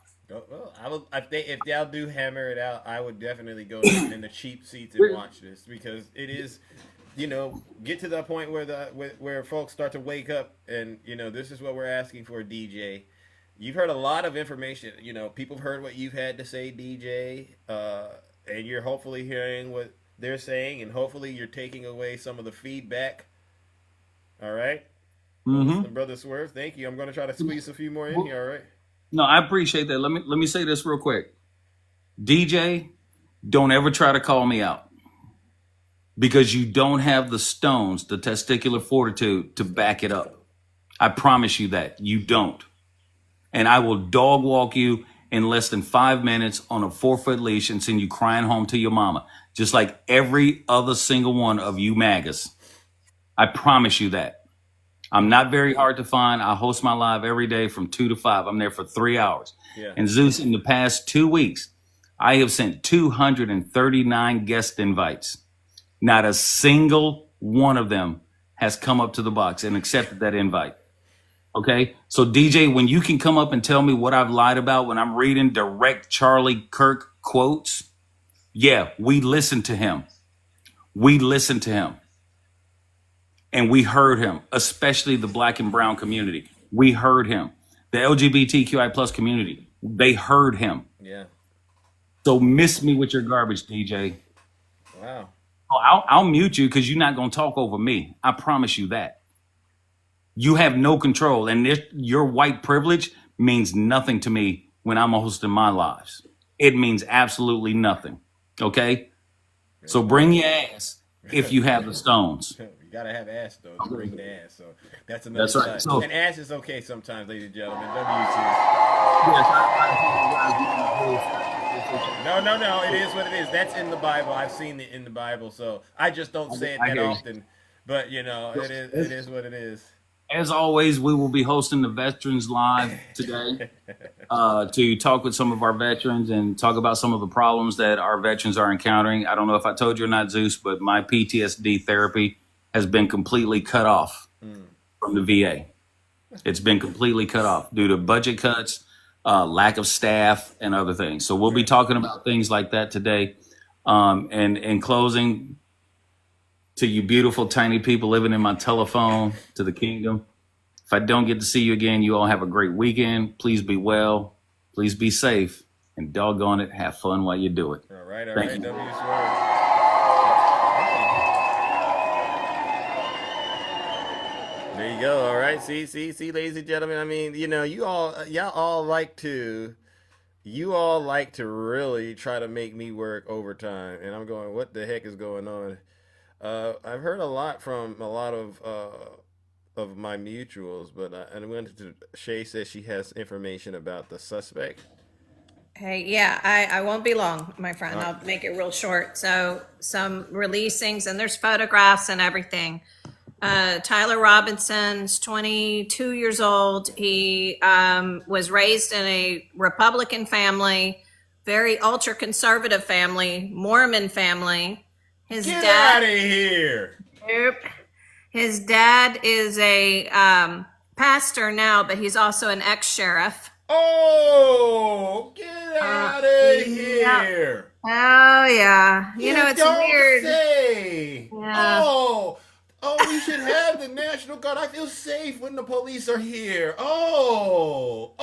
Well, if y'all do hammer it out, I would definitely go in the cheap seats and watch this because it is, get to the point where folks start to wake up and this is what we're asking for, DJ. You've heard a lot of information. People have heard what you've had to say, DJ, and you're hopefully hearing what they're saying, and hopefully you're taking away some of the feedback. All right, Brother Swerve, thank you. I'm going to try to squeeze a few more in here. All right. No, I appreciate that. Let me say this real quick. DJ, don't ever try to call me out because you don't have the stones, the testicular fortitude to back it up. I promise you that you don't. And I will dog walk you in less than 5 minutes on a 4-foot leash and send you crying home to your mama, just like every other single one of you MAGAs. I promise you that. I'm not very hard to find. I host my live every day from 2 to 5. I'm there for 3 hours. Yeah. And Zeus, in the past 2 weeks, I have sent 239 guest invites. Not a single one of them has come up to the box and accepted that invite. Okay? So DJ, when you can come up and tell me what I've lied about when I'm reading direct Charlie Kirk quotes, yeah, we listened to him. We listened to him. And we heard him, especially the black and brown community. We heard him. The LGBTQI plus community, they heard him. Yeah. So miss me with your garbage, DJ. Wow. I'll mute you because you're not going to talk over me. I promise you that. You have no control. And your white privilege means nothing to me when I'm hosting my lives. It means absolutely nothing. Okay? So bring your ass if you have the stones. You gotta have ass though to bring the ass. So that's another That's right. side. So, And ass is okay sometimes, ladies and gentlemen. WC. No. It is what it is. That's in the Bible. I've seen it in the Bible. So I just don't say it that often. But it is what it is. As always, we will be hosting the Veterans Live today to talk with some of our veterans and talk about some of the problems that our veterans are encountering. I don't know if I told you or not, Zeus, but my PTSD therapy has been completely cut off from the VA. It's been completely cut off due to budget cuts, lack of staff, and other things. So we'll be talking about things like that today. And in closing, to you beautiful tiny people living in my telephone, to the kingdom, if I don't get to see you again, you all have a great weekend. Please be well. Please be safe. And doggone it, have fun while you do it. All right. Thank you. There you go. All right. See, ladies and gentlemen. I mean, y'all all like to really try to make me work overtime, and I'm going, what the heck is going on? I've heard a lot from a lot of of my mutuals, but I wanted to. Shay says she has information about the suspect. Hey, yeah, I won't be long, my friend. I'll make it real short. So some releasings, and there's photographs and everything. Tyler Robinson's 22 years old. He was raised in a Republican family, very ultra conservative family, Mormon family. His Get dad, out of here. Nope. His dad is a pastor now, but he's also an ex-sheriff. Oh, get out of here. Oh, yeah. You know, it's don't weird. Say. Yeah. Oh, we should have the National Guard. I feel safe when the police are here. Oh.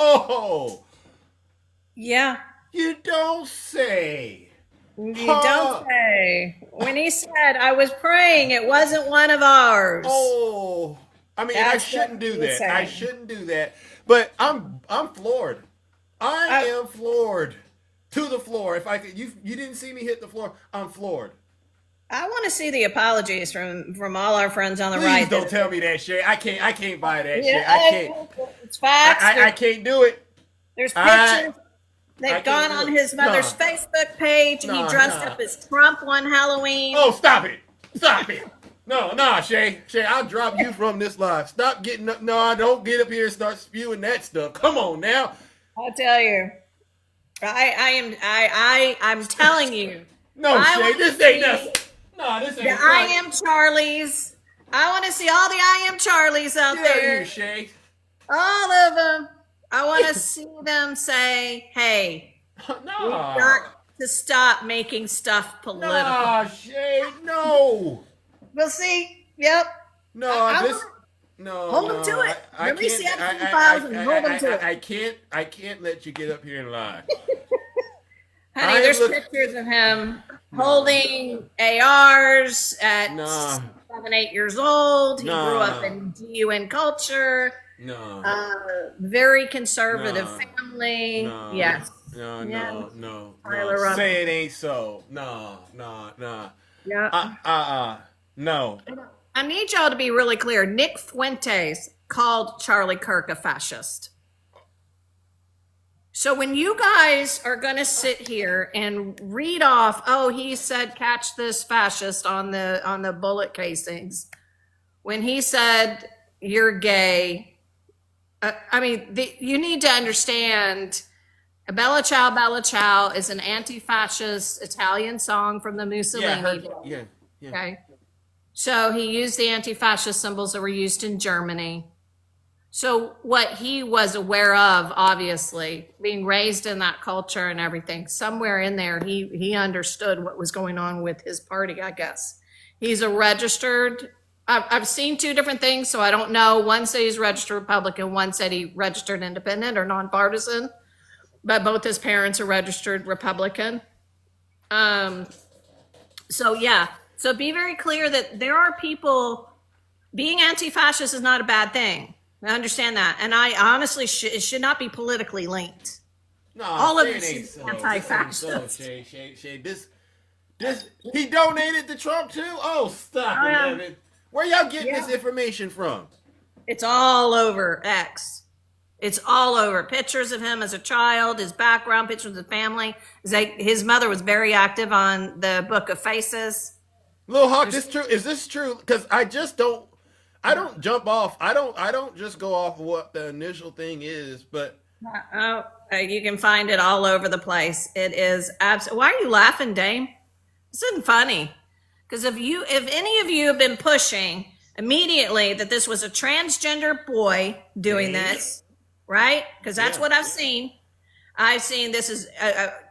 Yeah. You don't say. You don't say. When he said, I was praying, it wasn't one of ours. Oh. I mean, That's I shouldn't do what he that. said. I shouldn't do that. But I'm floored. I am floored to the floor. If I could, you didn't see me hit the floor. I'm floored. I want to see the apologies from all our friends on the Please right. don't tell me that shit. I can't buy that Yeah, shit. I can't. It's facts. I can't do it. There's pictures. I They've can't gone do on it. his mother's Nah. Facebook page, and he dressed up as Trump one Halloween. Oh, stop it. Stop it. No, Shay. Shay, I'll drop you from this live. Stop getting up. No, don't get up here and start spewing that stuff. Come on now. I'll tell you. I'm telling you. No, I Shay, wanna this ain't see nothing. No, this ain't The I Am Charlies. I want to see all the I Am Charlies out Get there. here, Shay. All of them. I want to see them say, hey, we've got to stop making stuff political. Nah, Shay, no. We'll see. Yep. No, Hold them to it. I Release the can't- Epstein files and hold them to it. I can't let you get up here and lie. Honey, there's pictures of him holding ARs at 7, 8 years old. He grew up in DUN culture. Very conservative family. Yes. No. Tyler Robinson. Say it ain't so. No. Yeah. No. I need y'all to be really clear. Nick Fuentes called Charlie Kirk a fascist. So when you guys are going to sit here and read off, oh, he said, catch this fascist on the bullet casings. When he said, you're gay. You need to understand Bella Ciao is an anti-fascist Italian song from the Mussolini. Yeah. Okay. So he used the anti-fascist symbols that were used in Germany. So what he was aware of, obviously, being raised in that culture and everything, somewhere in there, he understood what was going on with his party, I guess. He's a registered, I've seen two different things, so I don't know. One said he's registered Republican, one said he registered independent or nonpartisan, but both his parents are registered Republican. So be very clear that there are people, being anti-fascist is not a bad thing. I understand that. And I honestly, it should not be politically linked. No, all of it it ain't is so. anti-fascist. Shay. This, he donated to Trump too? Oh, stop it, yeah. Evan. Where y'all getting this information from? It's all over X. It's all over. Pictures of him as a child, his background, pictures of the family. His mother was very active on the Book of Faces. Lil Hawk, is this true? Because I don't jump off. I don't just go off of what the initial thing is, but you can find it all over the place. It is absolutely. Why are you laughing, Dame? This isn't funny. Because if any of you have been pushing immediately that this was a transgender boy doing this, right? Because that's what I've seen. I've seen this is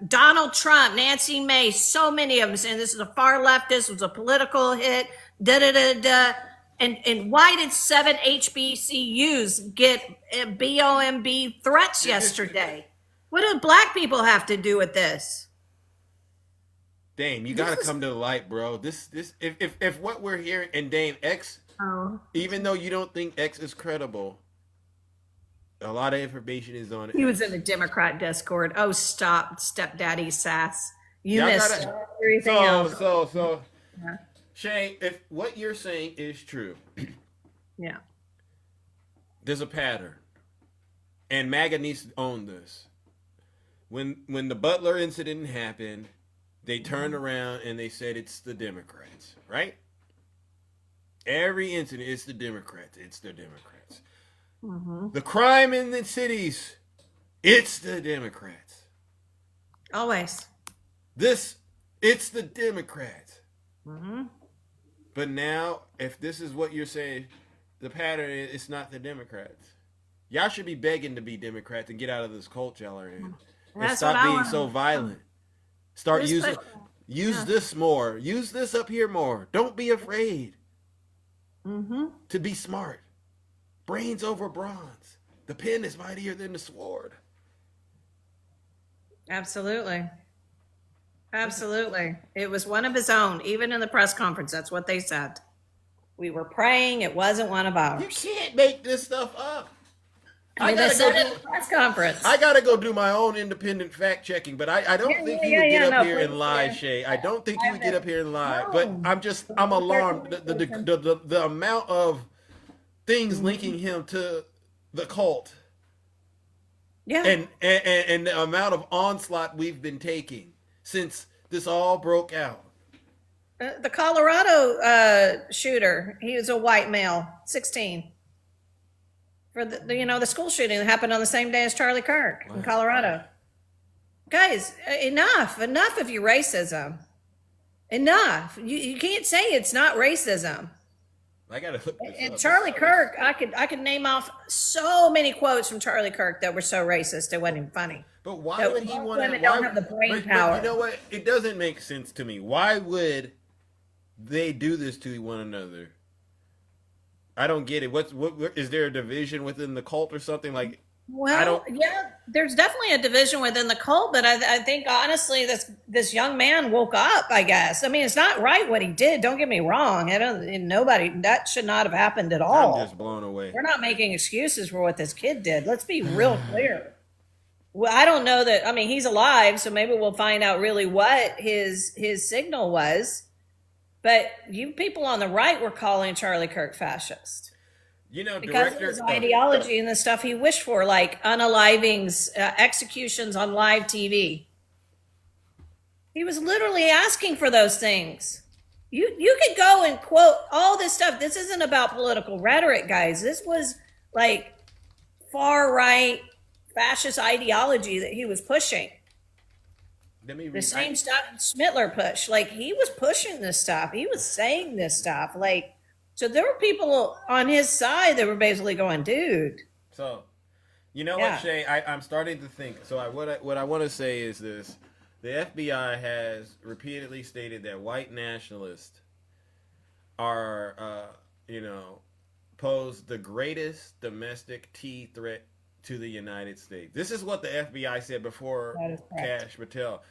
Donald Trump, Nancy Mace, so many of them saying this is a far leftist, it was a political hit, And why did 7 HBCUs get BOMB threats yesterday? What do black people have to do with this? Dame, you gotta come to the light, bro. This if what we're hearing, and Dame, X, even though you don't think X is credible, a lot of information is on it. He was in the Democrat Discord. Oh, stop, stepdaddy sass. You Y'all missed everything else. So, Shay, if what you're saying is true, yeah, There's a pattern. And MAGA needs to own this. When the Butler incident happened, they turned around and they said it's the Democrats, right? Every incident, it's the Democrats. It's the Democrats. The crime in the cities, it's the Democrats. Always. It's the Democrats. But now, if this is what you're saying, the pattern is it's not the Democrats. Y'all should be begging to be Democrats and get out of this cult y'all are in. And stop being so violent. Start using this more. Use this up here more. Don't be afraid to be smart. Brains over bronze. The pen is mightier than the sword. Absolutely. Absolutely. It was one of his own, even in the press conference. That's what they said. We were praying. It wasn't one of ours. You can't make this stuff up. I mean, they said it in the press conference. I got to go do my own independent fact checking, but I don't think you would get up here and lie, Shay. I don't think you would get up here and lie. But I'm alarmed. The amount of things linking him to the cult. Yeah. And the amount of onslaught we've been taking since this all broke out. The Colorado shooter, he was a white male, 16. For the school shooting that happened on the same day as Charlie Kirk in Colorado. Guys, enough of your racism. Enough. You can't say it's not racism. I gotta look this And up. Charlie Kirk, I could name off so many quotes from Charlie Kirk that were so racist it wasn't even funny. But why would he want to? Women don't have the brain power. But you know what? It doesn't make sense to me. Why would they do this to one another? I don't get it. What is there a division within the cult or something like? Well, yeah, there's definitely a division within the cult, but I think honestly, this young man woke up. I guess. I mean, it's not right what he did. Don't get me wrong. That should not have happened at all. I'm just blown away. We're not making excuses for what this kid did. Let's be real clear. Well, I don't know that. I mean, he's alive, so maybe we'll find out really what his signal was. But you people on the right were calling Charlie Kirk fascist. Because of his ideology and the stuff he wished for, like unalivings, executions on live TV. He was literally asking for those things. You could go and quote all this stuff. This isn't about political rhetoric, guys. This was like far right fascist ideology that he was pushing. The same stuff Schmittler pushed. Like, he was pushing this stuff. He was saying this stuff. Like, so there were people on his side that were basically going, dude. So, you know what, Shay? I'm starting to think. So what I want to say is this. The FBI has repeatedly stated that white nationalists are, pose the greatest domestic threat to the United States. This is what the FBI said before Kash Patel.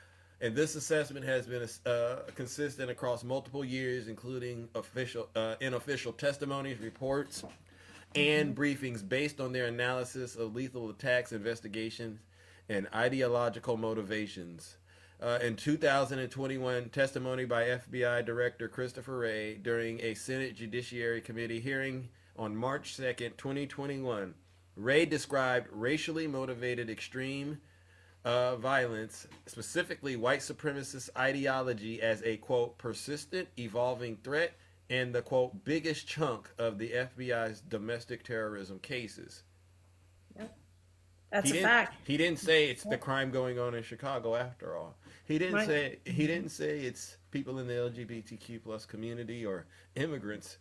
And this assessment has been consistent across multiple years, including unofficial testimonies, reports, and briefings based on their analysis of lethal attacks, investigations, and ideological motivations. In 2021, testimony by FBI Director Christopher Wray during a Senate Judiciary Committee hearing on March 2nd, 2021, Wray described racially motivated extreme violence, specifically white supremacist ideology, as a, quote, persistent, evolving threat and the, quote, biggest chunk of the FBI's domestic terrorism cases. Yep. That's a fact. He didn't say it's the crime going on in Chicago after all. He didn't say it's people in the LGBTQ plus community or immigrants.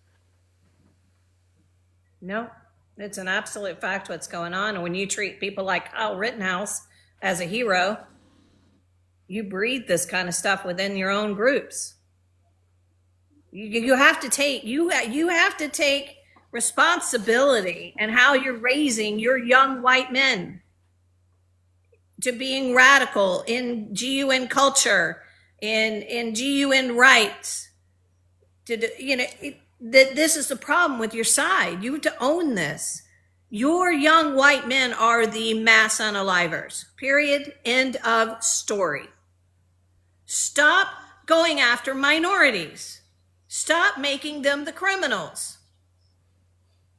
No, it's an absolute fact what's going on. And when you treat people like Kyle Rittenhouse as a hero, you breed this kind of stuff within your own groups. You have to take responsibility and how you're raising your young white men to being radical in GUN culture, in GUN rights. This is the problem with your side. You have to own this. Your young white men are the mass unalivers. Period. End of story. Stop going after minorities. Stop making them the criminals.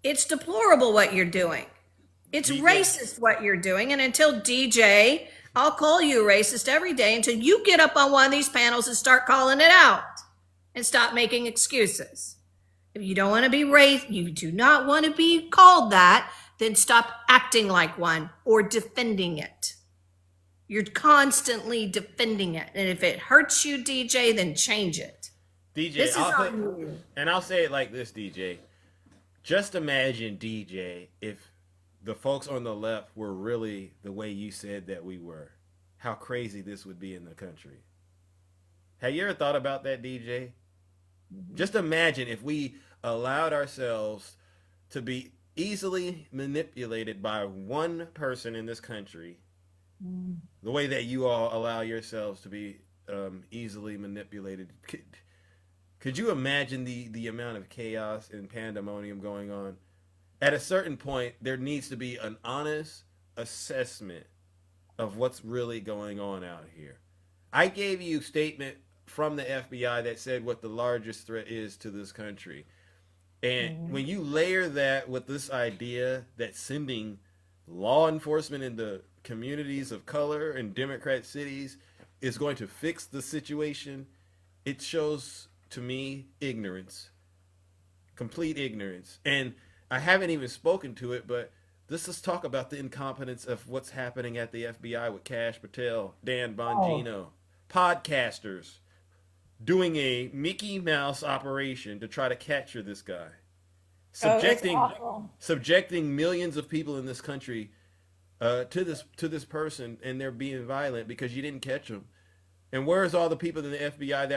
It's deplorable what you're doing. It's racist what you're doing. And until DJ, I'll call you a racist every day until you get up on one of these panels and start calling it out and stop making excuses. If you don't want to be racist, you do not want to be called that, then stop acting like one or defending it. You're constantly defending it. And if it hurts you, DJ, then change it. DJ, This is on you. and I'll say it like this, DJ. Just imagine, DJ, if the folks on the left were really the way you said that we were, how crazy this would be in the country. Have you ever thought about that, DJ? Just imagine if we allowed ourselves to be easily manipulated by one person in this country, the way that you all allow yourselves to be easily manipulated. Could you imagine the amount of chaos and pandemonium going on? At a certain point, there needs to be an honest assessment of what's really going on out here. I gave you a statement from the FBI that said what the largest threat is to this country. And when you layer that with this idea that sending law enforcement into communities of color in Democrat cities is going to fix the situation, it shows to me ignorance, complete ignorance. And I haven't even spoken to it, but let's talk about the incompetence of what's happening at the FBI with Kash Patel, Dan Bongino, podcasters doing a Mickey Mouse operation to try to capture this guy, subjecting millions of people in this country to this person, and they're being violent because you didn't catch them. And where's all the people in the FBI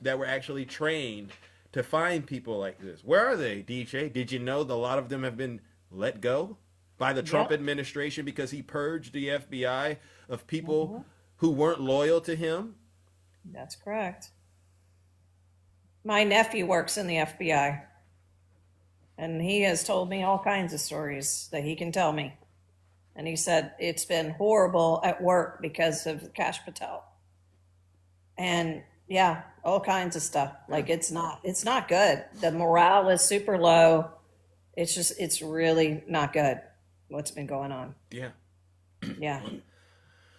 that were actually trained to find people like this? Where are they, DJ? Did you know that a lot of them have been let go by the Trump administration because he purged the FBI of people who weren't loyal to him? That's correct. My nephew works in the FBI, and he has told me all kinds of stories that he can tell me. And he said it's been horrible at work because of Kash Patel. And yeah, all kinds of stuff. Like it's not good. The morale is super low. It's really not good what's been going on. Yeah.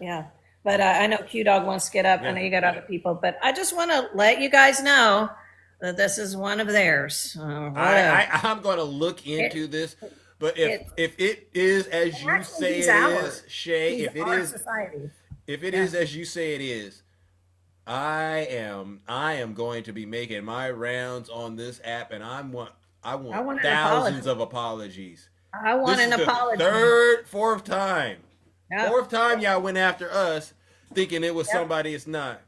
Yeah. But I know Q Dog wants to get up. I know you got other people, but I just want to let you guys know that this is one of theirs. I'm going to look into this. But if it is as you say it is, Shay, if it is as you say it is, I am going to be making my rounds on this app, and I want thousands of apologies. I want an apology. Fourth time y'all went after us, thinking it was somebody it's not.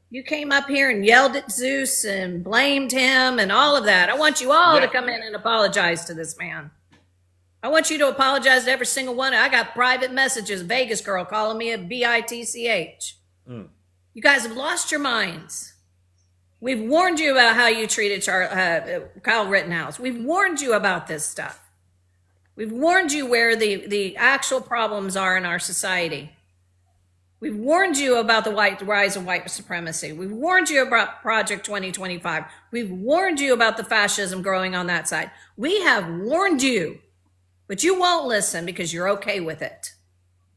You came up here and yelled at Zeus and blamed him and all of that. I want you all to come in and apologize to this man. I want you to apologize to every single one. I got private messages, Vegas girl calling me a bitch. You guys have lost your minds. We've warned you about how you treated Kyle Rittenhouse. We've warned you about this stuff. We've warned you where the actual problems are in our society. We've warned you about the rise of white supremacy. We've warned you about Project 2025. We've warned you about the fascism growing on that side. We have warned you, but you won't listen because you're okay with it.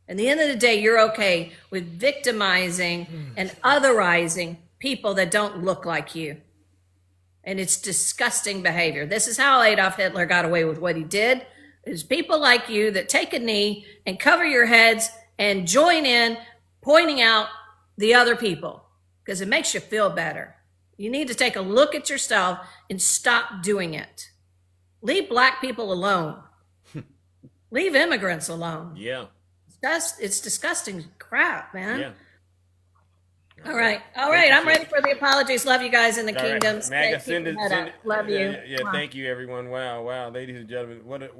At the end of the day, you're okay with victimizing and otherizing people that don't look like you. And it's disgusting behavior. This is how Adolf Hitler got away with what he did. It's people like you that take a knee and cover your heads and join in pointing out the other people because it makes you feel better. You need to take a look at yourself and stop doing it. Leave black people alone. Leave immigrants alone. Yeah. It's disgusting crap, man. Yeah. All right. I'm ready for the apologies. Love you guys in the kingdom. Right. Maga, send it. Love you. Yeah. Thank you, everyone. Wow, ladies and gentlemen. What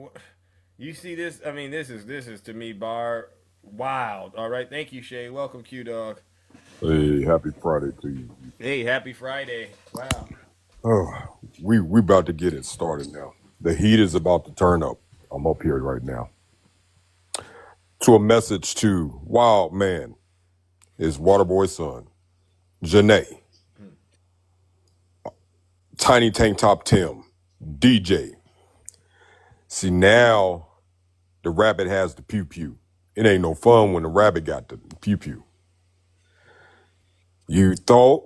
you see this? I mean, this is to me bar wild. All right. Thank you, Shay. Welcome, Q Dog. Hey, happy Friday to you. Hey, happy Friday. Wow. Oh, we about to get it started now. The heat is about to turn up. I'm up here right now. To a message to Wild Man, his Waterboy son, Janae, Tiny Tank Top Tim, DJ, See, now the rabbit has the pew pew. It ain't no fun when the rabbit got the pew pew. You thought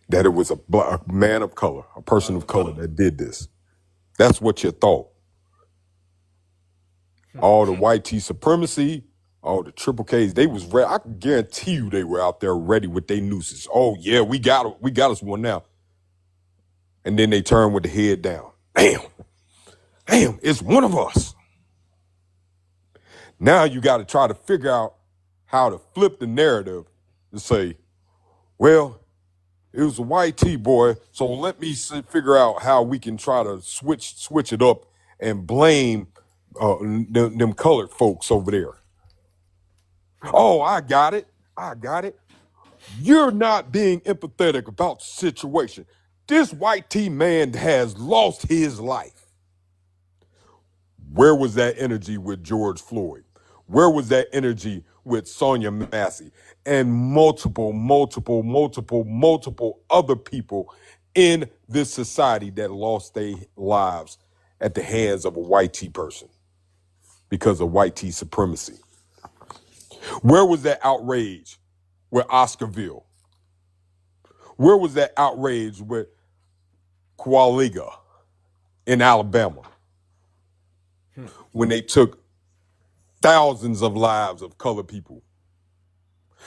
that it was a man of color, a person of color that did this. That's what you thought. All the white T supremacy, all the triple Ks, they was ready. I can guarantee you they were out there ready with their nooses. Oh yeah, we got us one now. And then they turn with the head down. Damn, it's one of us. Now you got to try to figure out how to flip the narrative to say, well, it was a white T boy, so let me figure out how we can try to switch it up and blame them colored folks over there. Oh, I got it. You're not being empathetic about the situation. This white T man has lost his life. Where was that energy with George Floyd? Where was that energy with Sonia Massey and multiple other people in this society that lost their lives at the hands of a white T person because of white T supremacy? Where was that outrage with Oscarville? Where was that outrage with Qualia in Alabama when they took thousands of lives of colored people?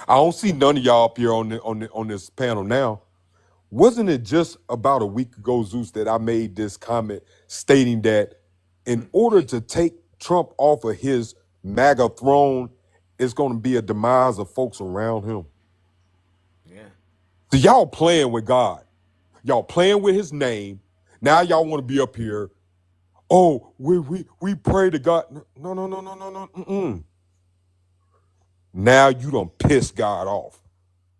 I don't see none of y'all up here on this panel now. Wasn't it just about a week ago, Zeus, that I made this comment stating that in order to take Trump off of his MAGA throne, it's going to be a demise of folks around him? Yeah. So y'all playing with God. Y'all playing with his name. Now y'all want to be up here. Oh, we pray to God. No. Mm-mm. Now you done pissed God off.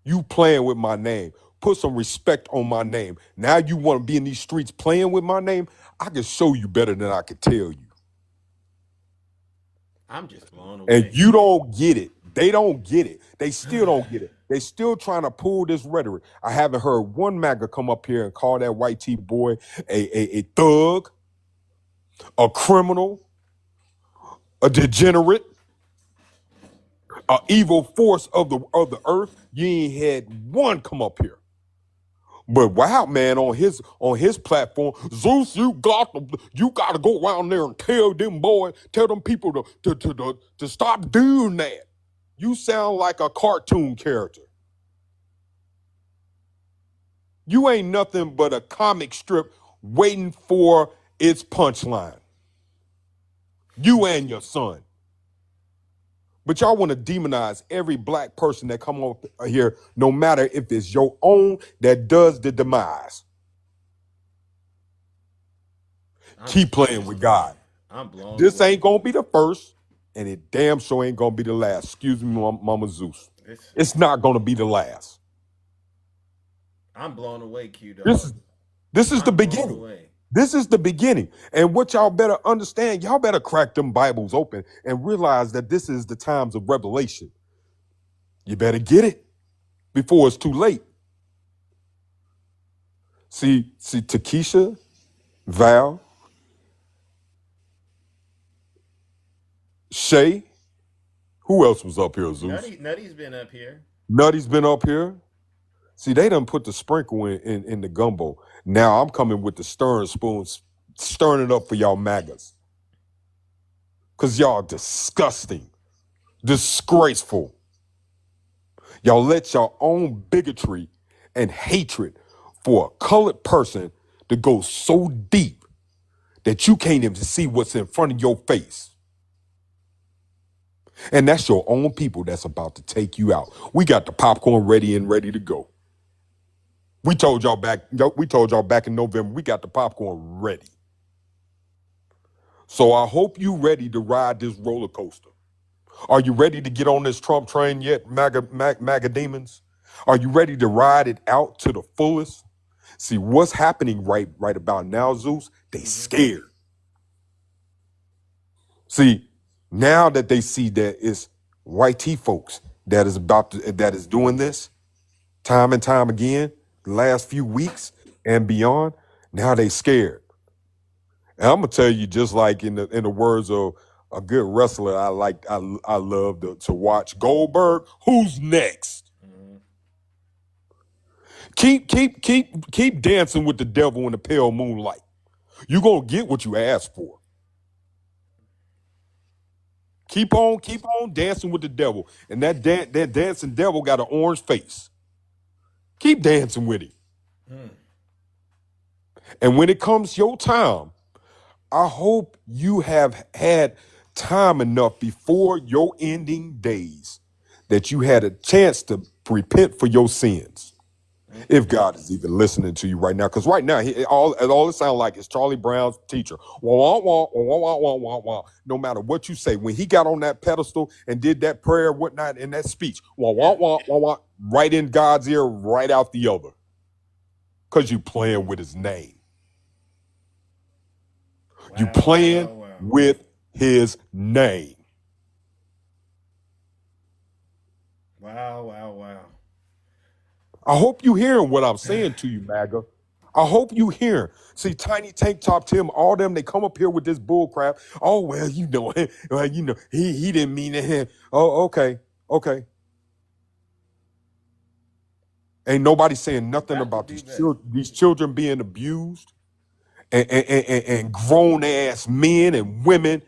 You playing with my name. Put some respect on my name. Now you want to be in these streets playing with my name? I can show you better than I can tell you. I'm just blown away. And you don't get it. They don't get it. They still don't get it. They still trying to pull this rhetoric. I haven't heard one MAGA come up here and call that white T boy a thug, a criminal, a degenerate, an evil force of the earth. You ain't had one come up here. But wow, man, on his platform, Zeus, you got to go around there and tell them people to stop doing that. You sound like a cartoon character. You ain't nothing but a comic strip waiting for its punchline. You and your son. But y'all want to demonize every black person that come up here, no matter if it's your own that does the demise. Keep playing with God. I'm blown This away. ain't going to be the first, and it damn sure ain't going to be the last. Excuse me, Mama Zeus. It's not going to be the last. I'm blown away, Q-Dog. This is the beginning. This is the beginning. And what y'all better understand, y'all better crack them Bibles open and realize that this is the times of revelation. You better get it before it's too late. See, Takesha, Val, Shay, who else was up here, Zeus? Nutty's been up here. Nutty's been up here. See, they done put the sprinkle in the gumbo. Now I'm coming with the stirring spoons, stirring it up for y'all MAGAs. Because y'all disgusting, disgraceful. Y'all let your own bigotry and hatred for a colored person to go so deep that you can't even see what's in front of your face. And that's your own people that's about to take you out. We got the popcorn ready to go. We told y'all back in November, we got the popcorn ready. So I hope you ready to ride this roller coaster. Are you ready to get on this Trump train yet, MAGA demons? Are you ready to ride it out to the fullest? See, what's happening right about now, Zeus? They scared. See, now that they see that it's white T folks that is doing this time and time again, the last few weeks and beyond, now they scared. And I'm gonna tell you, just like in the words of a good wrestler, I love to watch Goldberg. Who's next? Keep dancing with the devil in the pale moonlight. You're gonna get what you asked for. Keep on dancing with the devil. And that dancing devil got an orange face. Keep dancing with him. And when it comes your time, I hope you have had time enough before your ending days that you had a chance to repent for your sins. If God is even listening to you right now, because right now all it sounds like is Charlie Brown's teacher. Wah, wah, wah, wah, wah, wah, wah, wah. No matter what you say, when he got on that pedestal and did that prayer, whatnot, in that speech, wah, wah, wah, wah, wah, right in God's ear, right out the other, because you playing with his name. You playing with his name. Wow. I hope you hearing what I'm saying to you, MAGA. I hope you hearing. See, Tiny Tank Top Tim, all them, they come up here with this bull crap. Oh, well, he didn't mean it. Oh, okay. Ain't nobody saying nothing about these children being abused and grown ass men and women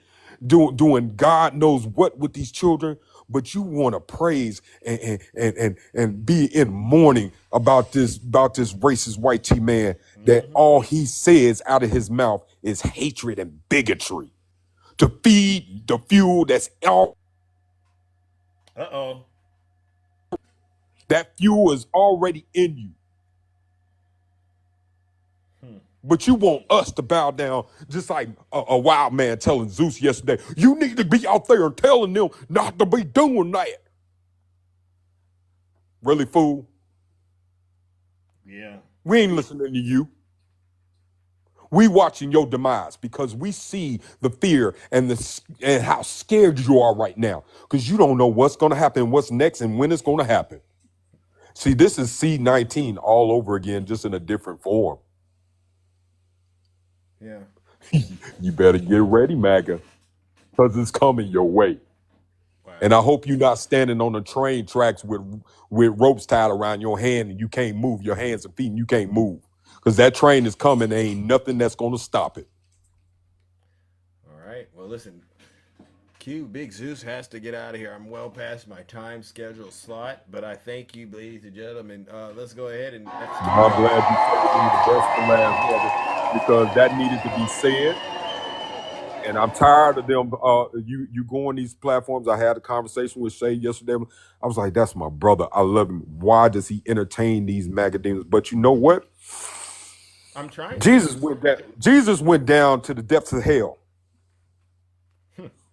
doing God knows what with these children. But you want to praise and be in mourning about this racist white T man that all he says out of his mouth is hatred and bigotry to feed the fuel that's all. That fuel is already in you. But you want us to bow down just like a wild man telling Zeus yesterday, you need to be out there and telling them not to be doing that. Really, fool? Yeah. We ain't listening to you. We watching your demise because we see the fear and how scared you are right now because you don't know what's going to happen, what's next, and when it's going to happen. See, this is C-19 all over again, just in a different form. Yeah. You better get ready, MAGA, because it's coming your way. Wow. And I hope you're not standing on the train tracks with ropes tied around your hand and you can't move, your hands and feet, and you can't move. Because that train is coming. There ain't nothing that's going to stop it. All right. Well, listen, Big Zeus has to get out of here. I'm well past my time schedule slot, but I thank you, ladies and gentlemen. Let's go ahead and... I'm glad you said the best for last, brother. Because that needed to be said, and I'm tired of them. You go on these platforms. I had a conversation with Shay yesterday. I was like, "That's my brother. I love him. Why does he entertain these macadamias?" But you know what? I'm trying. Jesus went down to the depths of hell.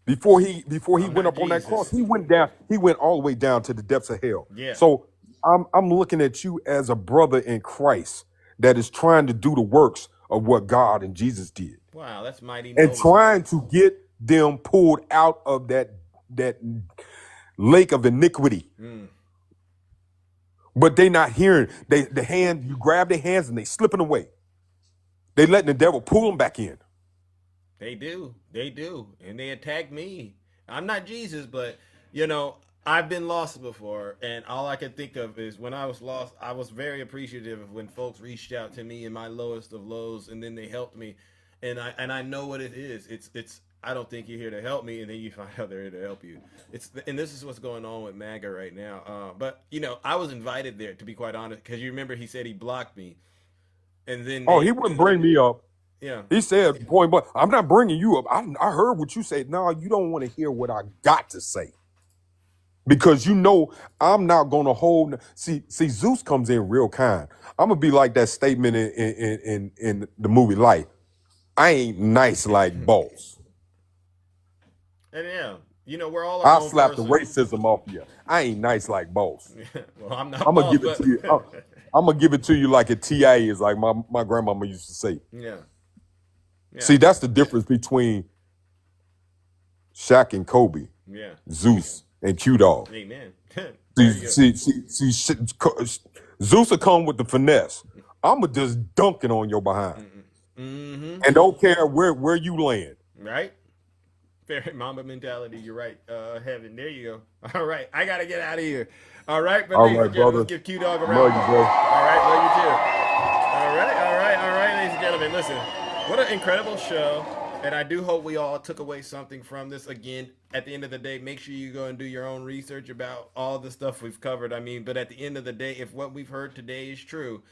Before he went up on that cross, he went down. He went all the way down to the depths of hell. Yeah. So I'm looking at you as a brother in Christ that is trying to do the works of what God and Jesus did. Wow, that's mighty. And trying to get them pulled out of that lake of iniquity. But they not hearing. You grab their hands and they slipping away. They letting the devil pull them back in. They do. And they attack me. I'm not Jesus, but I've been lost before, and all I can think of is when I was lost, I was very appreciative of when folks reached out to me in my lowest of lows, and then they helped me, and I know what it is. It's I don't think you're here to help me, and then you find out they're here to help you. And this is what's going on with MAGA right now. But I was invited there, to be quite honest, because you remember he said he blocked me, and then he wouldn't bring me up. Yeah, he said point blank, I'm not bringing you up. I heard what you said. No, you don't want to hear what I got to say. Because I'm not going to hold. See, Zeus comes in real kind. I'm going to be like that statement in the movie Life. I ain't nice like boss. And we're all. I'll slap the racism off you. I ain't nice like boss. Well, I'm not. I'm going to give it to you. I'm going to give it to you like a TIA is, like my grandmama used to say. Yeah. See, that's the difference between Shaq and Kobe. Yeah. Zeus and Q-Dog. Amen. See, Zeus will come with the finesse. I'ma just dunk it on your behind. Mm-hmm. and don't care where you land. Right? Fairy Mamba mentality. You're right. Heaven. There you go. All right. I got to get out of here. All right. But All ladies right, and gentlemen, brother. let's give Q-Dog a Love round. you, bro. All right. Love you too. All right, ladies and gentlemen. Listen, what an incredible show. And I do hope we all took away something from this. Again, at the end of the day, make sure you go and do your own research about all the stuff we've covered. I mean, but at the end of the day, if what we've heard today is true,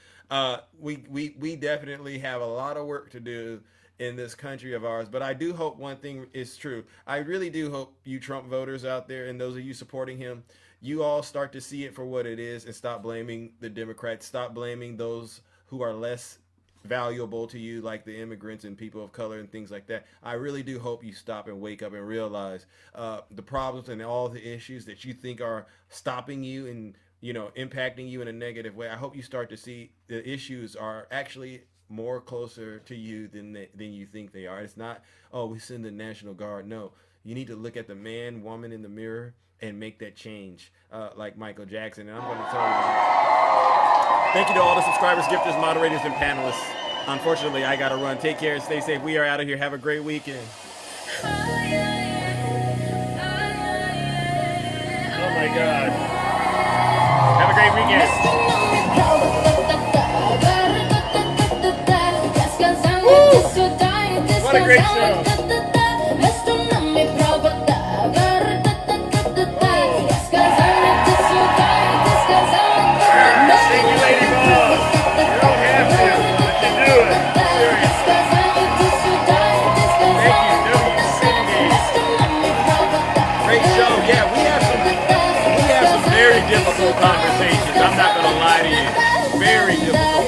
we definitely have a lot of work to do in this country of ours. But I do hope one thing is true. I really do hope you Trump voters out there and those of you supporting him, you all start to see it for what it is and stop blaming the Democrats. Stop blaming those who are less valuable to you, like the immigrants and people of color and things like that. I really do hope you stop and wake up and realize the problems and all the issues that you think are stopping you and, you know, impacting you in a negative way. I hope you start to see the issues are actually more closer to you than you think they are. It's not, oh, we send the National Guard. No, you need to look at the man, woman in the mirror and make that change, like Michael Jackson. And I'm going to tell you, thank you to all the subscribers, gifters, moderators, and panelists. Unfortunately, I got to run. Take care and stay safe. We are out of here. Have a great weekend. Oh, my God. Have a great weekend. Woo! What a great show. Difficult conversations. I'm not going to lie to you. Very difficult.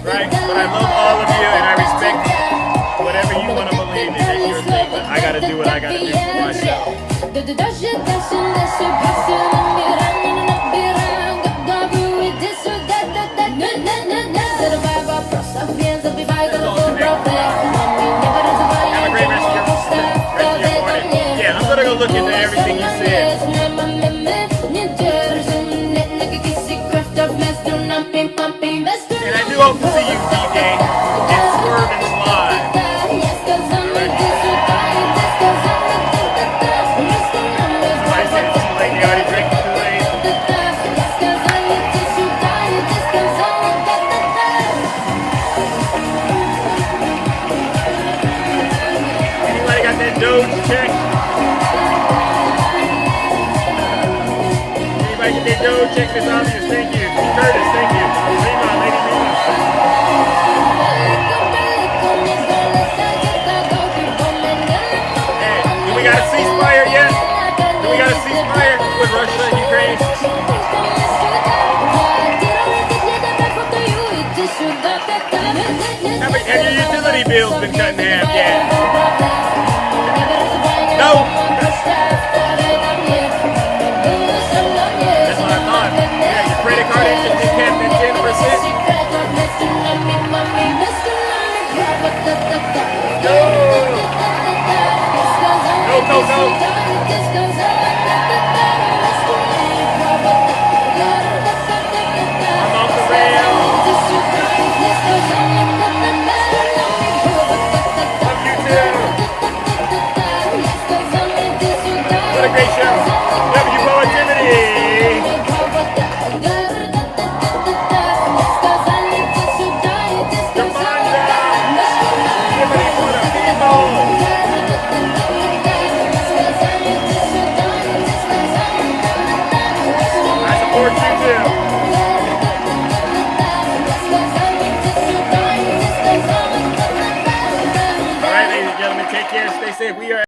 Right? But I love all of you and I respect whatever you want to believe in. That's your thing. But I got to do what I got to do for myself. Have a great rest of your morning. Yeah, I'm going to go look into everything you said. And I do hope to see you, DJ, and Swerve and Slide. I said it's too late, they already drank the Kool-Aid. Anybody got that Doge check? Anybody get that Doge check? It's obvious, thank you. Curtis, thank you. Rima, Lady Rima. Hey, do we got a ceasefire yet? Do we got a ceasefire with Russia and Ukraine? Have your utility bills been cut in half yet? No. That's what I thought. Yeah, your credit card interest is capped at 10%. No. I'm off the rails. Love you too. What a great show. W Positivity. All right, ladies and gentlemen, take care, stay safe. We are